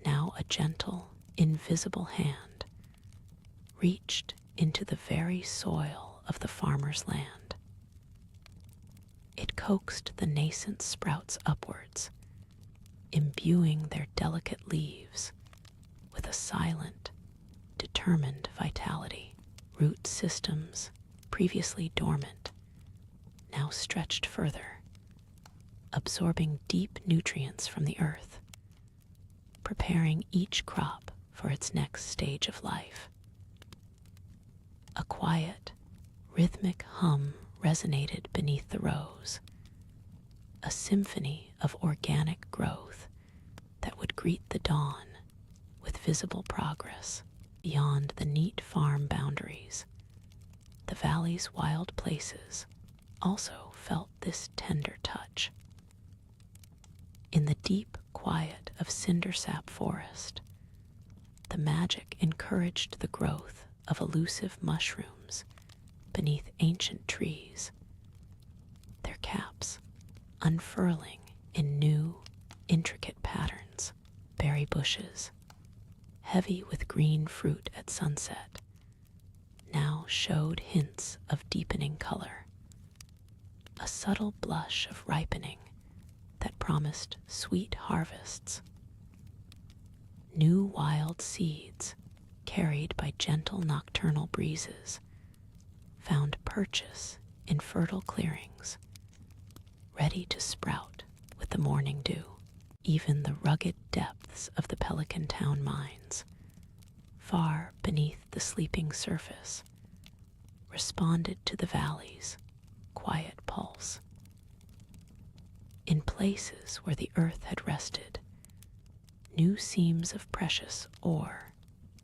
now a gentle, invisible hand, reached into the very soil of the farmer's land. It coaxed the nascent sprouts upwards, imbuing their delicate leaves with a silent, determined vitality. Root systems, previously dormant, now stretched further, absorbing deep nutrients from the earth, preparing each crop for its next stage of life. A quiet, rhythmic hum resonated beneath the rows, a symphony of organic growth that would greet the dawn with visible progress. Beyond the neat farm boundaries, the valley's wild places also felt this tender touch. In the deep quiet of cindersap forest, the magic encouraged the growth of elusive mushrooms beneath ancient trees, their caps unfurling in new, intricate patterns. Berry bushes, heavy with green fruit at sunset, now showed hints of deepening color, a subtle blush of ripening that promised sweet harvests. New wild seeds, carried by gentle nocturnal breezes, found purchase in fertile clearings, ready to sprout with the morning dew. Even the rugged depths of the Pelican Town mines, far beneath the sleeping surface, responded to the valley's quiet pulse. In places where the earth had rested, new seams of precious ore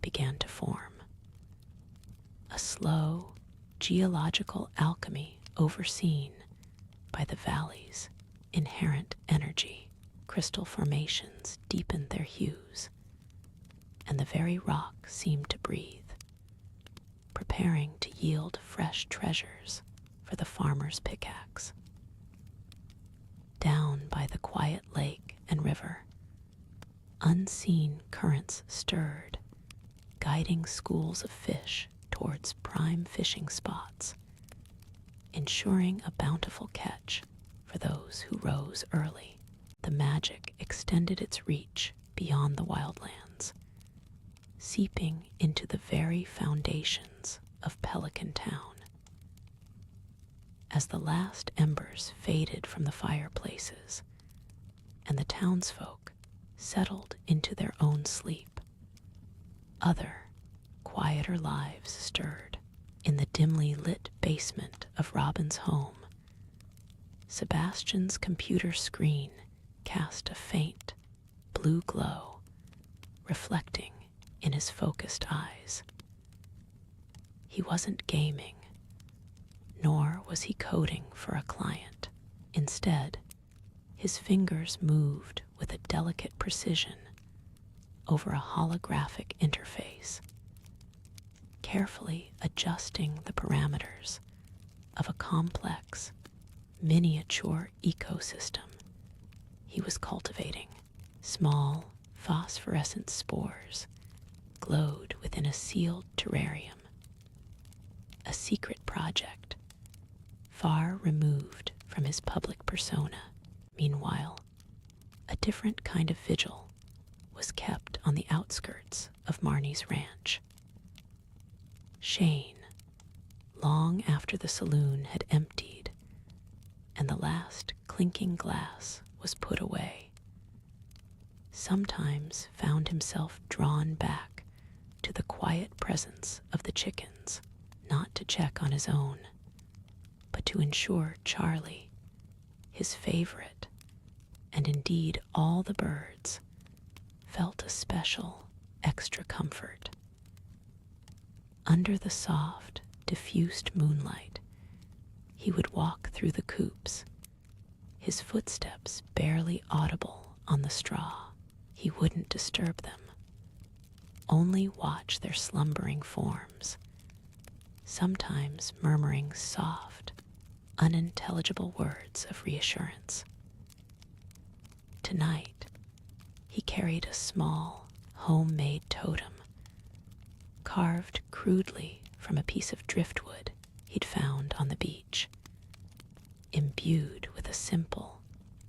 began to form. A slow, geological alchemy overseen by the valley's inherent energy. Crystal formations deepened their hues, and the very rock seemed to breathe, preparing to yield fresh treasures for the farmer's pickaxe. Down by the quiet lake and river, unseen currents stirred, guiding schools of fish towards prime fishing spots, ensuring a bountiful catch for those who rose early. The magic extended its reach beyond the wildlands, seeping into the very foundations of Pelican Town. As the last embers faded from the fireplaces and the townsfolk settled into their own sleep, other, quieter lives stirred. In the dimly lit basement of Robin's home, Sebastian's computer screen cast a faint, blue glow, reflecting in his focused eyes. He wasn't gaming, nor was he coding for a client. Instead, his fingers moved with a delicate precision over a holographic interface, carefully adjusting the parameters of a complex, miniature ecosystem he was cultivating. Small, phosphorescent spores glowed within a sealed terrarium, a secret project far removed from his public persona. Meanwhile, a different kind of vigil was kept on the outskirts of Marnie's ranch. Shane, long after the saloon had emptied and the last clinking glass was put away, sometimes found himself drawn back to the quiet presence of the chickens, not to check on his own, but to ensure Charlie, his favorite, and indeed all the birds, felt a special, extra comfort. Under the soft, diffused moonlight, he would walk through the coops, his footsteps barely audible on the straw. He wouldn't disturb them, only watch their slumbering forms, sometimes murmuring soft, unintelligible words of reassurance. Tonight, he carried a small, homemade totem, carved crudely from a piece of driftwood he'd found on the beach, imbued with a simple,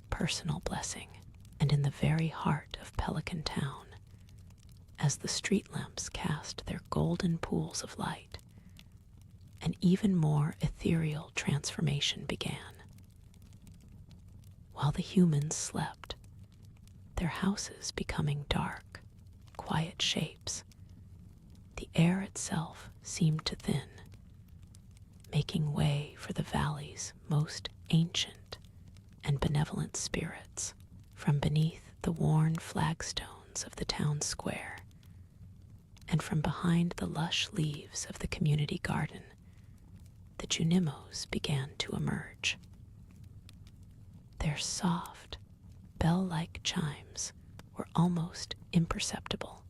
personal blessing. And in the very heart of Pelican Town, as the street lamps cast their golden pools of light, an even more ethereal transformation began. While the humans slept, their houses becoming dark, quiet shapes, the air itself seemed to thin, making way for the valley's most ancient and benevolent spirits. From beneath the worn flagstones of the town square, and from behind the lush leaves of the community garden, the Junimos began to emerge. Their soft, bell-like chimes were almost imperceptible.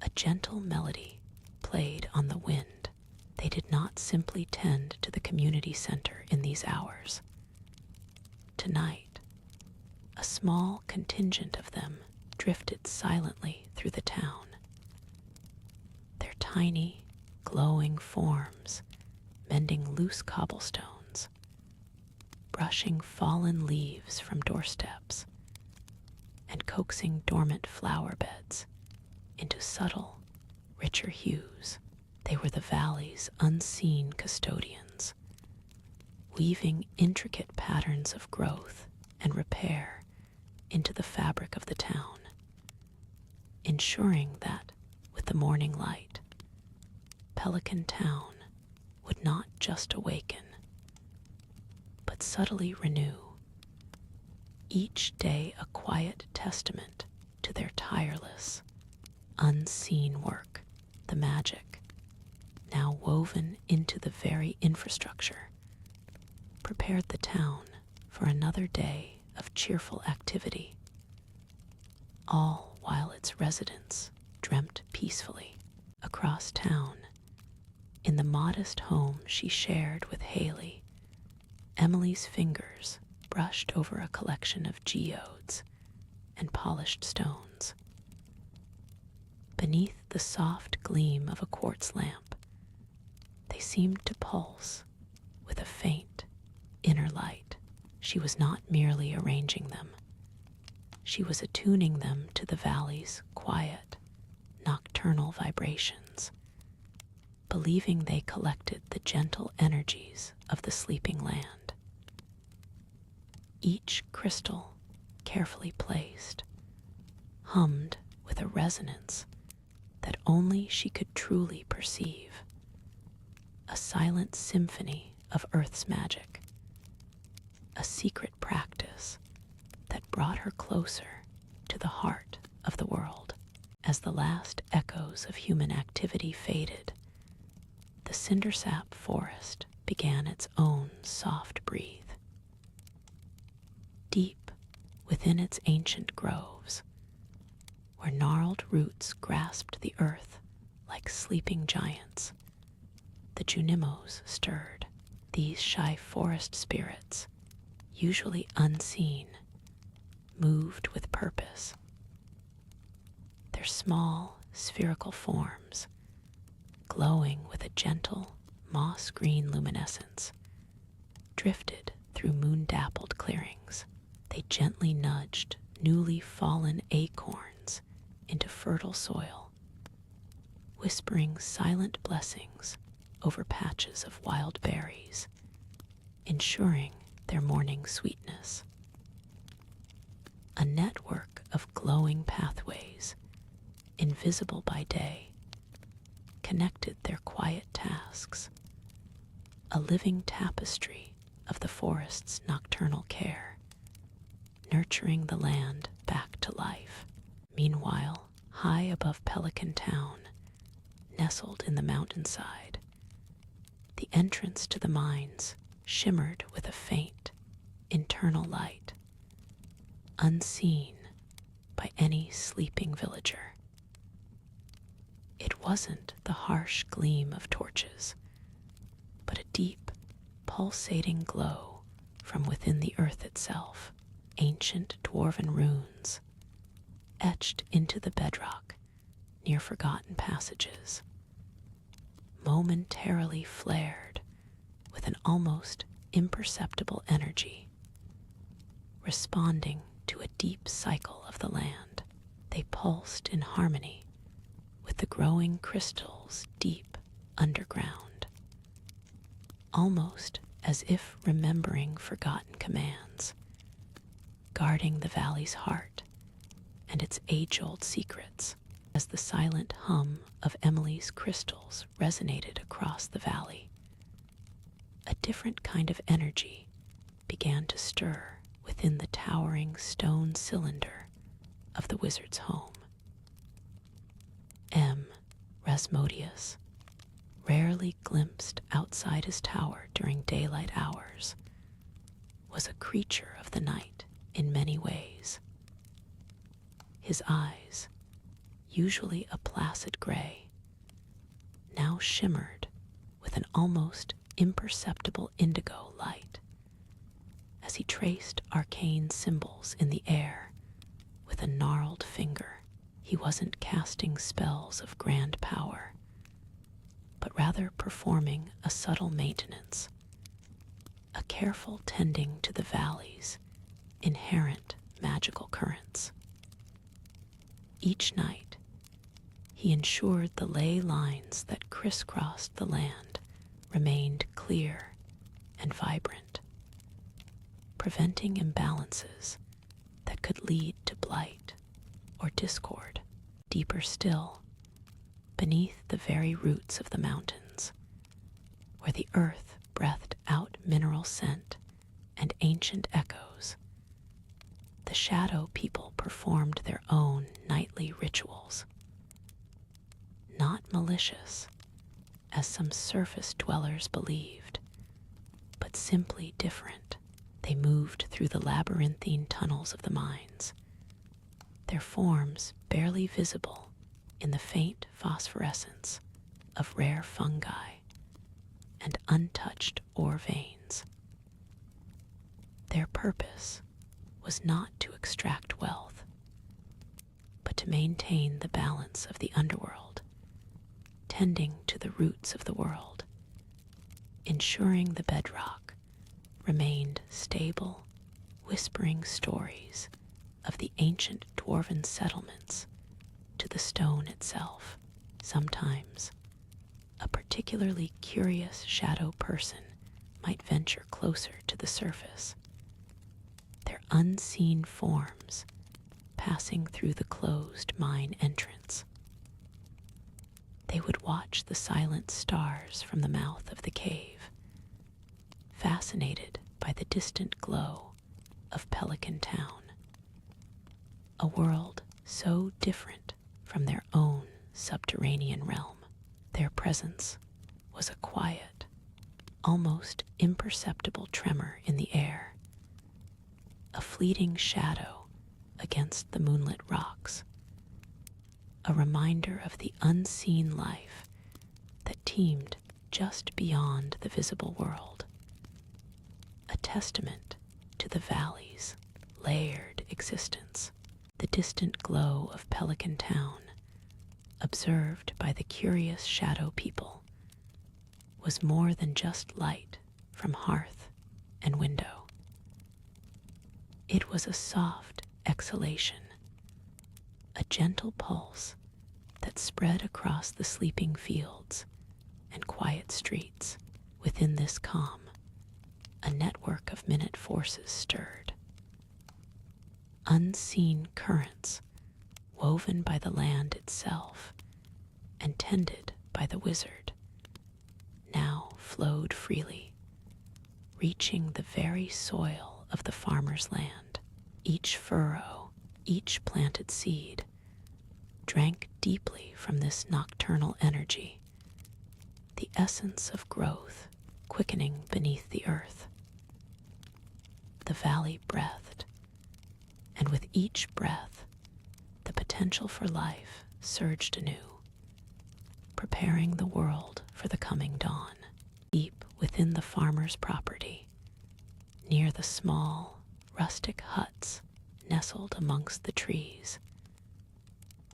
A gentle melody played on the wind. They did not simply tend to the community center in these hours. Tonight, a small contingent of them drifted silently through the town. Their tiny, glowing forms mending loose cobblestones, brushing fallen leaves from doorsteps, and coaxing dormant flower beds into subtle, richer hues. They were the valley's unseen custodians, weaving intricate patterns of growth and repair into the fabric of the town, ensuring that, with the morning light, Pelican Town would not just awaken, but subtly renew, each day a quiet testament to their tireless, unseen work. The magic, now woven into the very infrastructure, prepared the town for another day of cheerful activity, all while its residents dreamt peacefully. Across town, in the modest home she shared with Haley, Emily's fingers brushed over a collection of geodes and polished stones. Beneath the soft gleam of a quartz lamp, they seemed to pulse with a faint, inner light. She was not merely arranging them. She was attuning them to the valley's quiet, nocturnal vibrations, believing they collected the gentle energies of the sleeping land. Each crystal, carefully placed, hummed with a resonance that only she could truly perceive, a silent symphony of Earth's magic, a secret practice that brought her closer to the heart of the world. As the last echoes of human activity faded, the cindersap forest began its own soft breathe. Deep within its ancient groves, where gnarled roots grasped the earth like sleeping giants, the Junimos stirred. These shy forest spirits, usually unseen, moved with purpose. Their small, spherical forms, glowing with a gentle, moss-green luminescence, drifted through moon-dappled clearings. They gently nudged newly fallen acorns into fertile soil, whispering silent blessings over patches of wild berries, ensuring their morning sweetness. A network of glowing pathways, invisible by day, connected their quiet tasks, a living tapestry of the forest's nocturnal care, nurturing the land back to life. Meanwhile, high above Pelican Town, nestled in the mountainside, the entrance to the mines shimmered with a faint, internal light, unseen by any sleeping villager. It wasn't the harsh gleam of torches, but a deep, pulsating glow from within the earth itself, ancient dwarven runes etched into the bedrock near forgotten passages, momentarily flared with an almost imperceptible energy, responding to a deep cycle of the land. They pulsed in harmony with the growing crystals deep underground, almost as if remembering forgotten commands, guarding the valley's heart and its age-old secrets. As the silent hum of Emily's crystals resonated across the valley, a different kind of energy began to stir within the towering stone cylinder of the wizard's home. M. Rasmodius, rarely glimpsed outside his tower during daylight hours, was a creature of the night in many ways. His eyes, usually a placid gray, now shimmered with an almost imperceptible indigo light as he traced arcane symbols in the air with a gnarled finger. He wasn't casting spells of grand power, but rather performing a subtle maintenance, a careful tending to the valley's inherent magical currents. Each night, he ensured the ley lines that crisscrossed the land remained clear and vibrant, preventing imbalances that could lead to blight or discord. Deeper still, beneath the very roots of the mountains, where the earth breathed out mineral scent and ancient echoes, the shadow people performed their own nightly rituals. Not malicious, as some surface dwellers believed, but simply different. They moved through the labyrinthine tunnels of the mines, their forms barely visible in the faint phosphorescence of rare fungi and untouched ore veins. Their purpose was not to extract wealth, but to maintain the balance of the underworld, tending to the roots of the world, ensuring the bedrock remained stable, whispering stories of the ancient dwarven settlements to the stone itself. Sometimes, a particularly curious shadow person might venture closer to the surface, their unseen forms passing through the closed mine entrance. They would watch the silent stars from the mouth of the cave, fascinated by the distant glow of Pelican Town, a world so different from their own subterranean realm. Their presence was a quiet, almost imperceptible tremor in the air, a fleeting shadow against the moonlit rocks, a reminder of the unseen life that teemed just beyond the visible world, a testament to the valley's layered existence. The distant glow of Pelican Town, observed by the curious shadow people, was more than just light from hearth and window. It was a soft exhalation, a gentle pulse that spread across the sleeping fields and quiet streets. Within this calm, a network of minute forces stirred. Unseen currents woven by the land itself and tended by the wizard, now flowed freely, reaching the very soil of the farmer's land. Each furrow, each planted seed, drank deeply from this nocturnal energy, the essence of growth quickening beneath the earth. The valley breathed, and with each breath, the potential for life surged anew, preparing the world for the coming dawn. Deep within the farmer's property, near the small, rustic huts nestled amongst the trees,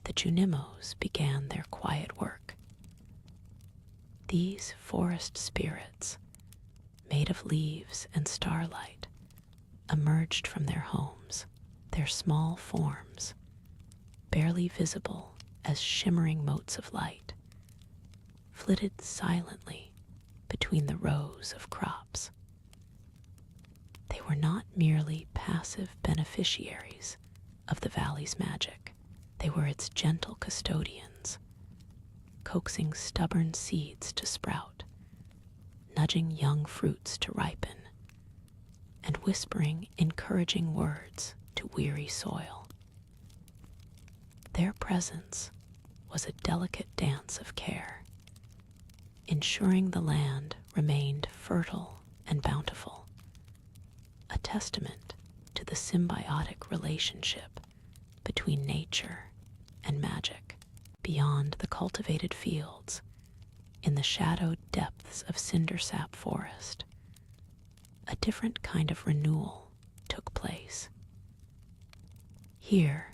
the Junimos began their quiet work. These forest spirits, made of leaves and starlight, emerged from their homes, their small forms, barely visible as shimmering motes of light, flitted silently between the rows of crops. They were not merely passive beneficiaries of the valley's magic. They were its gentle custodians, coaxing stubborn seeds to sprout, nudging young fruits to ripen, and whispering encouraging words to weary soil. Their presence was a delicate dance of care, ensuring the land remained fertile and bountiful, a testament to the symbiotic relationship between nature and magic. Beyond the cultivated fields, in the shadowed depths of cindersap forest, a different kind of renewal took place. Here,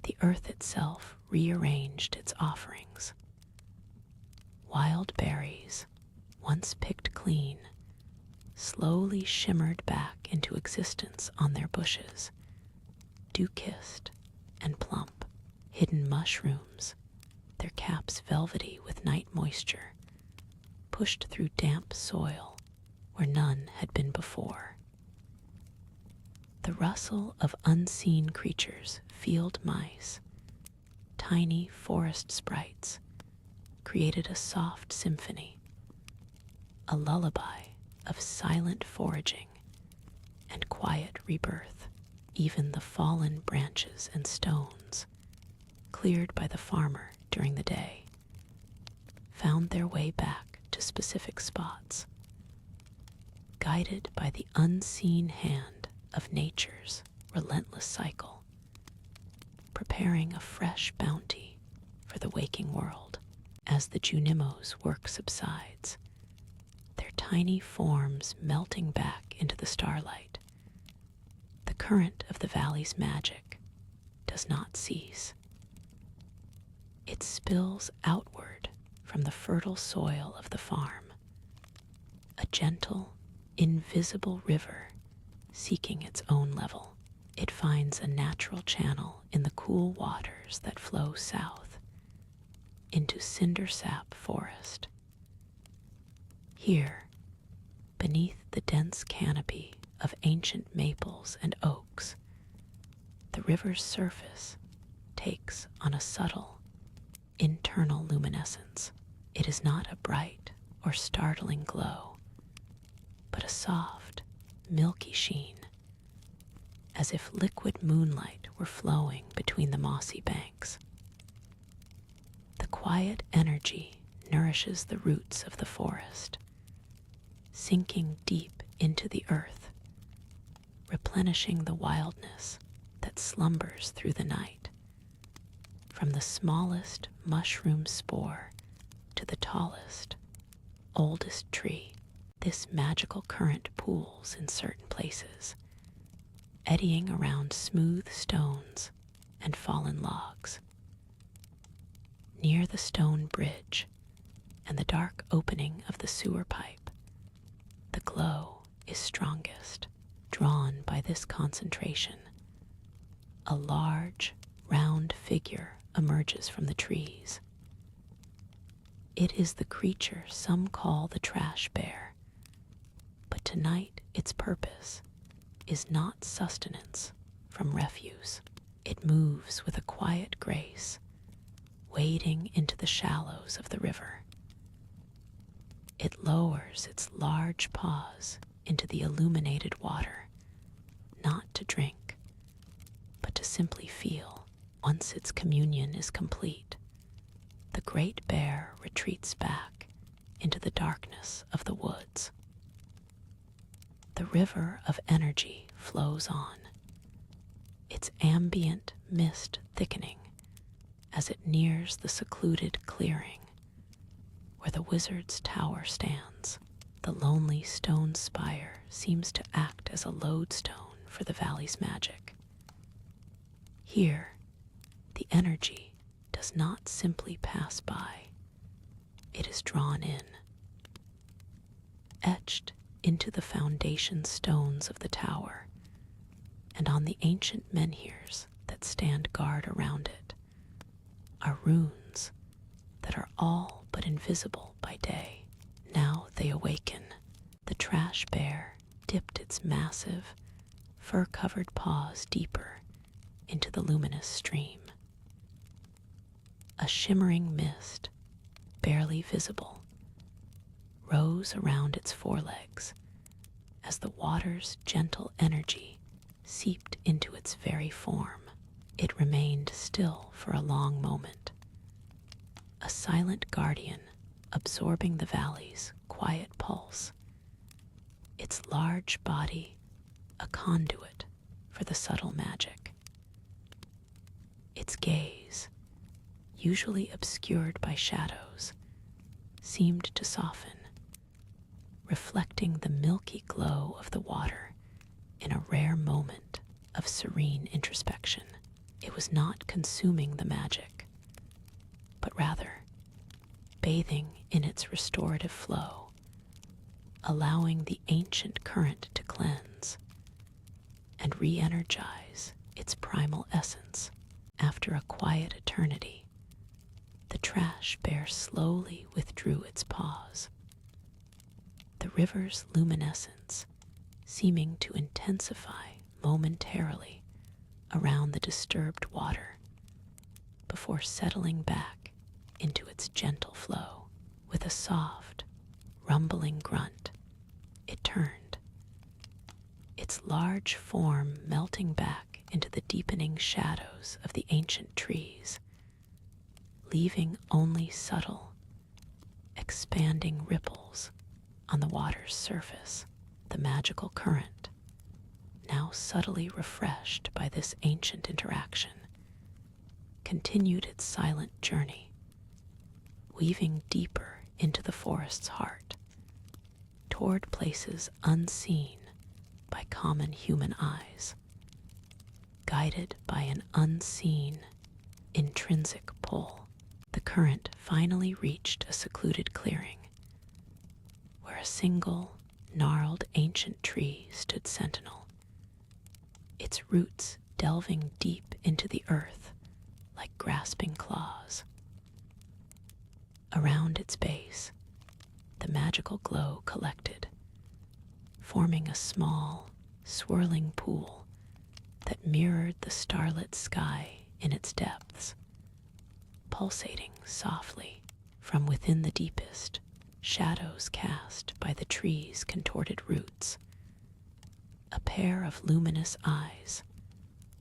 the earth itself rearranged its offerings. Wild berries, once picked clean, slowly shimmered back into existence on their bushes, dew-kissed and plump. Hidden mushrooms, their caps velvety with night moisture, pushed through damp soil where none had been before. The rustle of unseen creatures, field mice, tiny forest sprites, created a soft symphony, a lullaby of silent foraging and quiet rebirth. Even the fallen branches and stones, cleared by the farmer during the day, found their way back to specific spots, guided by the unseen hand of nature's relentless cycle, preparing a fresh bounty for the waking world. As the Junimos' work subsides, their tiny forms melting back into the starlight, the current of the valley's magic does not cease. It spills outward from the fertile soil of the farm, a gentle, invisible river seeking its own level. It finds a natural channel in the cool waters that flow south into cindersap forest. Here, beneath the dense canopy of ancient maples and oaks, the river's surface takes on a subtle, internal luminescence. It is not a bright or startling glow, but a soft, milky sheen, as if liquid moonlight were flowing between the mossy banks. The quiet energy nourishes the roots of the forest, sinking deep into the earth, replenishing the wildness that slumbers through the night. From the smallest mushroom spore to the tallest, oldest tree, this magical current pools in certain places, eddying around smooth stones and fallen logs. Near the stone bridge and the dark opening of the sewer pipe, the glow is strongest. Drawn by this concentration, a large, round figure emerges from the trees. It is the creature some call the trash bear, but tonight its purpose is not sustenance from refuse. It moves with a quiet grace, wading into the shallows of the river, It lowers its large paws into the illuminated water, not to drink, but to simply feel. Once its communion is complete, the great bear retreats back into the darkness of the woods. The river of energy flows on, its ambient mist thickening as it nears the secluded clearing where the wizard's tower stands. The lonely stone spire seems to act as a lodestone for the valley's magic. Here, the energy does not simply pass by, it is drawn in, etched into the foundation stones of the tower and on the ancient menhirs that stand guard around it are runes that are all but invisible by day. Now they awaken. The trash bear dipped its massive, fur-covered paws deeper into the luminous stream. A shimmering mist, barely visible, rose around its forelegs as the water's gentle energy seeped into its very form. It remained still for a long moment, a silent guardian absorbing the valley's quiet pulse, its large body a conduit for the subtle magic. Its gaze, usually obscured by shadows, seemed to soften, reflecting the milky glow of the water in a rare moment of serene introspection. It was not consuming the magic, but rather bathing in its restorative flow, allowing the ancient current to cleanse and re-energize its primal essence. After a quiet eternity, the trash bear slowly withdrew its paws, the river's luminescence seeming to intensify momentarily around the disturbed water before settling back into its gentle flow. With a soft, rumbling grunt, it turned, its large form melting back into the deepening shadows of the ancient trees, leaving only subtle, expanding ripples on the water's surface. The magical current, now subtly refreshed by this ancient interaction, continued its silent journey, weaving deeper into the forest's heart, toward places unseen by common human eyes, guided by an unseen, intrinsic pull. The current finally reached a secluded clearing, where a single, gnarled ancient tree stood sentinel, its roots delving deep into the earth like grasping claws. Around its base, the magical glow collected, forming a small, swirling pool that mirrored the starlit sky in its depths, pulsating softly from within the deepest, shadows cast by the tree's contorted roots. A pair of luminous eyes,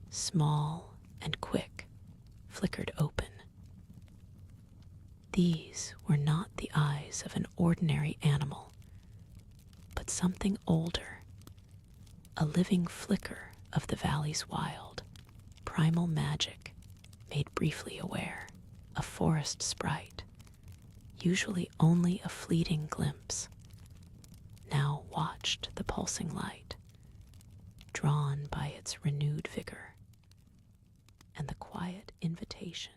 small and quick, flickered open. These were not the eyes of an ordinary animal, but something older, a living flicker of the valley's wild, primal magic made briefly aware. A forest sprite, usually only a fleeting glimpse, now watched the pulsing light, drawn by its renewed vigor and the quiet invitation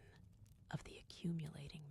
of the accumulating